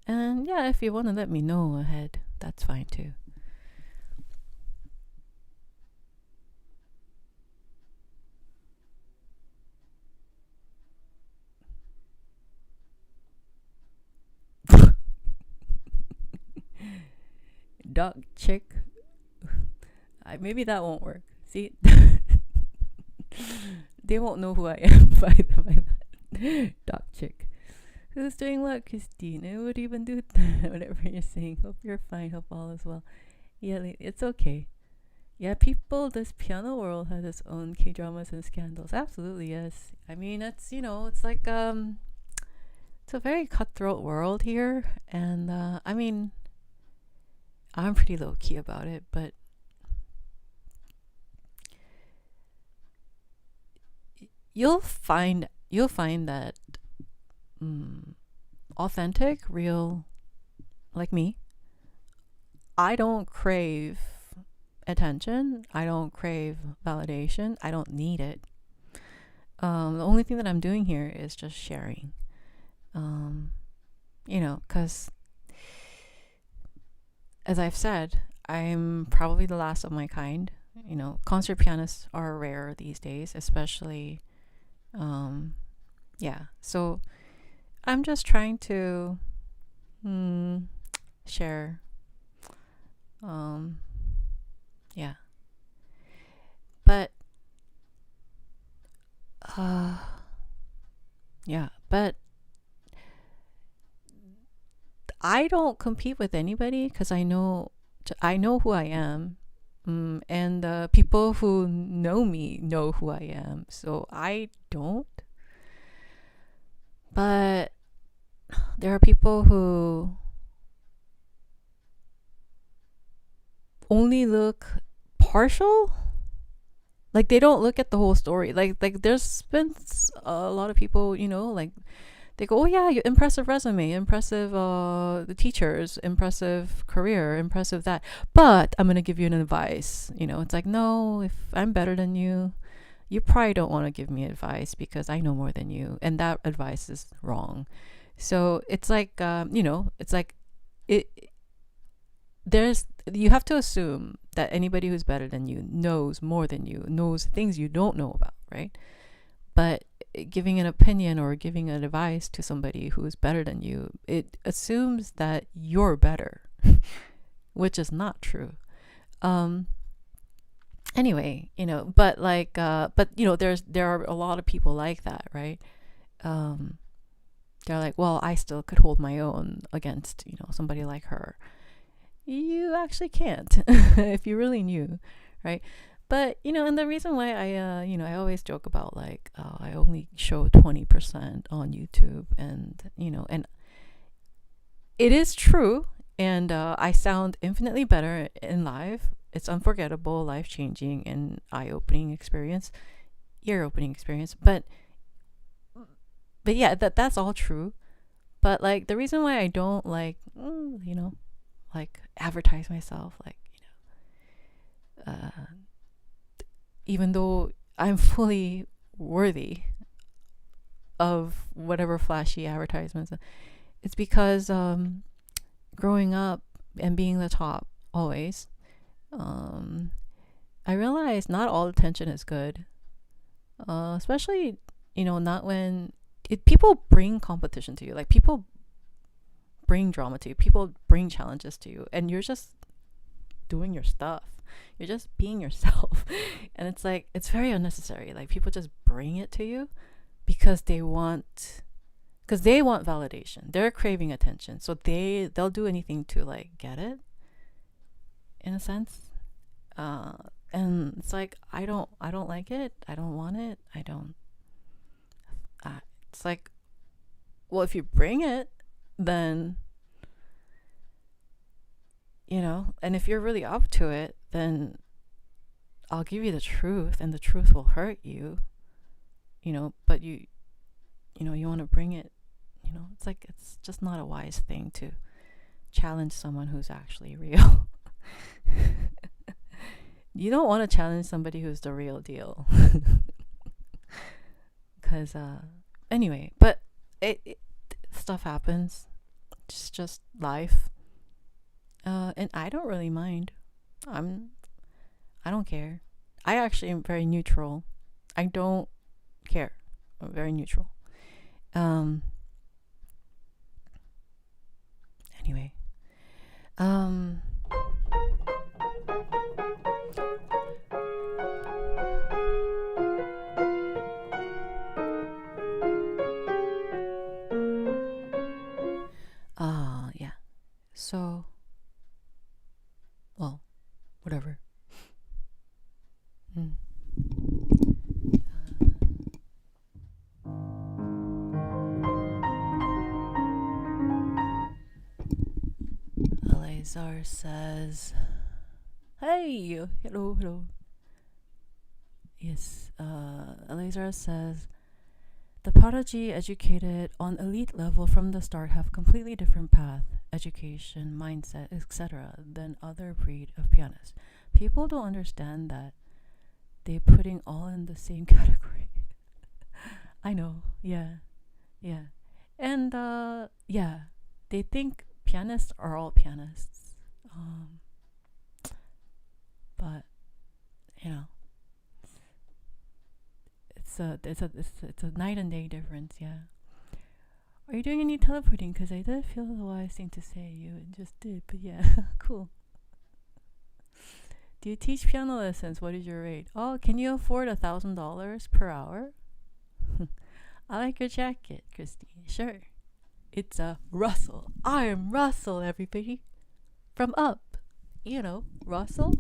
And yeah, if you want to let me know ahead, that's fine too. Dog chick. Maybe that won't work. See, they won't know who I am by that. Dog chick. Who's doing what, Christine? I would even do that. Whatever you're saying. Hope you're fine. Hope all is well. Yeah, it's okay. Yeah, this piano world has its own K-dramas and scandals. Absolutely, yes. I mean, it's it's like it's a very cutthroat world here, and I mean, I'm pretty low key about it, but you'll find that authentic, real, like me, I don't crave attention. I don't crave validation. I don't need it. The only thing that I'm doing here is just sharing. Because as I've said, I'm probably the last of my kind. Concert pianists are rare these days, especially, yeah. So I'm just trying to share, yeah. But, yeah, but I don't compete with anybody because I know who I am. And the people who know me know who I am. So I don't. But there are people who only look partial. Like they don't look at the whole story. Like there's been a lot of people, like they go, oh yeah, impressive resume, impressive the teachers, impressive career, impressive that. But I'm gonna give you an advice. It's like, no, if I'm better than you, you probably don't want to give me advice because I know more than you, and that advice is wrong. So it's like, it's like it. There's you have to assume that anybody who's better than you knows more than you, knows things you don't know about, right? But giving an opinion or giving an advice to somebody who is better than you, it assumes that you're better, which is not true. Anyway, but like, there are a lot of people like that, right? They're like, well, I still could hold my own against, somebody like her. You actually can't if you really knew, right? But and the reason why I always joke about like, I only show 20% on YouTube, and and it is true, and I sound infinitely better in live. It's unforgettable, life changing, and eye opening experience, ear opening experience. But yeah, that's all true. But like the reason why I don't like like advertise myself, like even though I'm fully worthy of whatever flashy advertisements, it's because growing up and being the top always, I realized not all attention is good, especially not when people bring competition to you. Like people bring drama to you, people bring challenges to you, and you're just doing your stuff, you're just being yourself. And it's like, it's very unnecessary. Like people just bring it to you because they want validation, they're craving attention, so they'll do anything to like get it, in a sense. And it's like, I don't like it, I don't want it, I don't it's like, well, if you bring it, then and if you're really up to it, then I'll give you the truth, and the truth will hurt you, but you want to bring it, it's like, it's just not a wise thing to challenge someone who's actually real. You don't want to challenge somebody who's the real deal. Because anyway, but it stuff happens. It's just life. And I don't really mind. I don't care. I actually am very neutral. I don't care. I'm very neutral. Anyway. Yeah. So, well, whatever. Eleazar says, hey, hello. Yes, Eleazar says, the prodigy educated on elite level from the start have completely different path, education, mindset, etc. than other breed of pianists. People don't understand that they're putting all in the same category. I know, yeah. And, yeah. they think pianists are all pianists. But you know, it's a night and day difference. Yeah. Are you doing any teleporting? Because I did feel the wise thing to say. You just did, but yeah, cool. Do you teach piano lessons? What is your rate? Oh, can you afford $1,000 per hour? I like your jacket, Christine. Sure. It's a Russell. I am Russell, everybody. From Up. You know, Russell.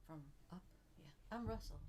From Up. Yeah, I'm Russell.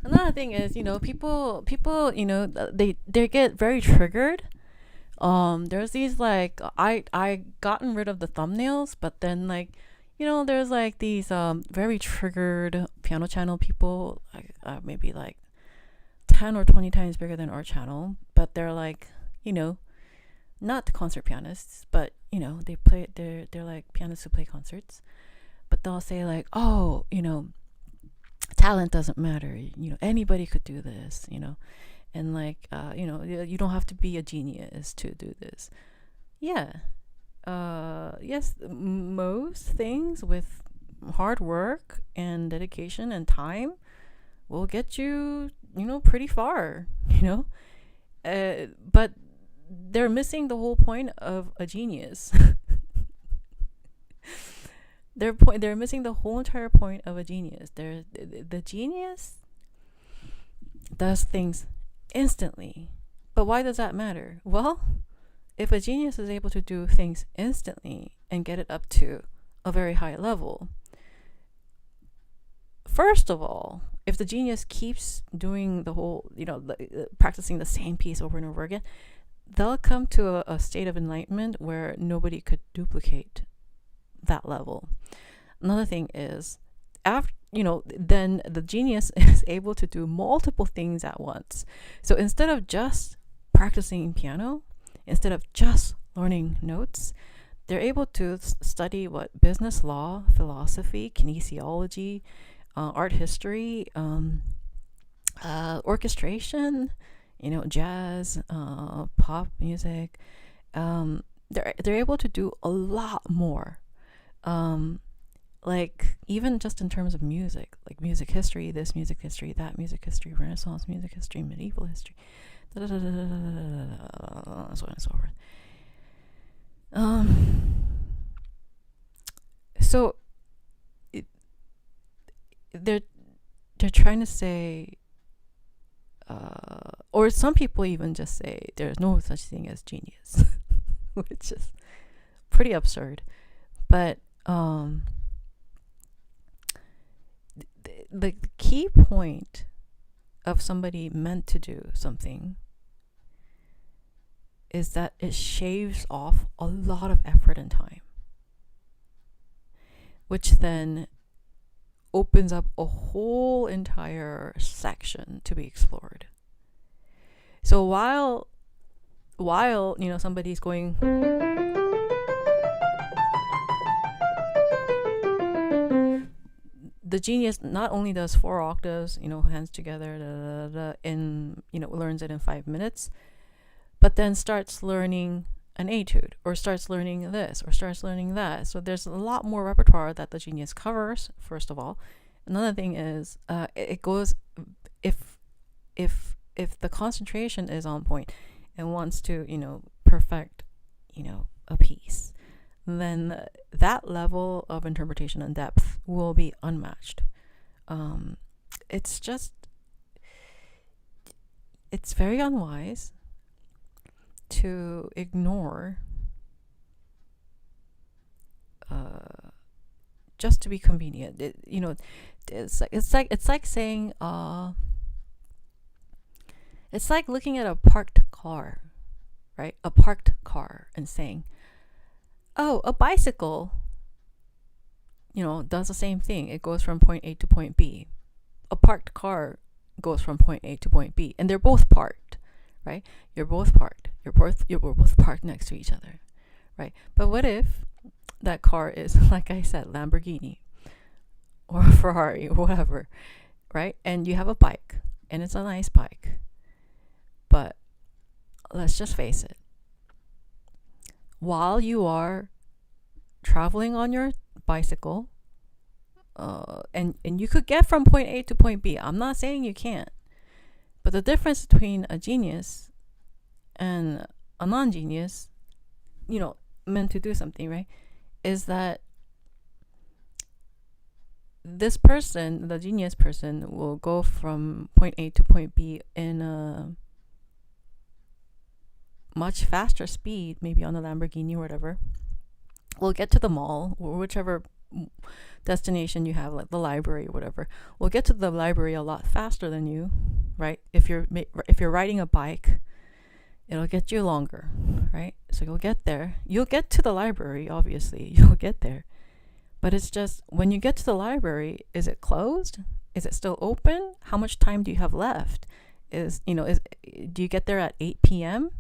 Another thing is, people, they get very triggered. There's these like I gotten rid of the thumbnails, but then like, there's like these very triggered piano channel people, like maybe like 10 or 20 times bigger than our channel, but they're like, not concert pianists, but they play, they're like pianists who play concerts, but they'll say like, oh, talent doesn't matter, anybody could do this, and like you don't have to be a genius to do this. Yeah. Yes, most things with hard work and dedication and time will get you, pretty far, but they're missing the whole point of a genius. They're missing the whole entire point of a genius. The genius does things instantly. But why does that matter? Well, if a genius is able to do things instantly and get it up to a very high level, first of all, if the genius keeps doing the whole, practicing the same piece over and over again, they'll come to a state of enlightenment where nobody could duplicate that level. Another thing is, after then the genius is able to do multiple things at once. So instead of just practicing piano, instead of just learning notes, they're able to study what business law, philosophy, kinesiology, art history, orchestration, jazz, pop music. They're able to do a lot more. Like even just in terms of music, like music history, this music history, that music history, Renaissance music history, medieval history, so on and so forth. So they're trying to say, or some people even just say there's no such thing as genius, which is pretty absurd. But the key point of somebody meant to do something is that it shaves off a lot of effort and time, which then opens up a whole entire section to be explored. So while somebody's going, the genius not only does 4 octaves, hands together, in learns it in 5 minutes, but then starts learning an etude, or starts learning this, or starts learning that. So there's a lot more repertoire that the genius covers, first of all. Another thing is, it goes, if the concentration is on point and wants to, perfect, a piece, then that level of interpretation and depth will be unmatched. It's very unwise to ignore just to be convenient. It's like saying, it's like looking at a parked car, right? A parked car, and saying, oh, a bicycle, does the same thing. It goes from point A to point B. A parked car goes from point A to point B, and they're both parked, right? You're both parked. You're both parked next to each other, right? But what if that car is, like I said, Lamborghini or Ferrari or whatever, right? And you have a bike, and it's a nice bike. But let's just face it. While you are traveling on your bicycle, and you could get from point A to point B. I'm not saying you can't. But the difference between a genius and a non-genius, meant to do something, right, is that this person, the genius person, will go from point A to point B in a much faster speed, maybe on a Lamborghini or whatever. We'll get to the mall or whichever destination you have, like the library or whatever. We'll get to the library a lot faster than you, right? If you're riding a bike, it'll get you longer, right? So you'll get there. You'll get to the library, obviously. You'll get there. But it's just, when you get to the library, is it closed? Is it still open? How much time do you have left? Do you get there at 8 p.m.?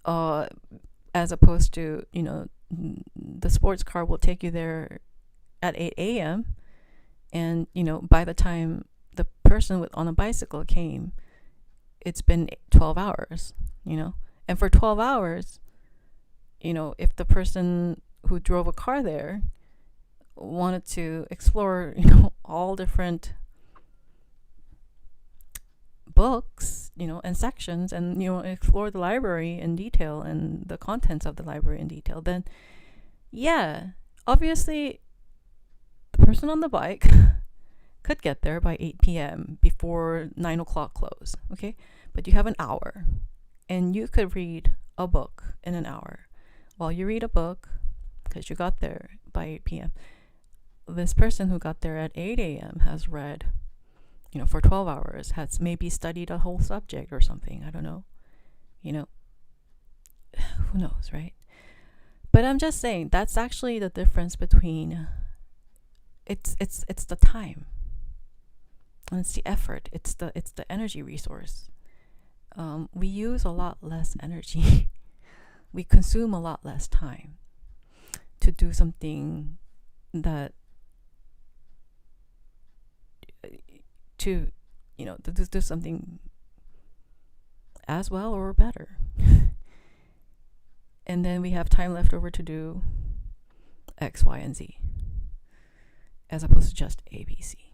As opposed to, the sports car will take you there at 8 a.m. And, by the time the person on a bicycle came, it's been 12 hours, And for 12 hours, if the person who drove a car there wanted to explore, all different books, and sections, and, explore the library in detail and the contents of the library in detail, then, yeah, obviously, the person on the bike could get there by 8 p.m. before 9 o'clock close, okay? But you have an hour, and you could read a book in an hour. While you read a book, because you got there by 8 p.m., this person who got there at 8 a.m. has read, for 12 hours, has maybe studied a whole subject or something. I don't know. Who knows, right? But I'm just saying, that's actually the difference between, it's the time, and it's the effort, it's the energy resource. we use a lot less energy. We consume a lot less time to do something that to do something as well or better. And then we have time left over to do X, Y, and Z, as opposed to just A, B, C.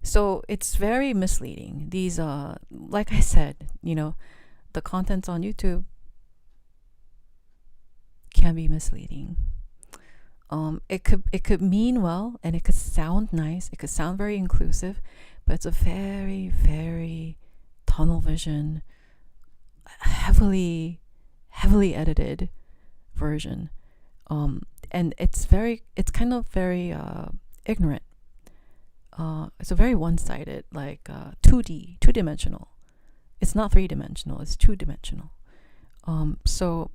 So it's very misleading. These, like I said, the contents on YouTube can be misleading. It could mean well, and it could sound nice. It could sound very inclusive, but it's a very, very tunnel vision, heavily edited version. And it's kind of very ignorant. It's a very one-sided, like 2D, two-dimensional. It's not three-dimensional, it's two-dimensional. So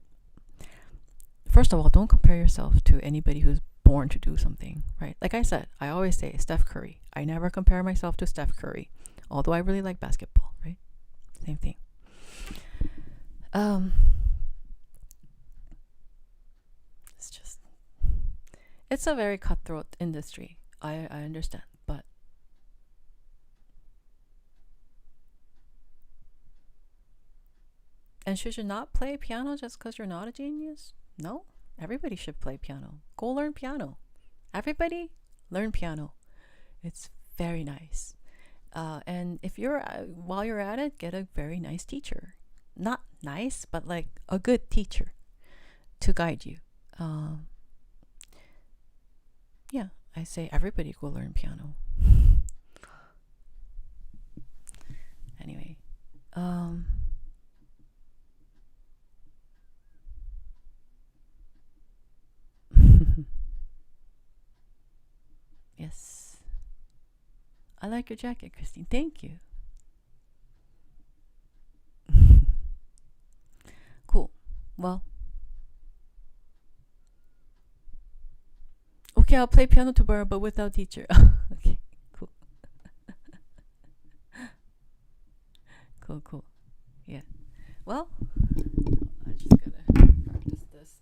first of all, don't compare yourself to anybody who's born to do something, right? Like I said, I always say Steph Curry. I never compare myself to Steph Curry, although I really like basketball, right? Same thing. It's a very cutthroat industry. I understand, but and should you not play piano just because you're not a genius? No, everybody should play piano. Go learn piano. Everybody learn piano. It's very nice. And if you're while you're at it, get a very nice teacher. Not nice, but like a good teacher to guide you. Yeah, I say everybody go learn piano. Anyway, yes. I like your jacket, Christine. Thank you. Cool. Well, okay, I'll play piano tomorrow, but without teacher. Okay, cool. Cool. Yeah. Well, I'm just gonna practice this.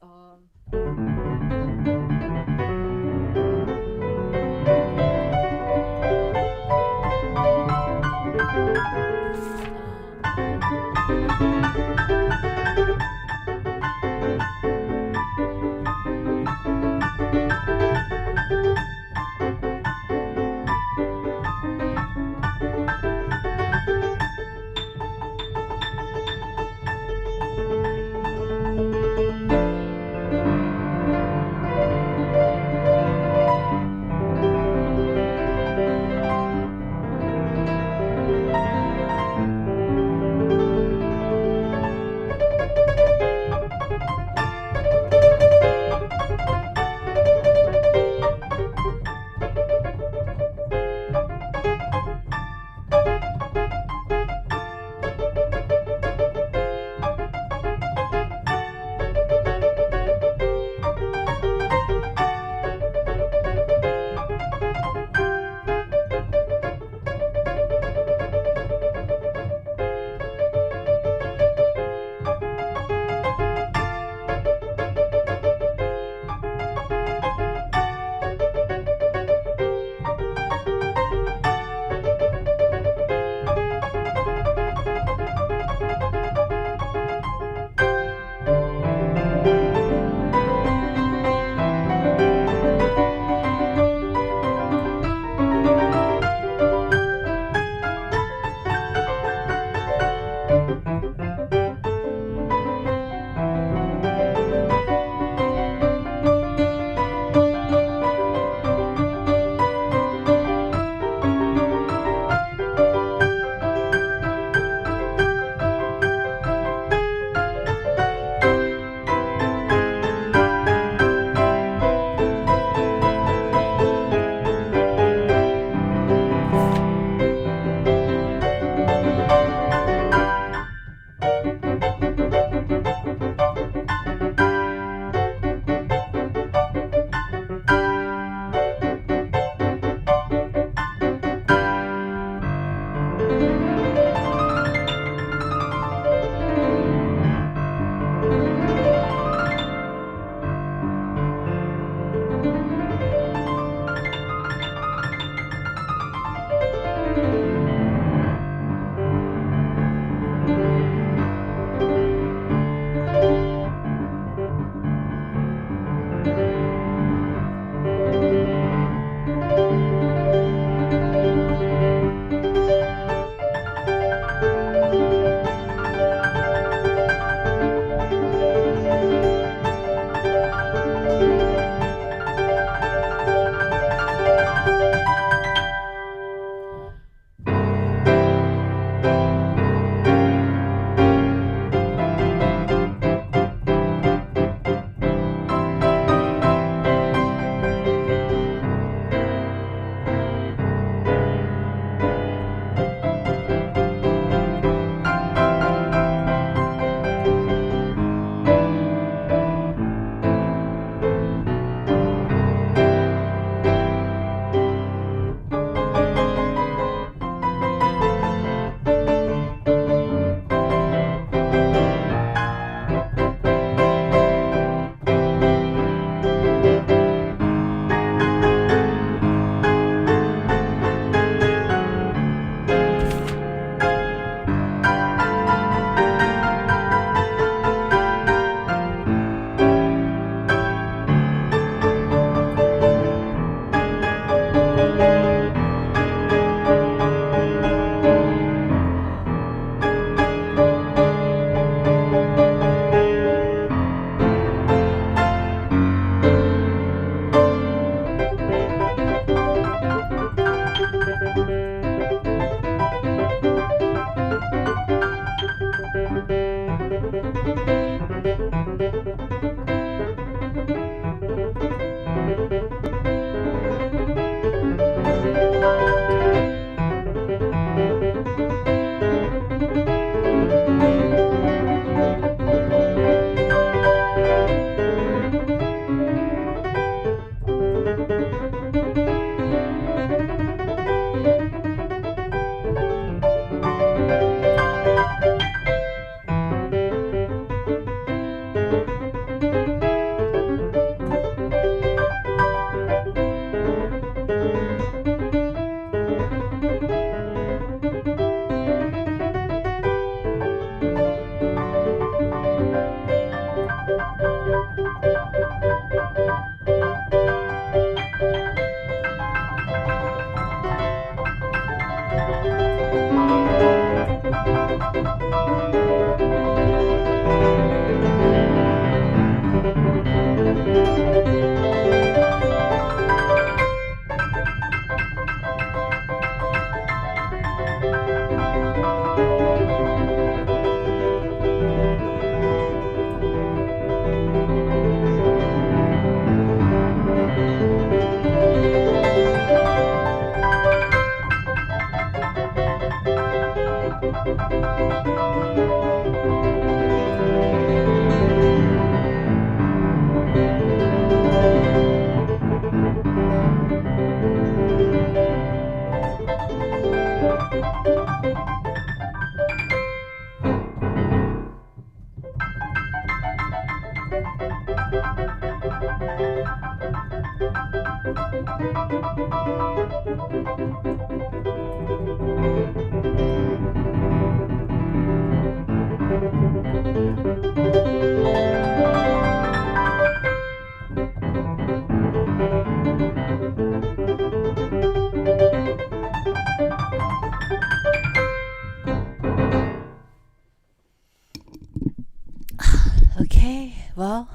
Okay, well,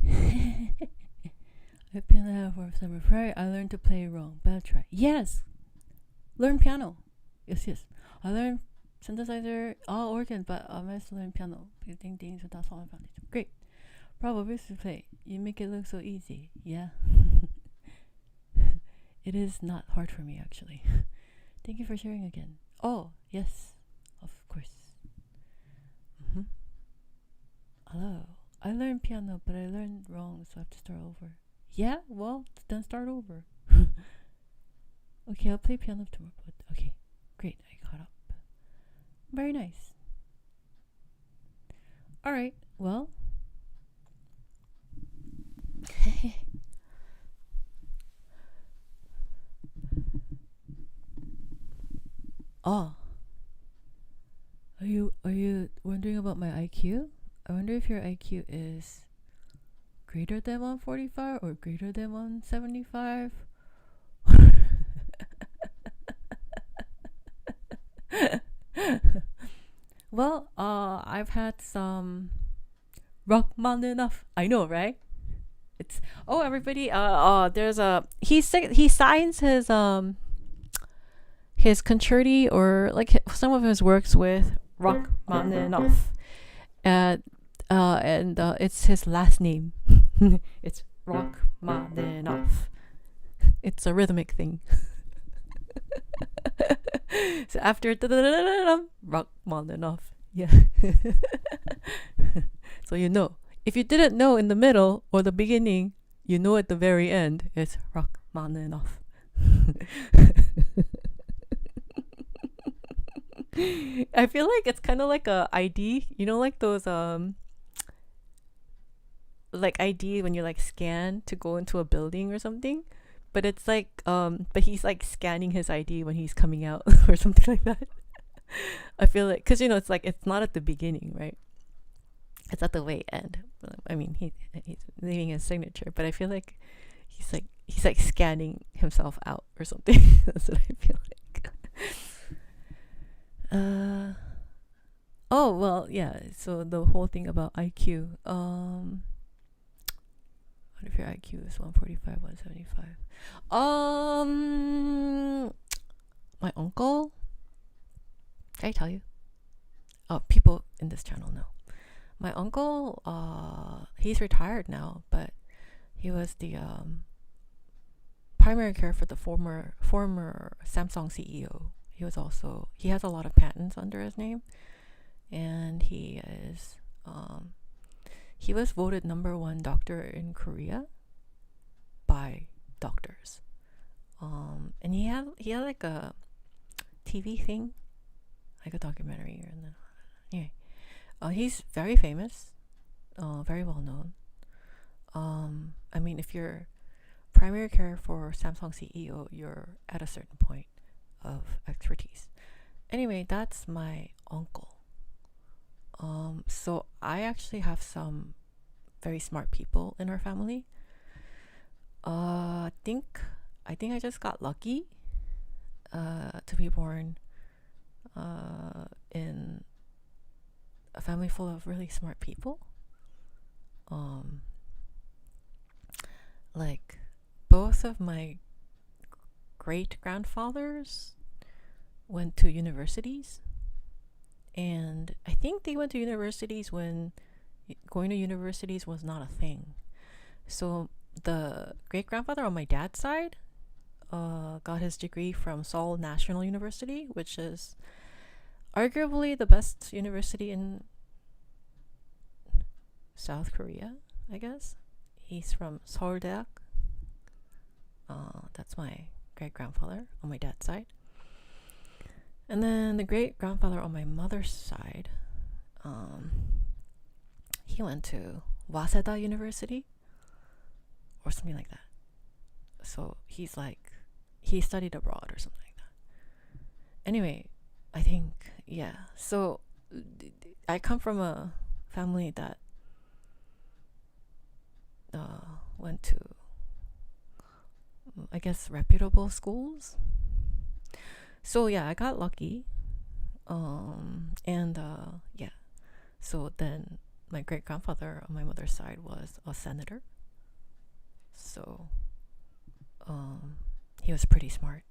I piano for summer Friday. I learned to play wrong, but I'll try. Yes, learn piano. Yes. I learned synthesizer, all organ, but I must learn piano. Ding ding, so that's all I found. Great. Prof, obviously play. You make it look so easy. Yeah. It is not hard for me actually. Thank you for sharing again. Oh yes, of course. Hello. I learned piano, but I learned wrong, so I have to start over. Yeah? Well, then start over. Okay, I'll play piano tomorrow. But okay, great. I caught up. Very nice. Alright, well. Oh. Are you wondering about my IQ? I wonder if your IQ is greater than 145 or greater than 175. Well, I've had some Rachmaninoff. I know, right? It's everybody. There's a he signs his his concerti or like some of his works with Rachmaninoff. And it's his last name. It's Rachmaninoff. It's a rhythmic thing. So after Rachmaninoff, yeah. So you know. If you didn't know in the middle or the beginning, you know at the very end, it's Rachmaninoff. I feel like it's kind of like a ID, you know, like those like ID when you like scan to go into a building or something, but it's like but he's like scanning his ID when he's coming out or something like that. I feel like, because you know, it's like it's not at the beginning, right? It's at the way end. I mean, he's leaving his signature, but I feel like he's like scanning himself out or something. That's what I feel like. Oh well, yeah. So the whole thing about IQ. What if your IQ is 145, 175? My uncle. Did I tell you? Oh, people in this channel know. My uncle, he's retired now, but he was the primary care for the former Samsung CEO. He has a lot of patents under his name, and he was voted #1 doctor in Korea by doctors. And he had like a TV thing, like a documentary, and then anyway. He's very famous, very well known. I mean, if you're primary care for Samsung CEO, you're at a certain point of expertise. Anyway, that's my uncle. So I actually have some very smart people in our family. I think I just got lucky to be born in a family full of really smart people. Like both of my great grandfathers went to universities, and I think they went to universities when going to universities was not a thing. So the great grandfather on my dad's side got his degree from Seoul National University, which is arguably the best university in South Korea, I guess. He's from Seouldaek. That's my great grandfather on my dad's side. And then the great grandfather on my mother's side, he went to Waseda University or something like that. So he studied abroad or something like that. Anyway, I think, yeah. So I come from a family that went to, I guess, reputable schools. So yeah, I got lucky. Yeah. So then my great grandfather on my mother's side was a senator. So he was pretty smart.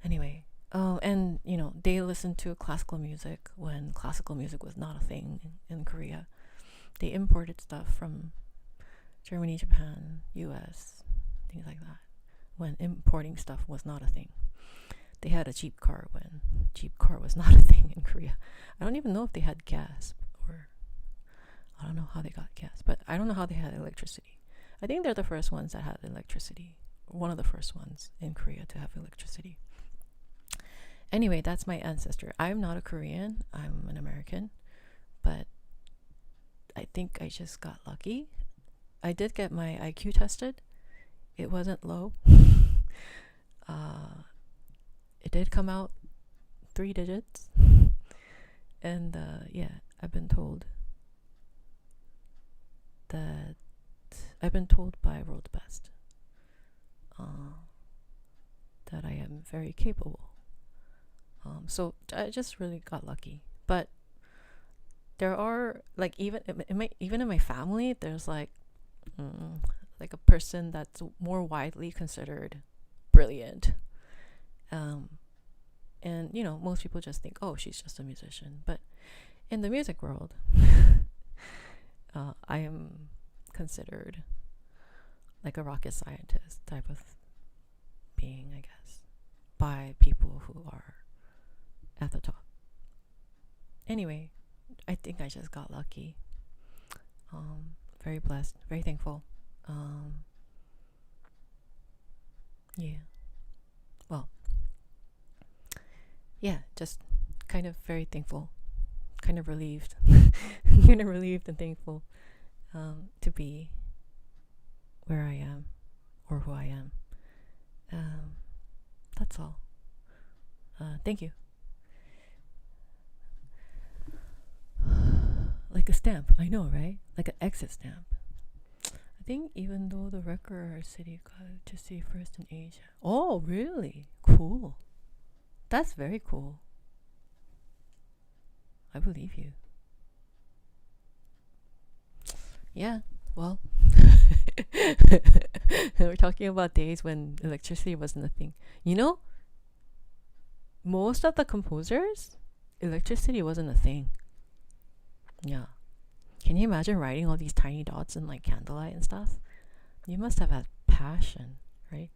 Anyway, and you know, they listened to classical music when classical music was not a thing in Korea. They imported stuff from Germany, Japan, US, things like that, when importing stuff was not a thing. They had a Jeep car when Jeep car was not a thing in Korea. I don't even know if they had gas, or I don't know how they got gas, but I don't know how they had electricity. I think they're the first ones that had electricity. One of the first ones in Korea to have electricity. Anyway, that's my ancestor. I'm not a Korean. I'm an American. But I think I just got lucky. I did get my IQ tested. It wasn't low. It did come out 3 digits. And yeah, I've been told by World's Best that I am very capable. So I just really got lucky. But there are, like, even in my family, there's like a person that's more widely considered brilliant. And you know, most people just think, oh, she's just a musician. But in the music world, I am considered like a rocket scientist type of being, I guess, by people who are at the top. Anyway, I think I just got lucky. Very blessed, very thankful. Yeah. Well, yeah, just kind of very thankful, kind of relieved, kind of relieved and thankful to be where I am or who I am. That's all. Thank you. Like a stamp, I know, right? Like an exit stamp. I think even though the record city got to see first in Asia. Oh, really? Cool. That's very cool. I believe you. Yeah, well, we're talking about days when electricity wasn't a thing. You know, most of the composers, electricity wasn't a thing. Yeah. Can you imagine writing all these tiny dots in like candlelight and stuff? You must have had passion, right?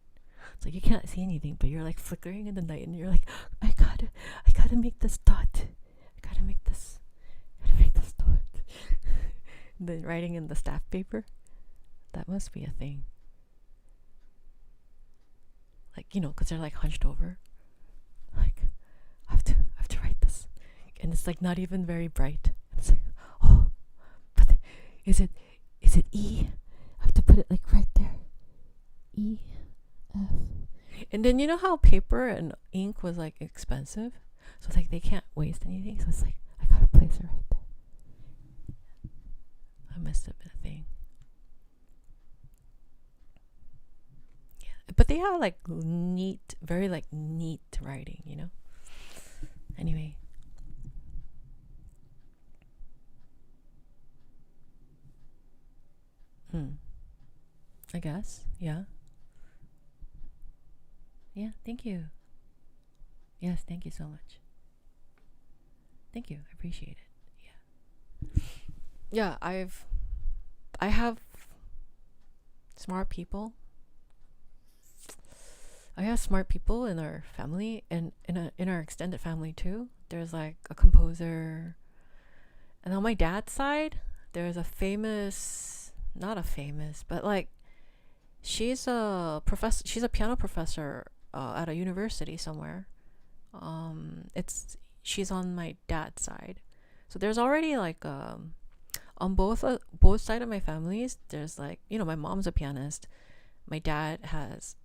It's like you can't see anything, but you're like flickering in the night and you're like, I gotta make this dot. I gotta make this dot. Then writing in the staff paper, that must be a thing. Like, you know, because they're like hunched over. Like, I have to write this. And it's like not even very bright. It's like, oh, but is it E? I have to put it like right there. E, F. And then you know how paper and ink was like expensive? So it's like they can't waste anything. So it's like, I gotta place it right there. That must have been a thing. Yeah. But they have like neat, very like neat writing, you know? Anyway. I guess. Yeah. Yeah, thank you. Yes, thank you so much. Thank you. I appreciate it. Yeah. Yeah, I have smart people. I have smart people in our family and in our extended family too. There's like a composer. And on my dad's side, there's a famous, not a famous, but like she's a piano professor at a university somewhere. She's on my dad's side. So there's already like on both sides of my families, there's like, you know, my mom's a pianist. My dad has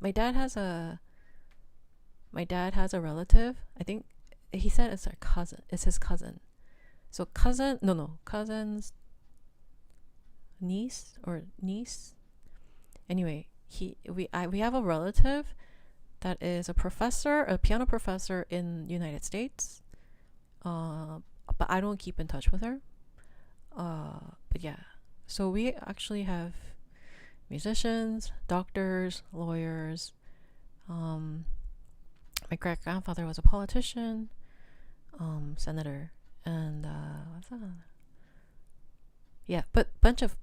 my dad has a relative. I think he said it's our cousin. It's his cousin. So cousin's niece. Anyway, we have a relative that is a piano professor in United States. But I don't keep in touch with her. But yeah, so we actually have musicians, doctors, lawyers. My great grandfather was a politician, senator, and what's that? Yeah, but bunch of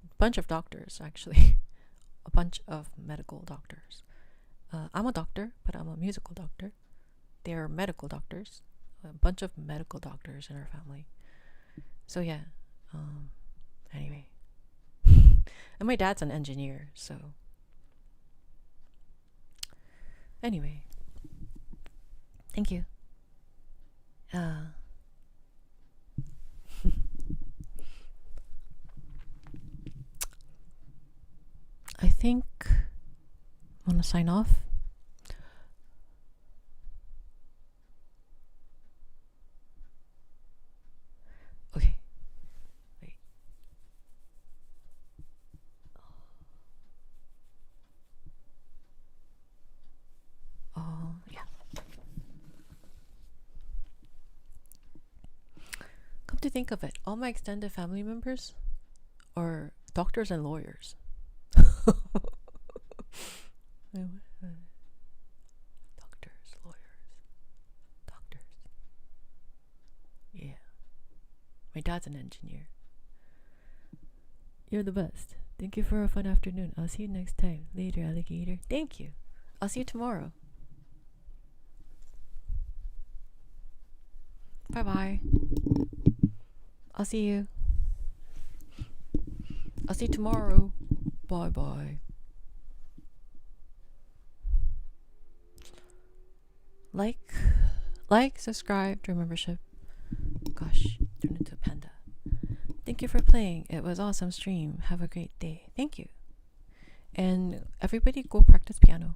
doctors actually, a bunch of medical doctors. I'm a doctor, but I'm a musical doctor. They're medical doctors. A bunch of medical doctors in our family. So yeah. Anyway. And my dad's an engineer, so anyway. Thank you. I think I want to sign off. Okay. Wait. Yeah. Come to think of it, all my extended family members are doctors and lawyers. My dad's an engineer. You're the best. Thank you for a fun afternoon. I'll see you next time. Later, alligator. Thank you. I'll see you tomorrow. Bye-bye. I'll see you. I'll see you tomorrow. Bye-bye. Like, subscribe, join membership. Gosh, turned into a panda. Thank you for playing. It was awesome stream. Have a great day. Thank you. And everybody go practice piano.